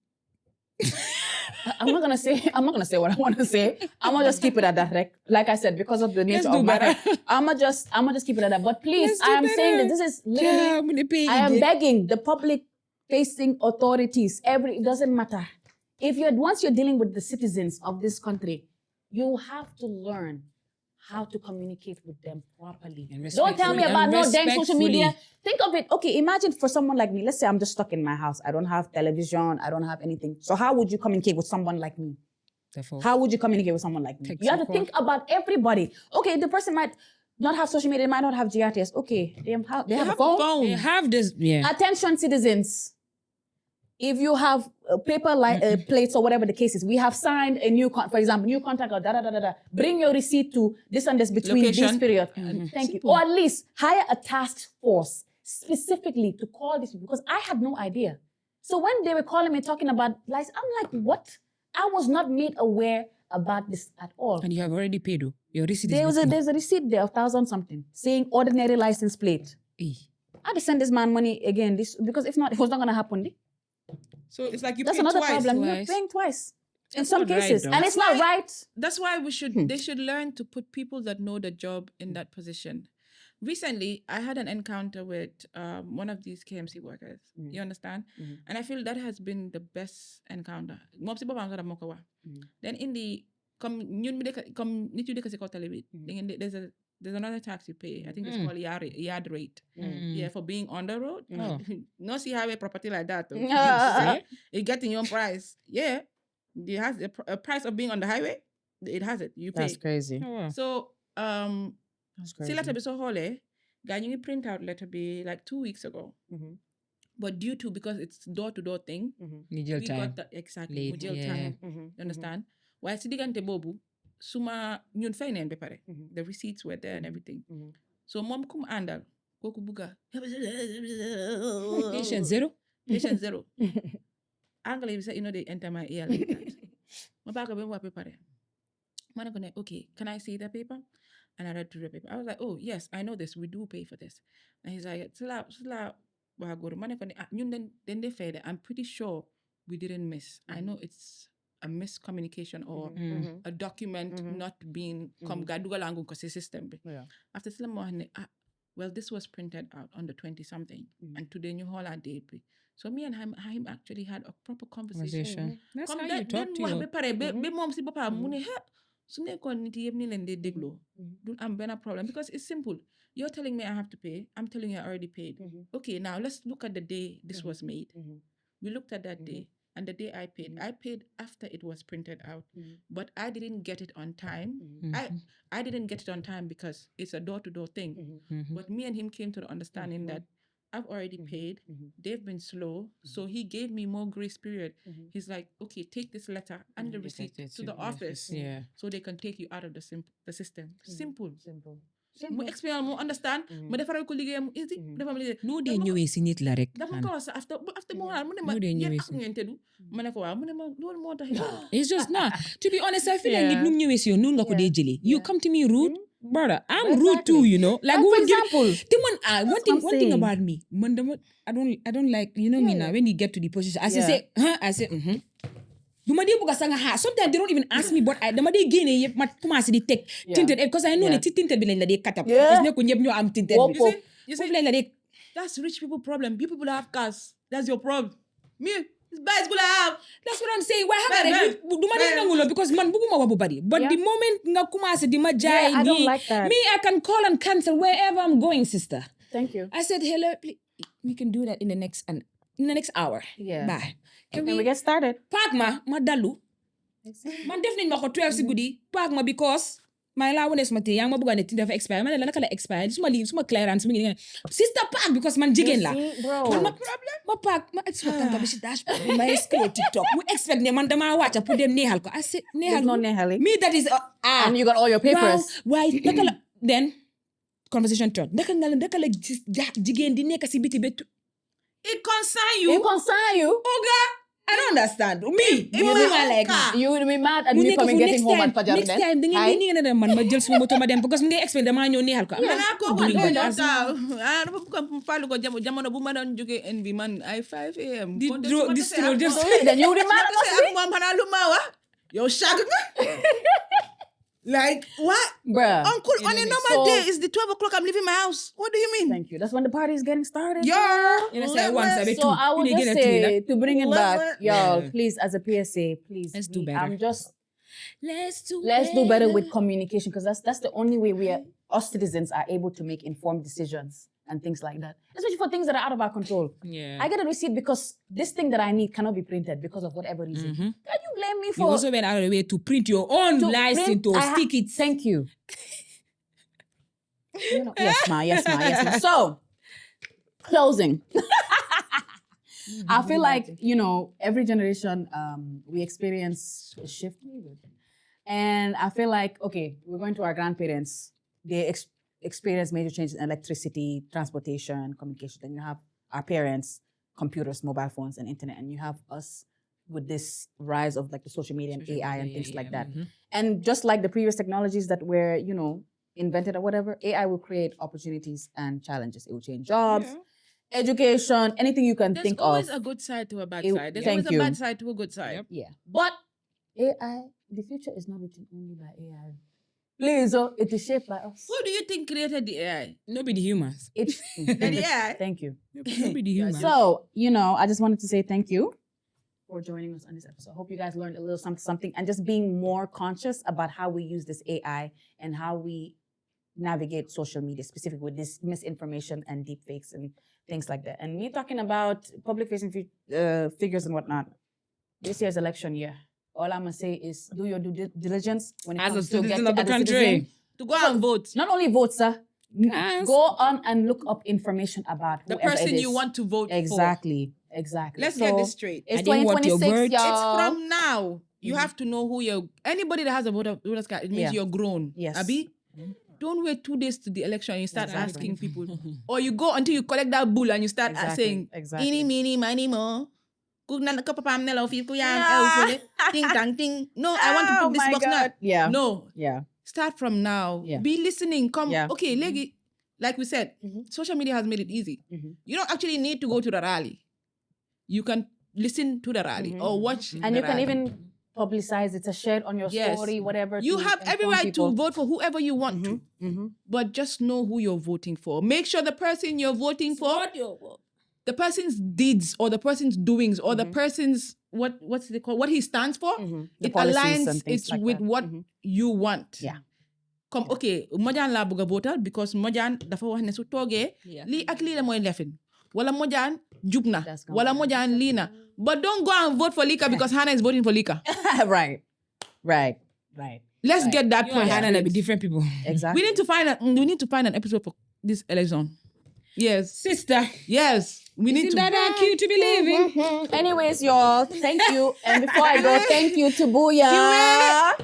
Speaker 1: I'm not gonna say what I want to say. I'm gonna just keep it at that. Like I said, because of the nature of matter, I'm gonna just keep it at that. But please, I am saying that this is literally. I am begging the public-facing authorities. It doesn't matter. Once you're dealing with the citizens of this country, you have to learn how to communicate with them properly. Don't tell me about no dang social media. Think of it. Okay, imagine for someone like me. Let's say I'm just stuck in my house. I don't have television. I don't have anything. So how would you communicate with someone like me? How would you communicate with someone like me? You have to think about everybody. Okay, the person might not have social media. They might not have GRTS. Okay, they have a phone.
Speaker 3: They have this. Yeah.
Speaker 1: Attention, citizens. If you have paper plates or whatever the case is, we have signed a for example, new contract or Bring your receipt to this and this between this period. Thank you. Or at least hire a task force specifically to call this because I had no idea. So when they were calling me talking about license, I'm like, what? I was not made aware about this at all.
Speaker 3: And you have already paid your receipt.
Speaker 1: There's a receipt there of 1,000 something saying ordinary license plate. I had to send this man money again because if not, it was not going to happen.
Speaker 2: So it's like
Speaker 1: That's another problem. You're paying twice in some cases, and it's not right.
Speaker 2: That's why they should learn to put people that know the job in that position. Recently, I had an encounter with one of these KMC workers. You understand? And I feel that has been the best encounter. Then in the there's another tax you pay. I think it's called yard rate. Yeah, for being on the road. No see highway property like that. It gets in your price. Yeah, it has a price of being on the highway. It has it. You pay.
Speaker 1: That's crazy.
Speaker 2: So see letter be so holy. Guy, print out letter be like 2 weeks ago. But because it's door-to-door thing, we got the exactly time. You understand? While Sidigante Bobu, Suma ñun fay neen be pare. The receipts were there and everything. So mom kum andal koku buga
Speaker 3: patient zero.
Speaker 2: Angle is they enter my ear like that. My back of what paper. Man gonna okay, can I see the paper? And I read through the paper. I was like, oh yes, I know this. We do pay for this. And he's like, sila wahagoro. Man gonna then they fed. I'm pretty sure we didn't miss. I know it's a miscommunication or a document not being gaduga langu kasi system. After well, this was printed out on the 20-something, and today new whole day. So me and him actually had a proper conversation.
Speaker 3: That's how you talk to
Speaker 2: your problem because it's simple. You're telling me I have to pay. I'm telling you I already paid. Okay, now let's look at the day this was made. We looked at that day. And the day I paid after it was printed out, but I didn't get it on time. I didn't get it on time because it's a door-to-door thing. But me and him came to the understanding that I've already paid. They've been slow, so he gave me more grace period. He's like, okay, take this letter and the receipt to the office, so they can take you out of the system. Simple. Mu explain mu understand ma defaral ko liggéeyam easy dafa ma
Speaker 3: no de ñëwé ci nit la rek
Speaker 2: dafa ko wax after mo mu ne ma yeen ak ngeen teddu ma ne ko waaw mu ne ma loolu moo tax
Speaker 3: it's just not to be honest I feel like nit nu ñëwé ci yow noonu nga ko dee jëlee you come to me rude brother I'm rude too you know like
Speaker 1: for example
Speaker 3: one thing about me man I don't like you know me now when you get to the position I say Sometimes they don't even ask me, but dama dey génne yëpp ma commencé di teg tinted because I know ne ci tinted bi lañ la dee cut up. Parce que nekku ñëpp ñoo am tinted bi.
Speaker 2: You see,
Speaker 3: Foofu lañ la dee.
Speaker 2: that's rich people problem. You people have cars. That's your problem. Me, this bike gonna have.
Speaker 3: That's what I'm saying. Why have I do ma dee nangulo because man bëgguma wax bu bari. But the moment nga commencé di ma jaay
Speaker 1: I don't
Speaker 3: nii,
Speaker 1: like that.
Speaker 3: me I can call and cancel wherever I'm going, sister.
Speaker 1: Thank you.
Speaker 3: I said, hello, please, we can do that in the next hour.
Speaker 1: Yeah.
Speaker 3: Bye.
Speaker 1: Can we get started?
Speaker 3: Park ma dalu. Man def nañ ma ko 12 si guddi. Park ma because my la wones ma te yang ma bëgg ne ti dafa expire. Man la naka la expire. Suma clearance mi ngi sister park because man jigéen la.
Speaker 1: Bro.
Speaker 3: Man ma park ma expect tanka bi si dashboard bi ma scroll TikTok. Mu expect ne man dama wàcca pour dem neexal ko. I said neexal.
Speaker 1: No neexali.
Speaker 3: Me that is
Speaker 1: and you got all your papers.
Speaker 3: Why naka la then conversation turn. Naka la jigéen di nekk si biti betu.
Speaker 2: It concern you.
Speaker 1: It concern you.
Speaker 3: Oga, I don't understand. Me,
Speaker 1: You would be mad at me coming getting home at Fajar.
Speaker 3: Next time, then man ma jël suma moto ma dem because me ngay expect dama ñëw neexal ko.
Speaker 2: Jamono bu ma doon jóge NV man ay 5 a.m.
Speaker 1: Then you would be mad at us.
Speaker 2: Yo shag nga. Like what?
Speaker 1: Bruh.
Speaker 2: Uncle, on a normal day, it's the 12 o'clock. I'm leaving my house. What do you mean?
Speaker 1: Thank you. That's when the party is getting started.
Speaker 2: Yeah.
Speaker 1: So I would just say, to bring it back, y'all,
Speaker 3: Yeah.
Speaker 1: please, as a PSA, please.
Speaker 3: Let's do better.
Speaker 1: Let's do better with communication because that's the only way us citizens are able to make informed decisions and things like that. Especially for things that are out of our control.
Speaker 3: Yeah.
Speaker 1: I get a receipt because this thing that I need cannot be printed because of whatever reason. Can you blame me
Speaker 3: You
Speaker 1: for
Speaker 3: also went out of the way to print your own license to stick it.
Speaker 1: Thank you. Yes, ma. So, closing. I feel like, every generation, we experience a shift. And I feel like, okay, we're going to our grandparents. They experience major changes in electricity, transportation, communication. Then you have our parents, computers, mobile phones, and internet. And you have us with this rise of like the social media and AI and things like that. And just like the previous technologies that were, invented or whatever, AI will create opportunities and challenges. It will change jobs, education, anything you can think of.
Speaker 2: There's always a good side to a bad side. There's
Speaker 1: thank
Speaker 2: always
Speaker 1: you.
Speaker 2: a bad side to a good side.
Speaker 3: Yep.
Speaker 1: Yeah. But AI, the future is not written only by AI. Please, it is shaped by us.
Speaker 2: Who do you think created the AI?
Speaker 3: Nobody humans.
Speaker 1: It's
Speaker 2: The AI?
Speaker 1: Thank you.
Speaker 3: Nobody humans.
Speaker 1: So, I just wanted to say thank you for joining us on this episode. I hope you guys learned a little something and just being more conscious about how we use this AI and how we navigate social media, specifically with this misinformation and deepfakes and things like that. And me talking about public-facing figures and whatnot. This year's election year. All I'm gonna say is do your due diligence when it
Speaker 3: As a
Speaker 1: comes to
Speaker 3: citizen
Speaker 1: get
Speaker 3: of the
Speaker 1: as a
Speaker 3: country.
Speaker 1: citizen.
Speaker 2: To go out and vote.
Speaker 1: Not only vote, sir.
Speaker 3: Yes.
Speaker 1: Go on and look up information about
Speaker 2: The
Speaker 1: whoever
Speaker 2: person
Speaker 1: it is.
Speaker 2: you want to vote for.
Speaker 1: Exactly.
Speaker 2: Let's
Speaker 1: So,
Speaker 2: get this straight.
Speaker 1: It's
Speaker 3: I didn't want your
Speaker 1: 2026,
Speaker 3: words.
Speaker 1: y'all.
Speaker 2: It's from now. You have to know who you're. Anybody that has a voter's card, it means
Speaker 1: Yeah.
Speaker 2: you're grown.
Speaker 1: Yes.
Speaker 2: Abi? Don't wait 2 days to the election and you start
Speaker 1: Exactly.
Speaker 2: asking people. Or you go until you collect that bull and you start saying,
Speaker 1: Exactly.
Speaker 2: "Eeny, meeny, miny, mo. Ting tang ting." No, I want to
Speaker 1: Oh
Speaker 2: put this
Speaker 1: my
Speaker 2: box now.
Speaker 1: God. Yeah.
Speaker 2: No.
Speaker 1: Yeah.
Speaker 2: Start from now.
Speaker 1: Yeah.
Speaker 2: Be listening. Come.
Speaker 1: Yeah.
Speaker 2: Okay, legi. Like we said, social media has made it easy. You don't actually need to go to the rally. You can listen to the rally or watch.
Speaker 1: And
Speaker 2: the
Speaker 1: you can
Speaker 2: rally.
Speaker 1: even publicize it, share on your
Speaker 2: Yes.
Speaker 1: story, whatever.
Speaker 2: You
Speaker 1: to
Speaker 2: have every
Speaker 1: inform
Speaker 2: right
Speaker 1: people.
Speaker 2: to vote for whoever you want to, but just know who you're voting for. Make sure the person you're voting for, the person's deeds or the person's doings or the person's what's it called? What he stands for,
Speaker 1: The
Speaker 2: it
Speaker 1: policies
Speaker 2: aligns
Speaker 1: and things
Speaker 2: it's
Speaker 1: like
Speaker 2: with
Speaker 1: that.
Speaker 2: what you want.
Speaker 1: Yeah.
Speaker 2: Come okay, Mojan la buga votal because Mojan dafa wax ne su toge li ak li la moy lefin. Wala Mojan jubna.
Speaker 1: That's gonna
Speaker 2: Wala Mojan lina. But don't go and vote for Lika because Hannah is voting for Lika.
Speaker 1: Right.
Speaker 2: Let's get that
Speaker 3: You and
Speaker 2: point.
Speaker 3: Hannah be different people.
Speaker 1: Exactly.
Speaker 2: We need to find an episode for this election. Yes.
Speaker 3: Sister.
Speaker 2: Yes. We need
Speaker 3: Isn't
Speaker 2: to.
Speaker 3: that cute to be living?
Speaker 1: Anyways, y'all, thank you. And before I go, thank you to Booyah.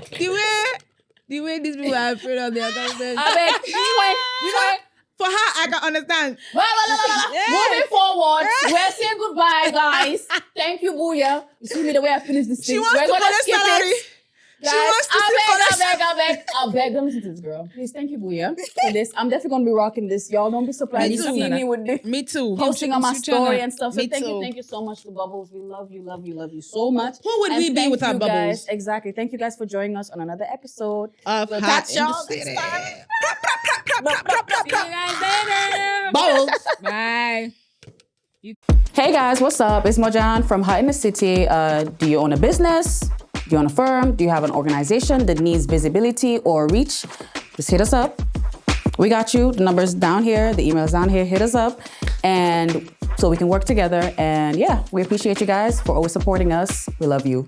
Speaker 2: The way these people are afraid of their government.
Speaker 1: I beg,
Speaker 2: For her, I can understand.
Speaker 1: Moving forward, we're saying goodbye, guys. Thank you, Booyah. You see me the way I finished this thing.
Speaker 2: She wants
Speaker 1: We're
Speaker 2: to
Speaker 1: gonna
Speaker 2: collect
Speaker 1: skip
Speaker 2: salary.
Speaker 1: it. Guys,
Speaker 3: wants to
Speaker 1: I'll beg. Don't listen to this girl. Please, thank you, Booyah, for this. I'm definitely gonna be rocking this. Y'all don't be surprised
Speaker 3: Me
Speaker 1: to
Speaker 3: too.
Speaker 1: see me with this.
Speaker 3: Me too.
Speaker 1: Posting on my story and stuff. So
Speaker 3: Me
Speaker 1: thank
Speaker 3: too.
Speaker 1: you so much to Bubbles. We love you so much.
Speaker 2: Who would
Speaker 1: And
Speaker 2: we be
Speaker 1: thank
Speaker 2: without
Speaker 1: you
Speaker 2: Bubbles?
Speaker 1: guys. Exactly. Thank you guys for joining us on another episode.
Speaker 2: Of
Speaker 1: We'll
Speaker 2: Hot
Speaker 1: catch
Speaker 2: in the
Speaker 1: y'all
Speaker 2: City.
Speaker 1: next time.
Speaker 3: See you guys later.
Speaker 2: Bubbles.
Speaker 3: Bye.
Speaker 1: Hey guys, what's up? It's Mojan from Hot in the City. Do you own a business? Do you own a firm? Do you have an organization that needs visibility or reach? Just hit us up. We got you. The number's down here. The email's down here. Hit us up. And so we can work together. And yeah, we appreciate you guys for always supporting us. We love you.